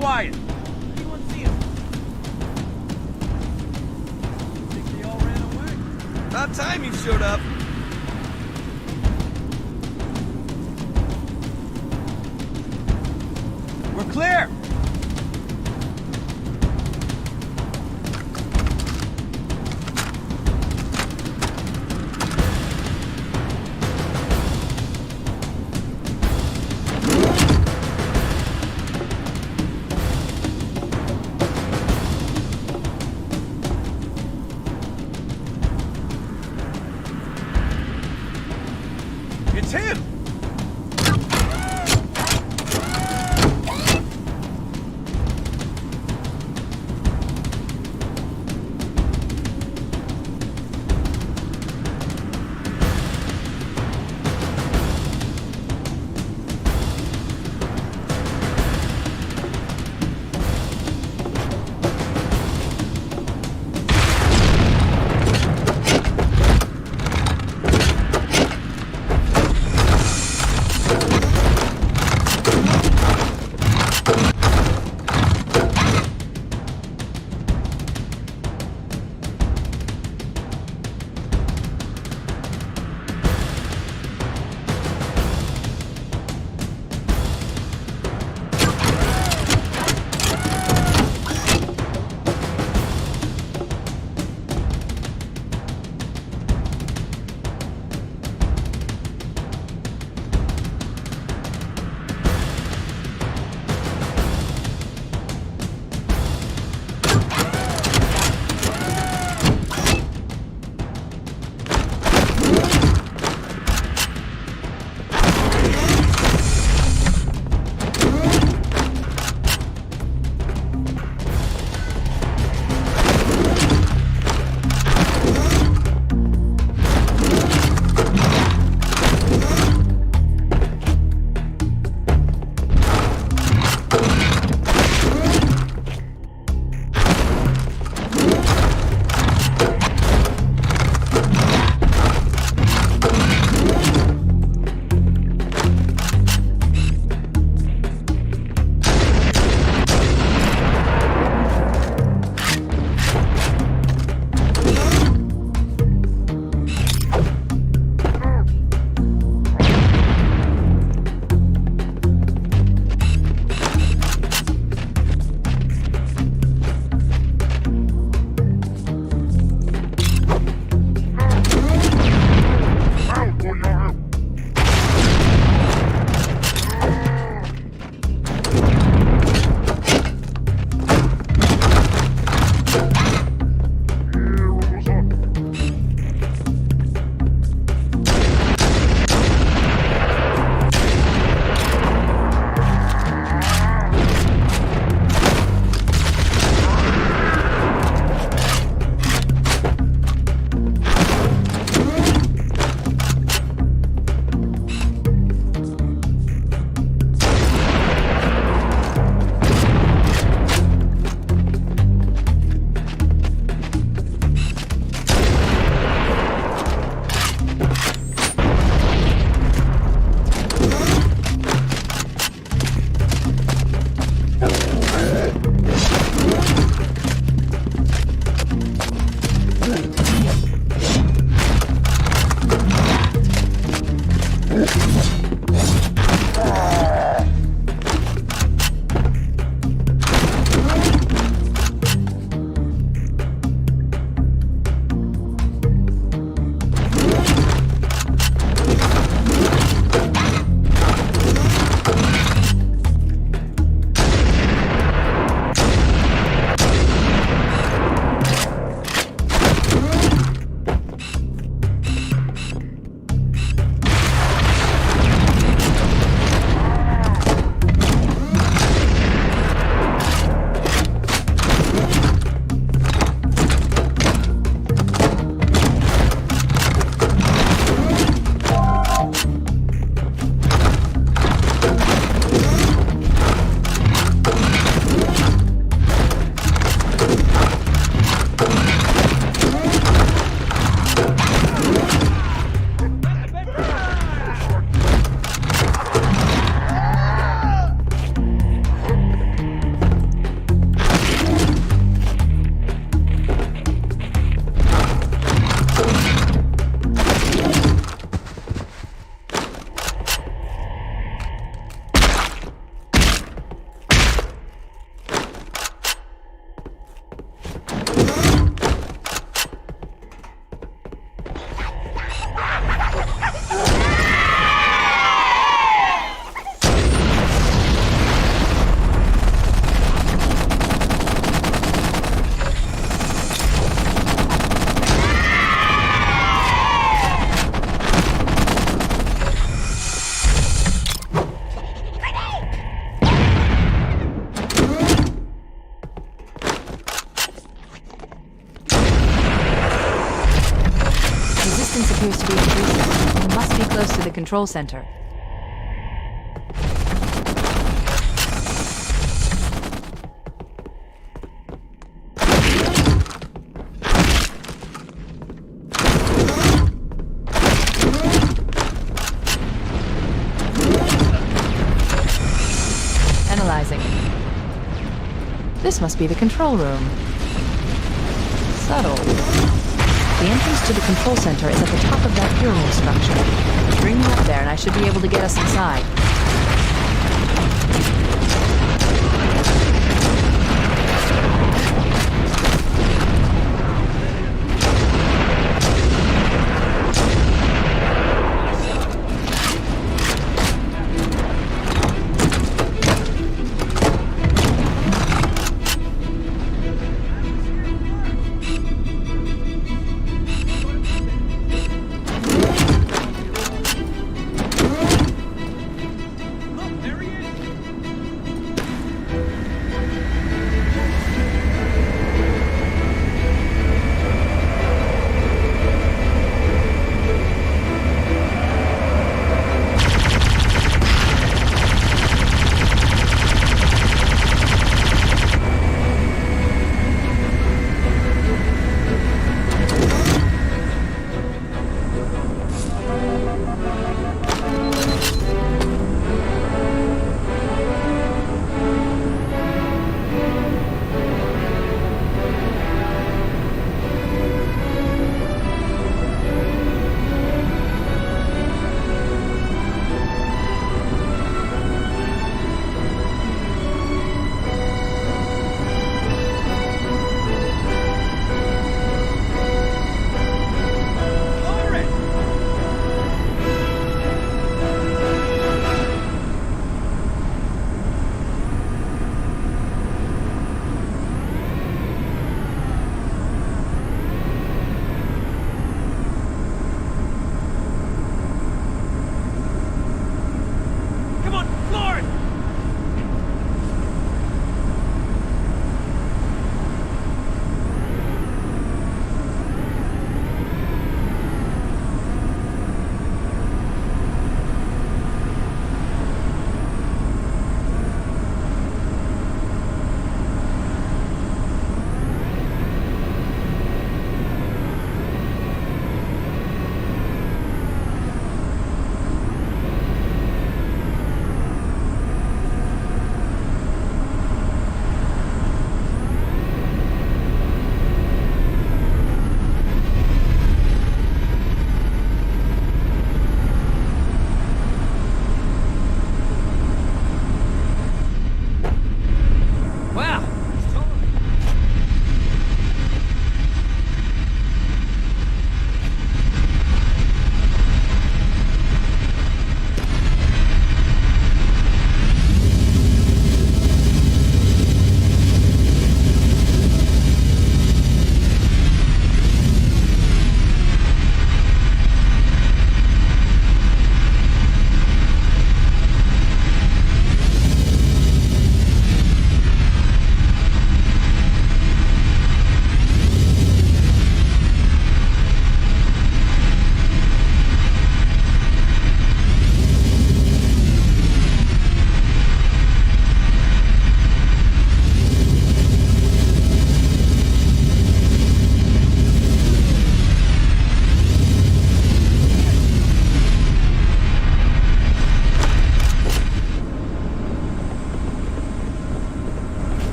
quiet. Anyone see him? Think they all ran away? About time you showed up. We're clear. It's him! to the control center. Analyzing. This must be the control room. Subtle. The entrance to the control center is at the top of that pyramid structure. Bring me up there and I should be able to get us inside.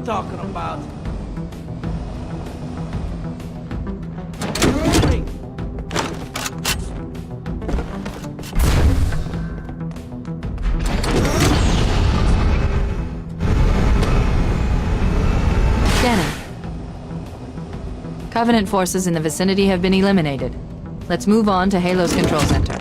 I'm talking about. Scanning. Covenant forces in the vicinity have been eliminated. Let's move on to Halo's control center.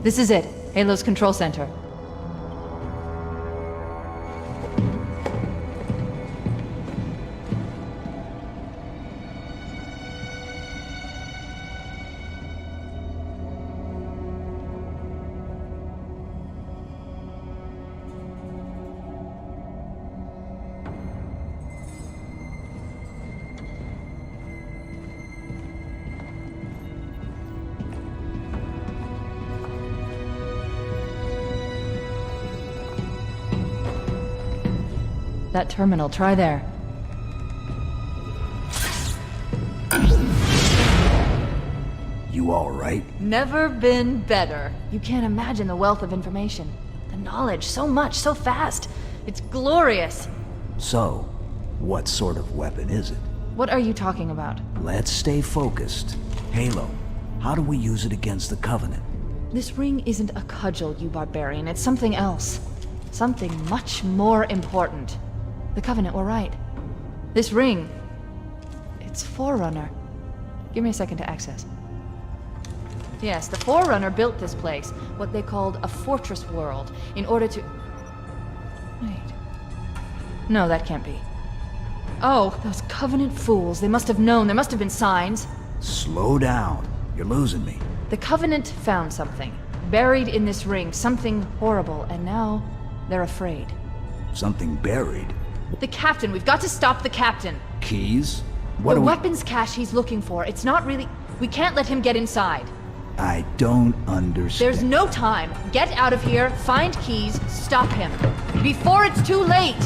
This is it, Halo's control center. That terminal, try there. You all right? Never been better. You can't imagine the wealth of information. The knowledge, so much, so fast. It's glorious. So, what sort of weapon is it? What are you talking about? Let's stay focused. Halo, how do we use it against the Covenant? This ring isn't a cudgel, you barbarian. It's something else. Something much more important. The Covenant were right. This ring, it's Forerunner. Give me a second to access. Yes, the Forerunner built this place, what they called a fortress world, in order to... Wait. No, that can't be. Oh, those Covenant fools. They must have known. There must have been signs. Slow down. You're losing me. The Covenant found something. Buried in this ring. Something horrible. And now, they're afraid. Something buried? The captain. We've got to stop the captain. Keys? The weapons cache he's looking for. It's not really... We can't let him get inside. I don't understand. There's no time. Get out of here, find keys, stop him. Before it's too late!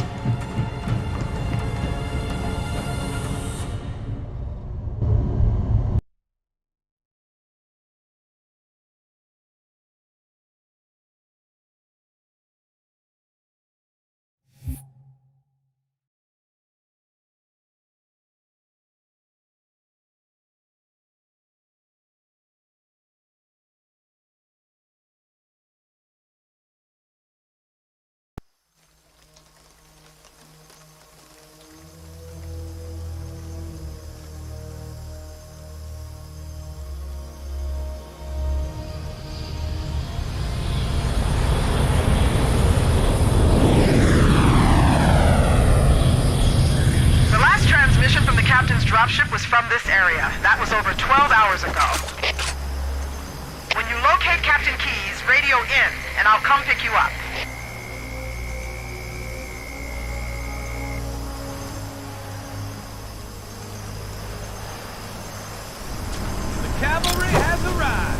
Dropship was from this area. That was over 12 hours ago. When you locate Captain Keys, radio in, and I'll come pick you up. The cavalry has arrived.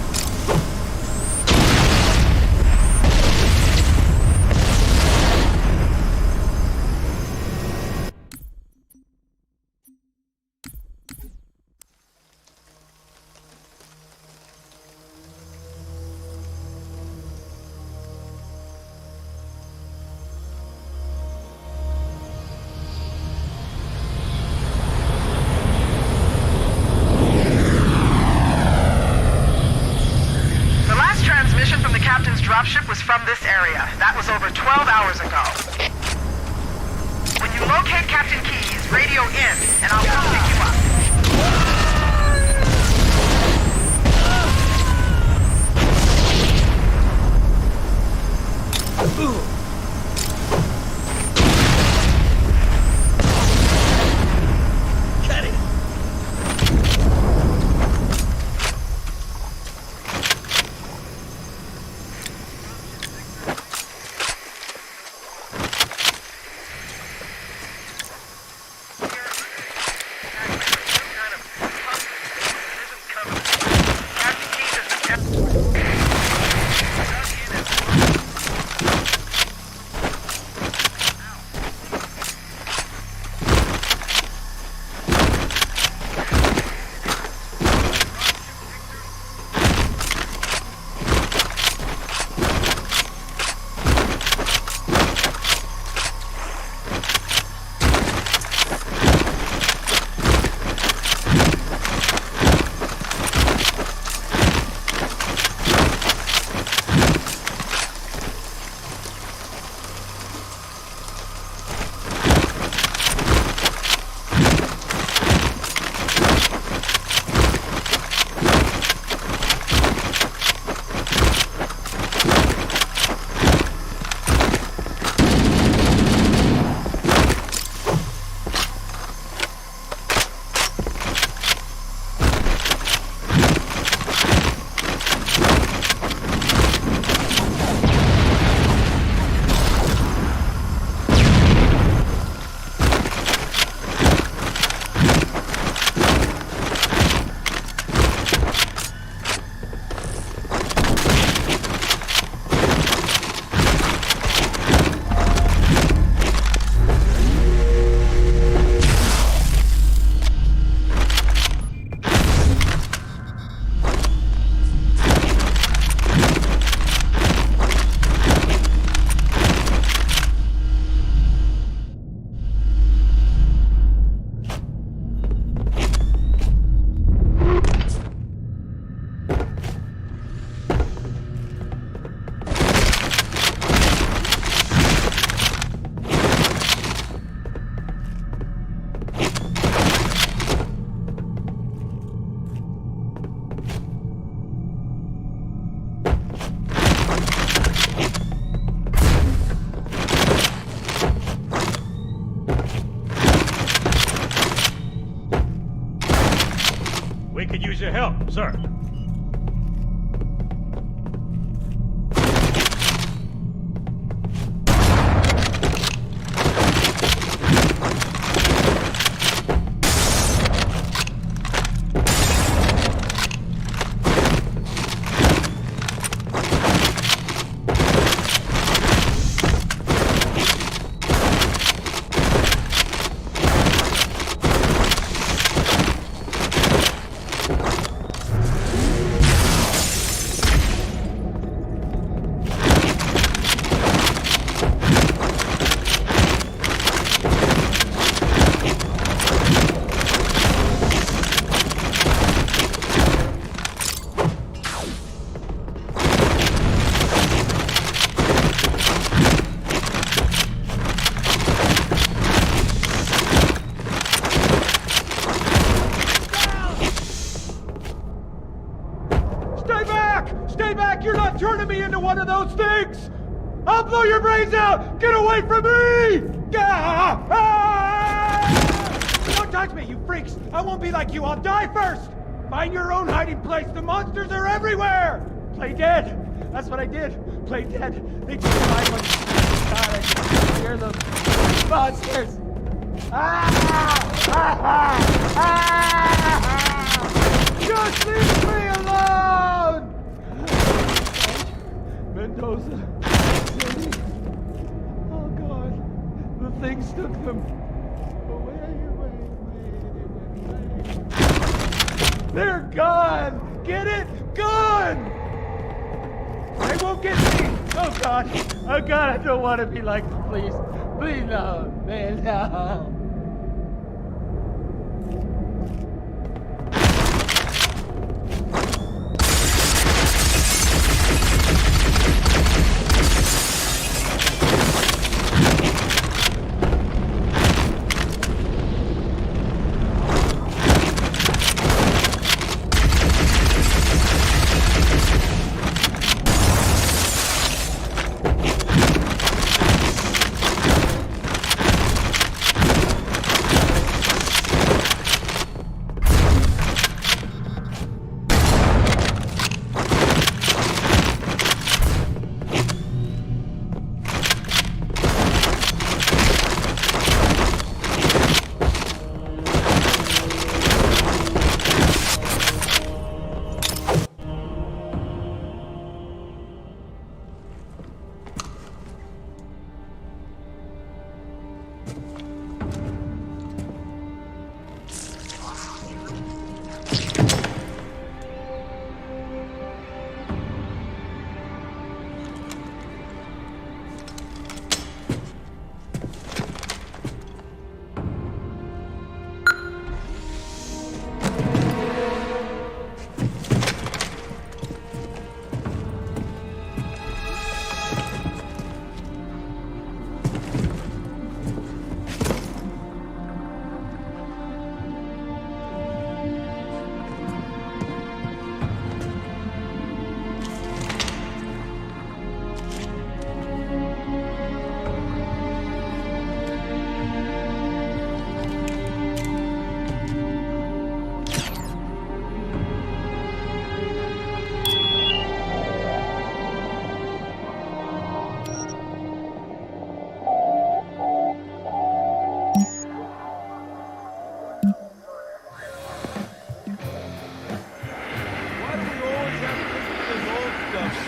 Dropship was from this area. That was over 12 hours ago. When you locate Captain Keys, Radio in, and I'll come pick you up. Cut it! We could use your help, sir. turning me into one of those things! I'll blow your brains out! Get away from me! Don't touch me, you freaks! I won't be like you, I'll die first! Find your own hiding place, the monsters are everywhere! Play dead! That's what I did! Play dead! They just died when God, I can hear them! Monsters! Just leave me alone! Mendoza City. Oh God, the things took them away. They're gone! Get it? Gone! They won't get me! Oh God! Oh God, I don't want to be like them, please. Please, no. Man, no.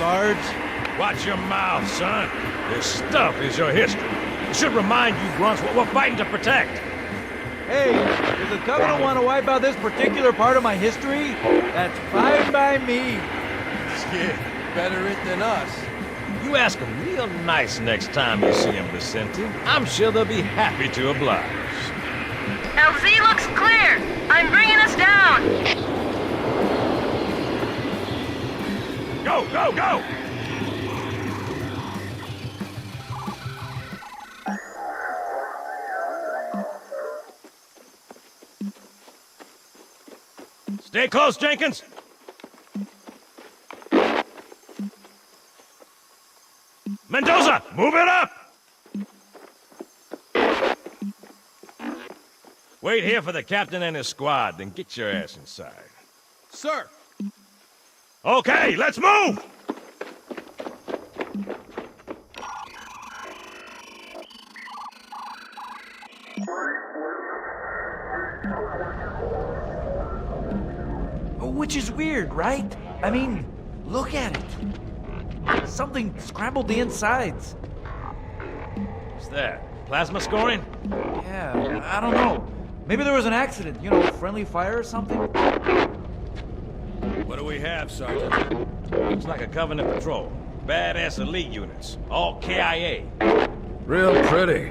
Sarge. Watch your mouth, son. This stuff is your history. It should remind you grunts what we're fighting to protect. Hey, does the Covenant want to wipe out this particular part of my history? That's fine by me. Yeah, better it than us. You ask them real nice next time you see them, Vicente. I'm sure they'll be happy to oblige. LZ looks clear. I'm bringing us down. Go, go, go! Stay close, Jenkins. Mendoza, move it up! Wait here for the captain and his squad, then get your ass inside. Sir! Okay, let's move! Which is weird, right? I mean, look at it. Something scrambled the insides. What's that? Plasma scoring? Yeah, I don't know. Maybe there was an accident, you know, friendly fire or something? What do we have, Sergeant? Looks like a Covenant patrol. Badass elite units. All KIA. Real pretty.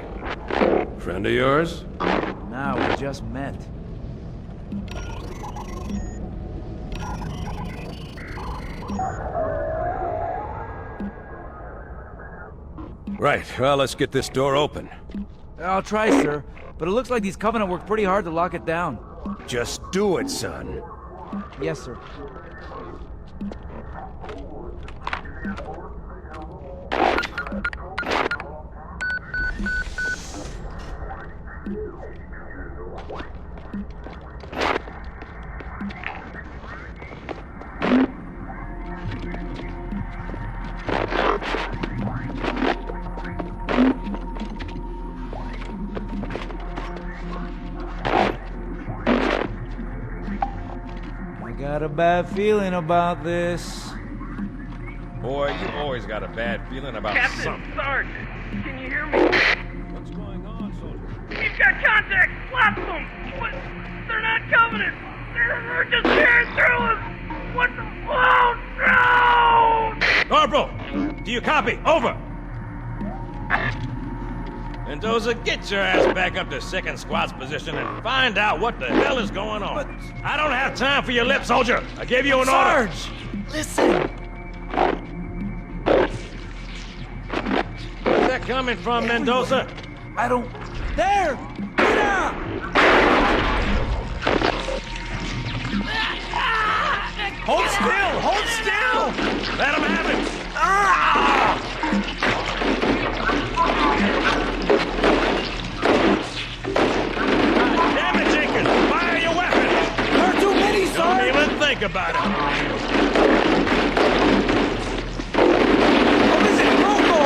Friend of yours? Nah, we just met. Right, well, let's get this door open. I'll try, sir. But it looks like these Covenant worked pretty hard to lock it down. Just do it, son. Yes, sir. Got a bad feeling about this. Boy, you always got a bad feeling about something. Sarge, can you hear me? What's going on, soldier? He's got contact! Lots of them! What? They're not Covenant! They're just tearing through us! What the? Oh, no! Corporal, do you copy? Over! Mendoza, get your ass back up to second squad's position and find out what the hell is going on. But I don't have time for your lip, soldier. I gave you an order. Sarge, listen. Where's that coming from, Mendoza? I don't... There! Get out! Hold still! Hold still! Let him have it! Damn it, Jenkins! Fire your weapon! There are too many, Sarge! Don't even think about it. What is it? Local!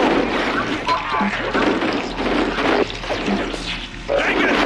Jenkins!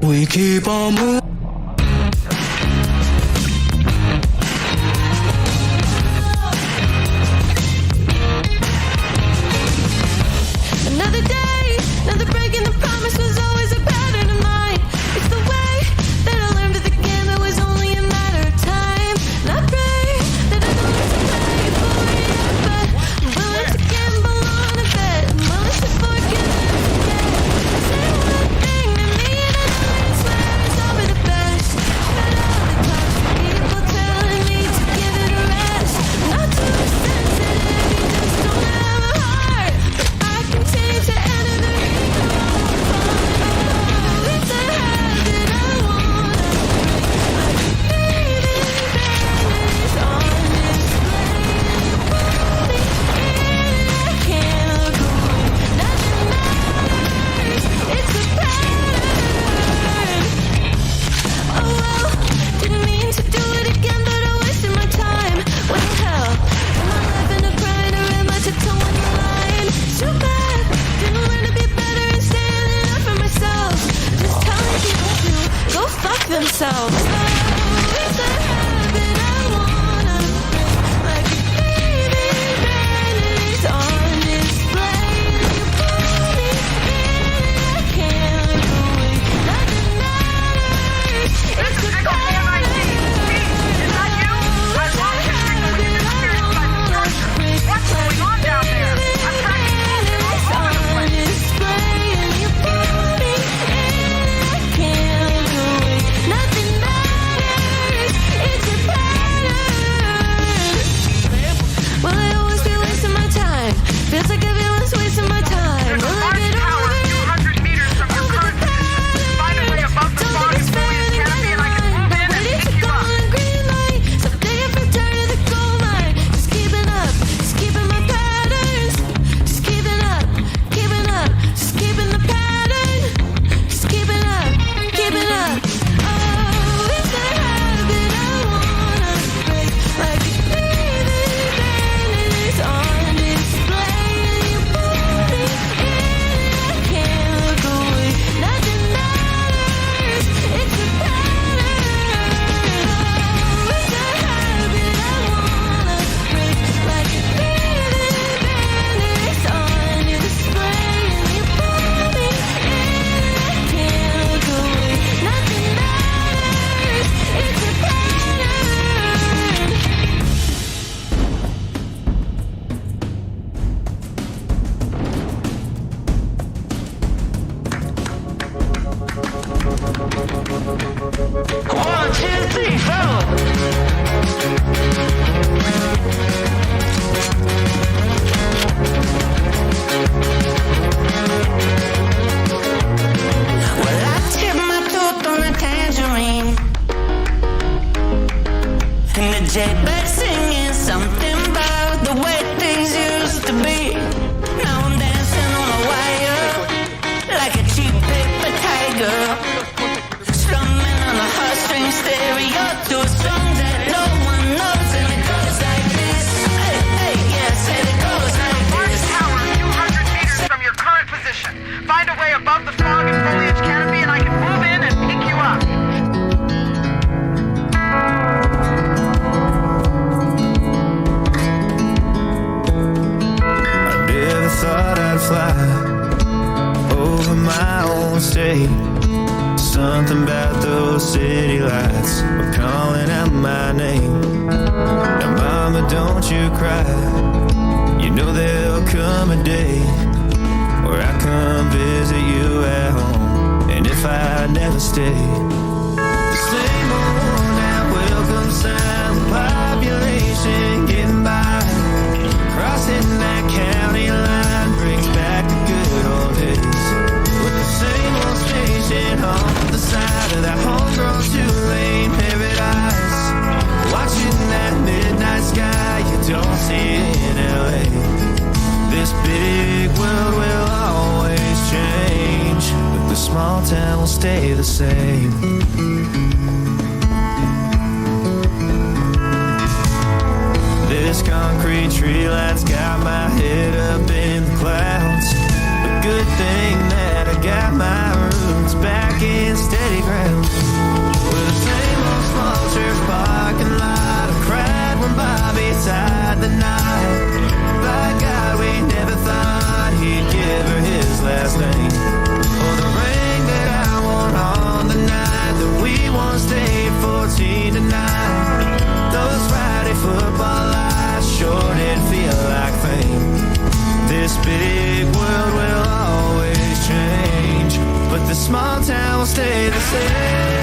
We keep on moving. Another day, another break in the promise was always a pattern of mine. It's the way that I learned that the game it was only a matter of time. And I pray that I don't have to pay for it, but I'm willing to gamble on a bet. I'm willing to forgive and forget. Say one thing to me and I don't swear it's all for the best. But all the times people telling me to give it a rest. I'm not too sensitive, you just don't have a heart. But I continue to enter the ring of all fun. Oh, it's a habit I wanna break. Like a baby bandage on display. Put me in, I can't look away. Nothing matters, it's a pattern. Oh well, didn't mean to do it again, but I wasted my time. What the hell? Am I laughing or crying or am I tiptoeing the line? Too bad, didn't learn to be better and standing up for myself. Just telling people to go fuck themselves. Oh, it's a habit I wanna break. Like a baby bandage on display. You put me in, I can't look away. Nothing matters, it's a pattern. Is that you? I lost your signal when you disappeared inside the structure. What's going on down there? I'm trying to get you all over the place. You put me in, I can't look away. Nothing matters, it's a pattern. Will I always be wasting my time? Feels like everyone's wasting my time. There's a Will I large get tower over it? 200 meters from your current position. Find a way above the fog and foliage canopy and I can move in and Ready to pick you go up. on green light. Someday if I turn to the gold mine. Just keeping up, just keeping my patterns. Just keeping up, just keeping the pattern. Just keeping up, keeping up. Oh, it's a habit I wanna break. Like a baby bandage on display. You put me in, I can't look away. Nothing matters, it's a pattern. Oh, it's a habit I wanna break. Like a baby bandage on display. You put me in, I can't look away. Nothing matters, it's a pattern. One, two, three, four. Well, I tipped my tooth on a tangerine, and the jaybird singing something about the way things used to be. Now I'm dancing on a wire like a cheap paper tiger, strumming on a heartstring stereo to a song that no one knows, and it goes like this. Hey, hey, yes, and it goes like Large this. tower 200 meters from your current position. Find a way above the fog and foliage canopy and I can move in and pick you up. I never thought I'd fly over my own state. Something about those city lights were calling out my name. Now, mama, don't you cry. You know there'll come a day where I come visit you at home. And if if I never stayed. The same old now welcome silent population getting by. Crossing that county line brings back the good old days. With the same old station on the side of that homegrown two-lane paradise. Watching that midnight sky you don't see in LA. This big world will always change, but the small town will stay the same. This concrete tree line's got my head up in the clouds. A good thing that I got my roots back in steady ground. With the same old small church parking lot, I cried when Bobby tied the knot. By God, we never thought he'd give her his last name. Or the ring that I wore on the night that we once stayed 14 tonight. Those Friday football lights sure did feel like fame. This big world will always change, but the small town will stay the same.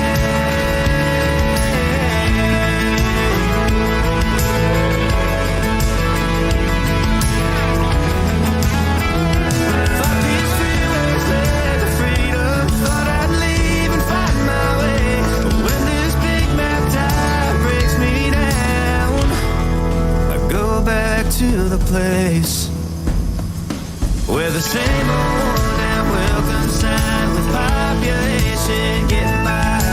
To the place where the same old and welcome sign with population getting by.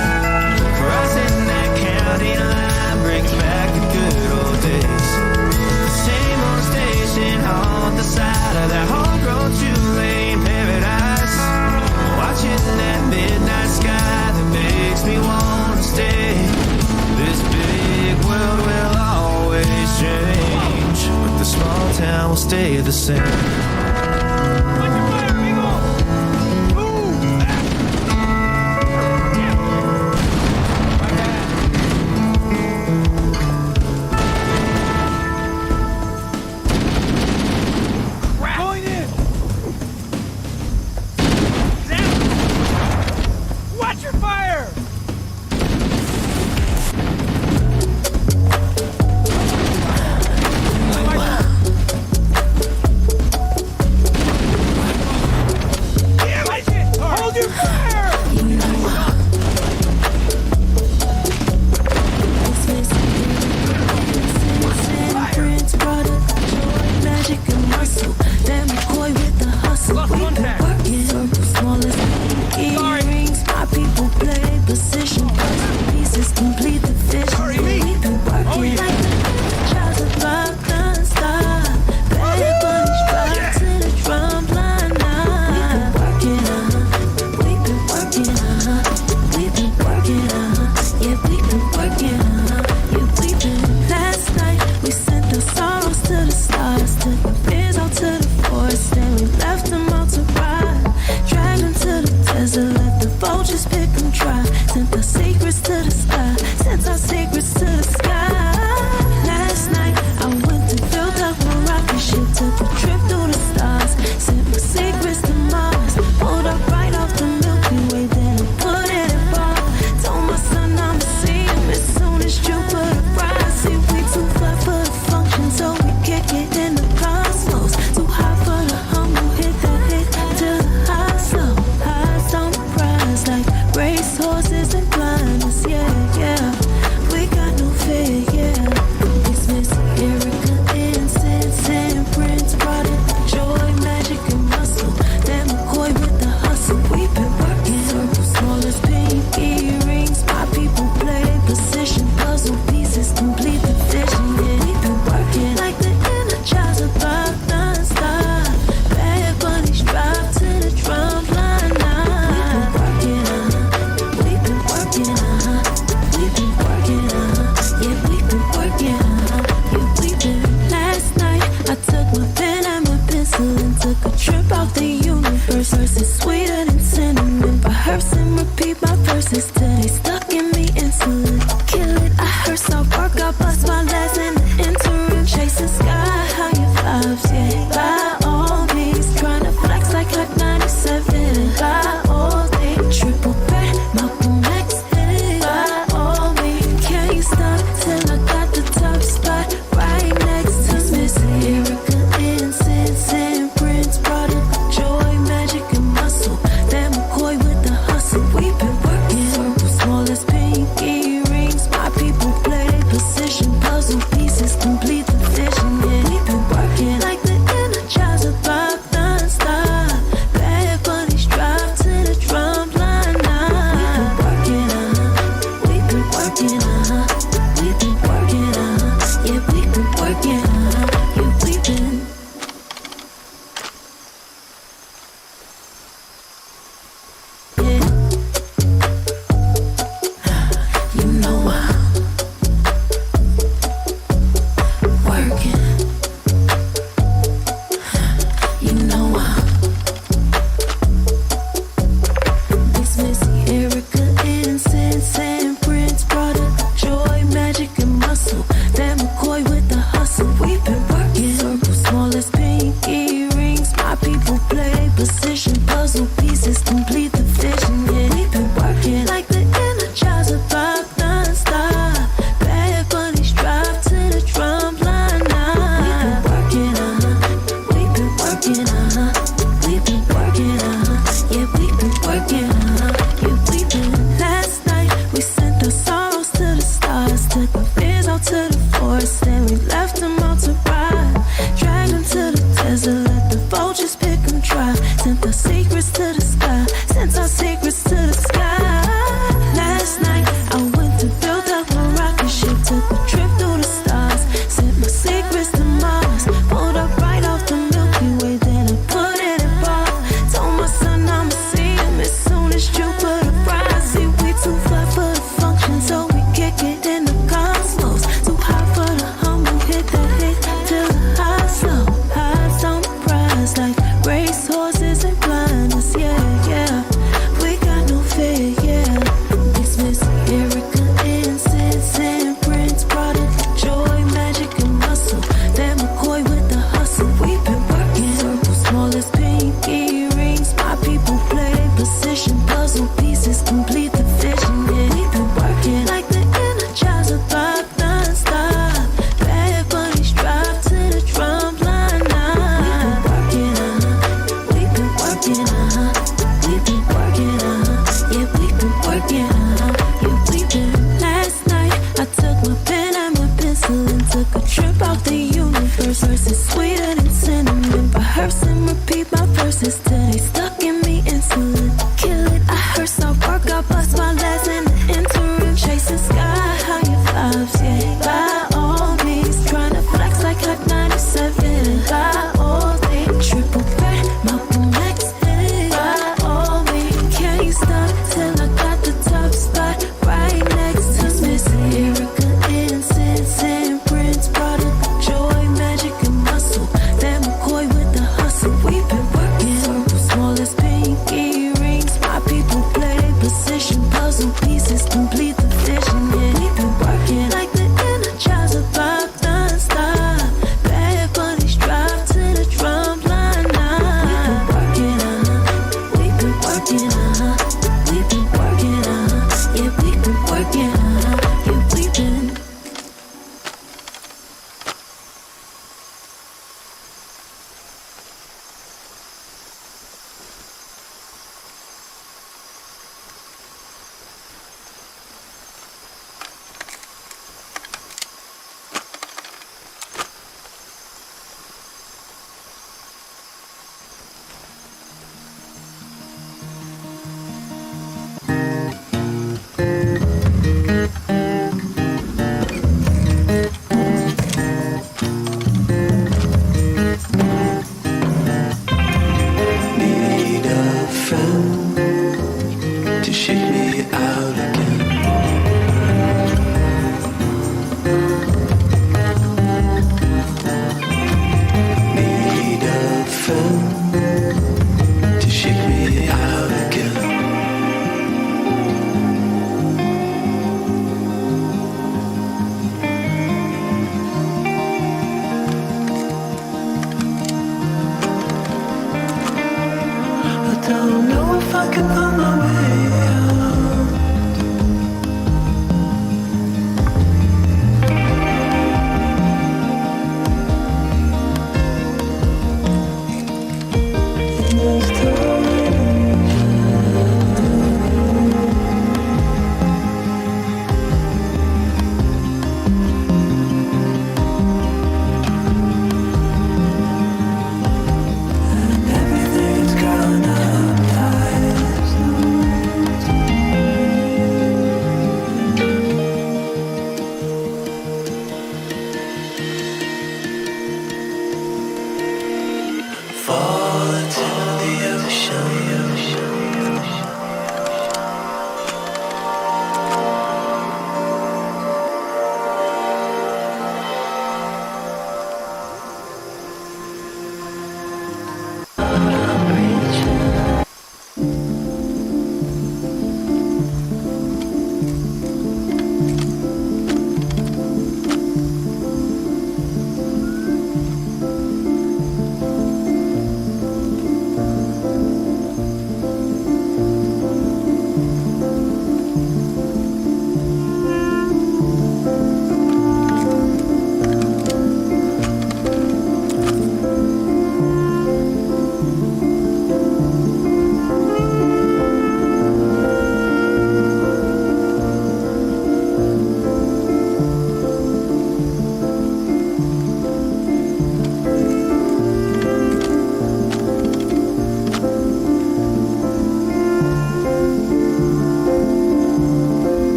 Crossing that county line brings back the good old days. The same old station on the side of that homegrown two-lane paradise. Watching that midnight sky that makes me want to stay. This big world will always change, but the small town will stay the same. Triple verses sweeter than cinnamon. Rehearse and repeat my verses till they stuck in me insulin. Kill it, I hearse, I work, I bust my legs in the interim. Chasing sky, how you vibes, yeah. By all means, tryna flex like Hot 97. By all means, triple back, my boom next day. By all means, can't stop till I got the top spot right next to Miss Erica. Incense and Prince, product, joy, magic and muscle. Van McCoy with the hustle. We've been working circles, small as pinky rings. My people play position, puzzle pieces complete the vision. Yeah, we've been working like the Energizer Bob non-stop. Bad bunnies drive to the drum line now. We've been working, we've been working, yeah, we've been working, yeah, we've been.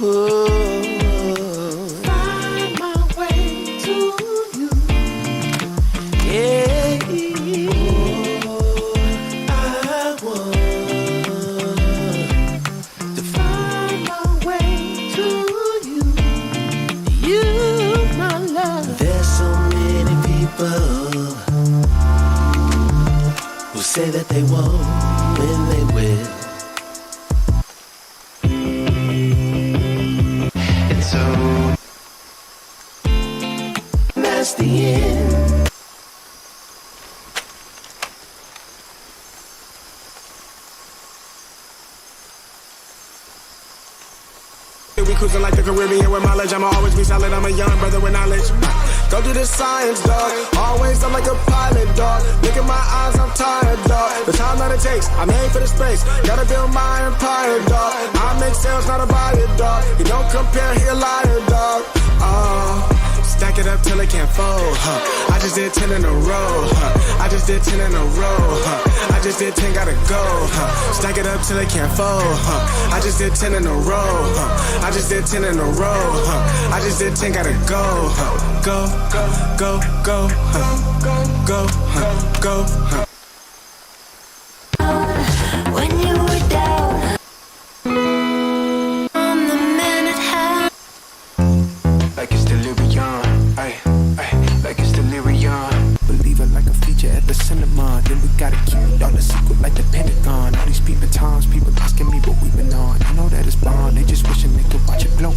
Find my way to you. Yeah. I want to find my way to you. You, my love. There's so many people who say that they won't when they will. And so that's the end. We cruising like the Caribbean with mileage. I'ma always be solid. I'm a young brother with knowledge. Go do the science, dog. Always I'm like a pilot, dog. Look at my eyes, I'm tired, dog. The time that it takes, I made for the space. Gotta build my empire, dog. I make sales, not a buyer, dog. You don't compare, he a liar, dog. Stack it up till it can't fold, I just did 10 in a row, I just did 10 in a row, I just did 10, gotta go, Stack it up till it can't fold, I just did 10 in a row, I just did 10 in a row, I just did 10, gotta go, go, go, go, go, go, go. When you were down, I'm the man at hand. Like it's delirium, ay, like it's delirium. Believe it like a feature at the cinema. Then we gotta keep it on the secret like the Pentagon. All these people times, people asking me what we've been on. You know that it's blonde, they just wishing they could watch it blow.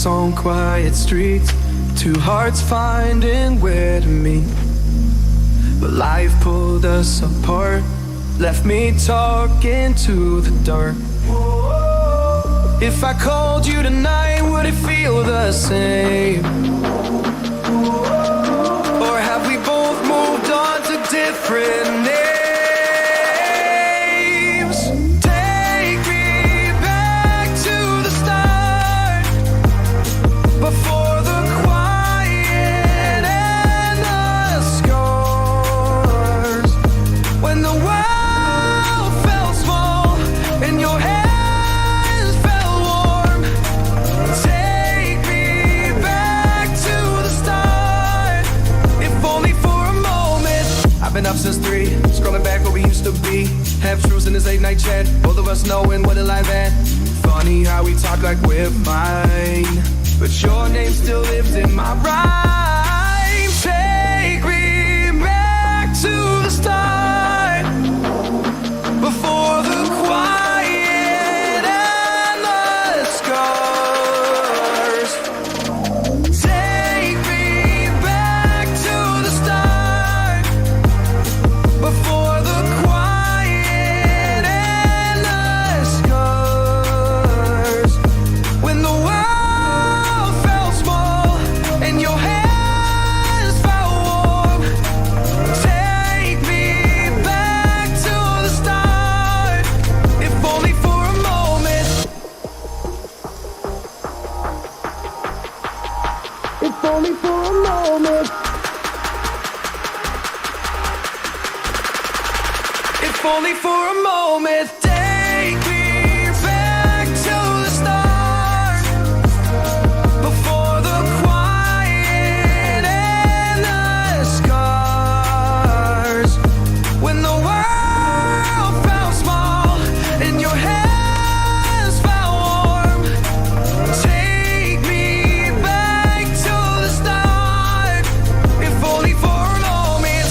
On quiet streets, two hearts finding where to meet. But life pulled us apart, left me talking to the dark. If I called you tonight, would it feel the same? Or have we both moved on to different names? Before the quiet and the scars, when the world felt small and your hands felt warm, take me back since 3, scrolling back where we used to be. Half truths in this late night chat, both of us knowing what a life at. Funny how we talk like we're fine, but your name still lives in my rhyme. Take me back to the start, before the quiet and the scars. Take me back to the start, before the quiet and the scars. When the world felt small and your hands felt warm. Take me back to the start, if only for a moment. If only for a moment. If only for a moment. Take me back to the start, before the quiet and the scars. When the world felt small and your hands felt warm. Take me back to the start, if only for a moment.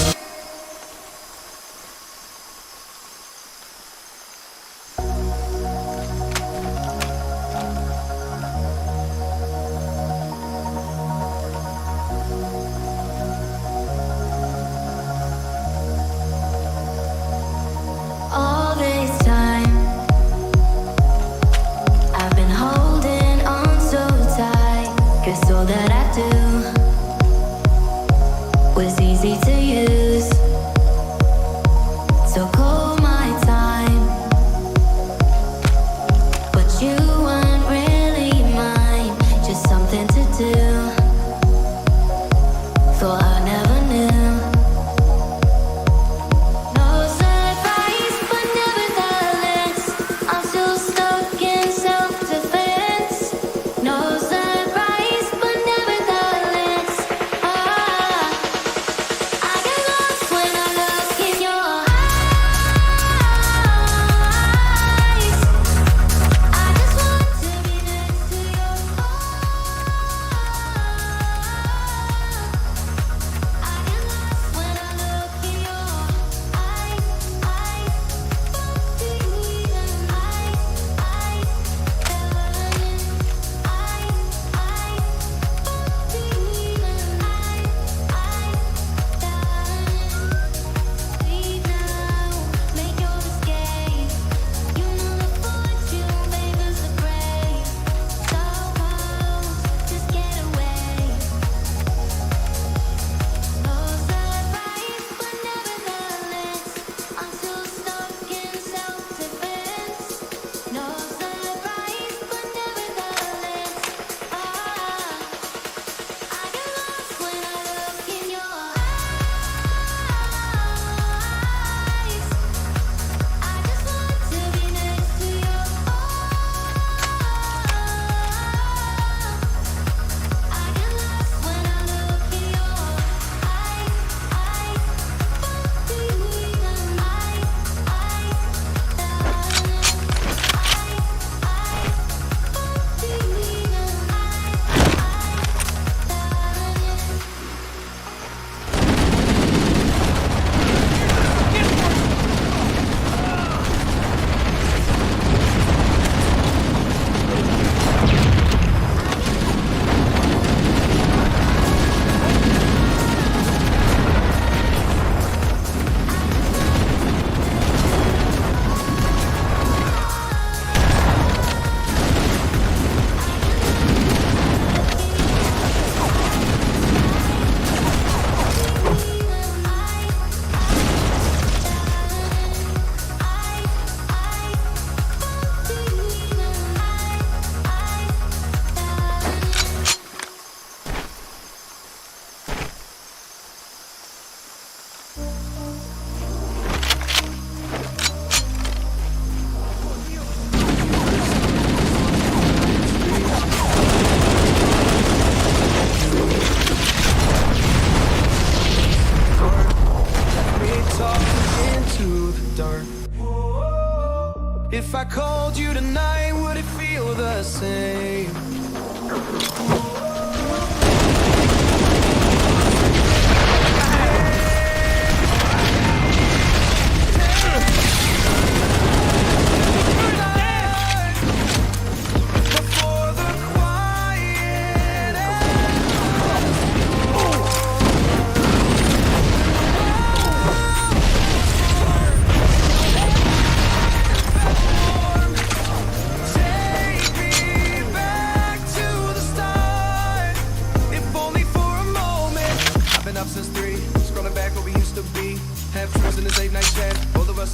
If I called you tonight, would it feel the same?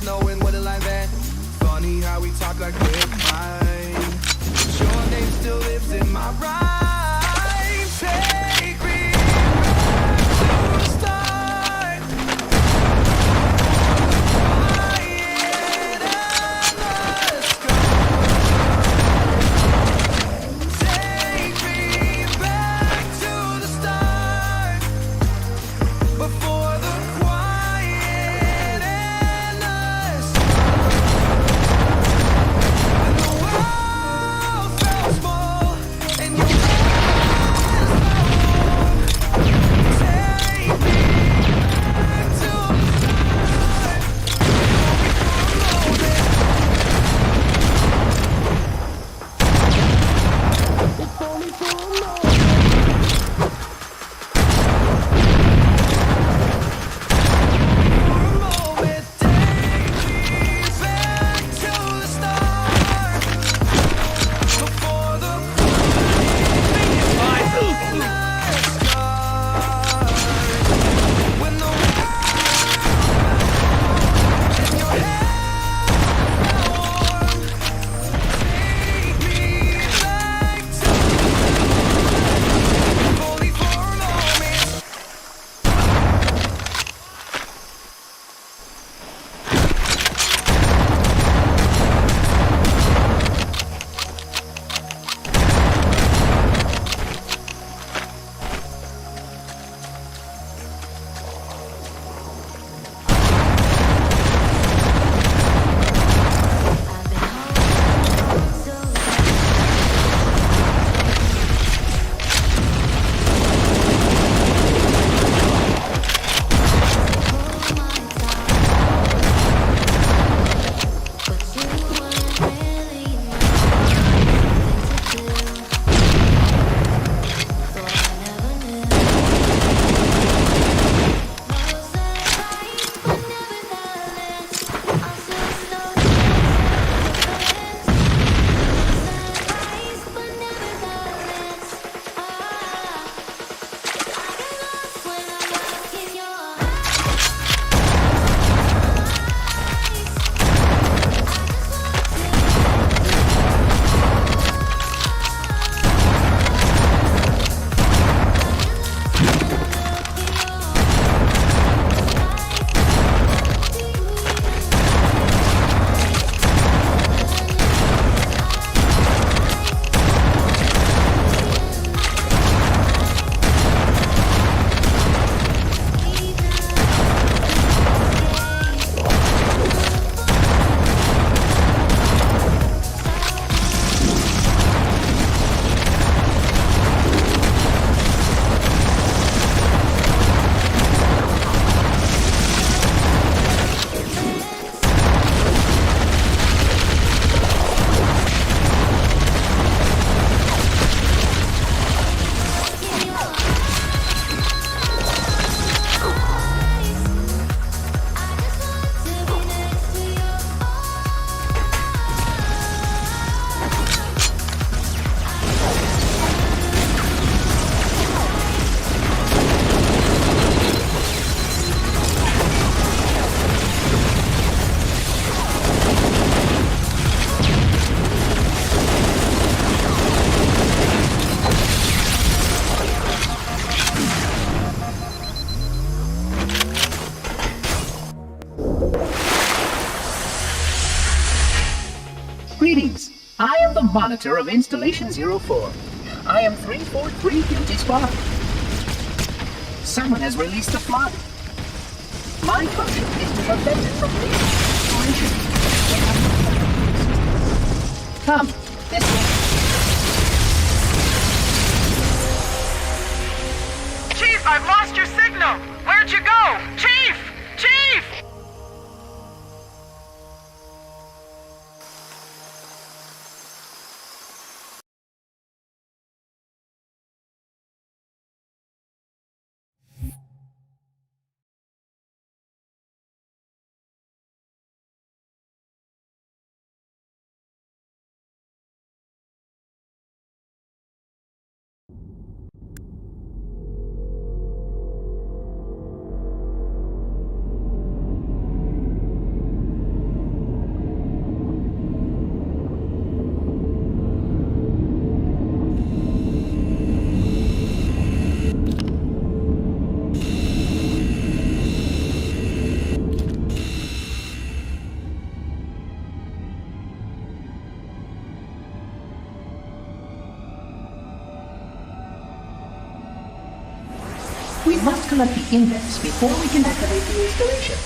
Knowing what a line that funny how we talk like we're fine. But your name still lives in my rhyme. Take me back to the start. Quiet and let's go. Take me back to the start. Before the Greetings. I am the monitor of Installation 04. I am 343 Guilty Squad. Someone has released a flood. My function is to prevent it from leaving the installation. Come, this way. Chief, I've lost your signal. Where'd you go? Chief! Chief! We must collect the index before we can activate the installation.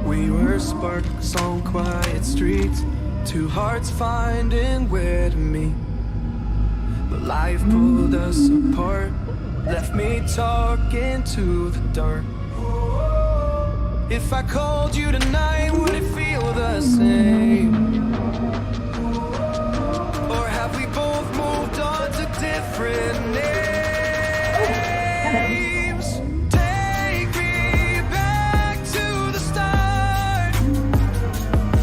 We were sparks on quiet streets, two hearts finding where to meet. But life pulled us apart, left me talking to the dark. If I called you tonight, would it feel the same? Or have we both moved on to different names? Take me back to the start,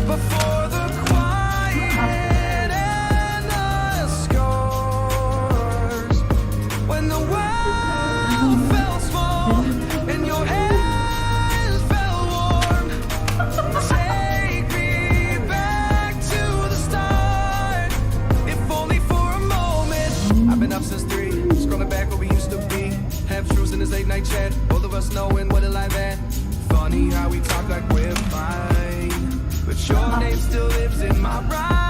before the quiet and the scars. When the world felt small and your hands felt warm. Take me back to the start, if only for a moment. I've been up since 3, scrolling back where we used to be. Half truths in this late night chat, both of us knowing what it like that. Funny how we talk like we're fine, but your name still lives in my rhyme.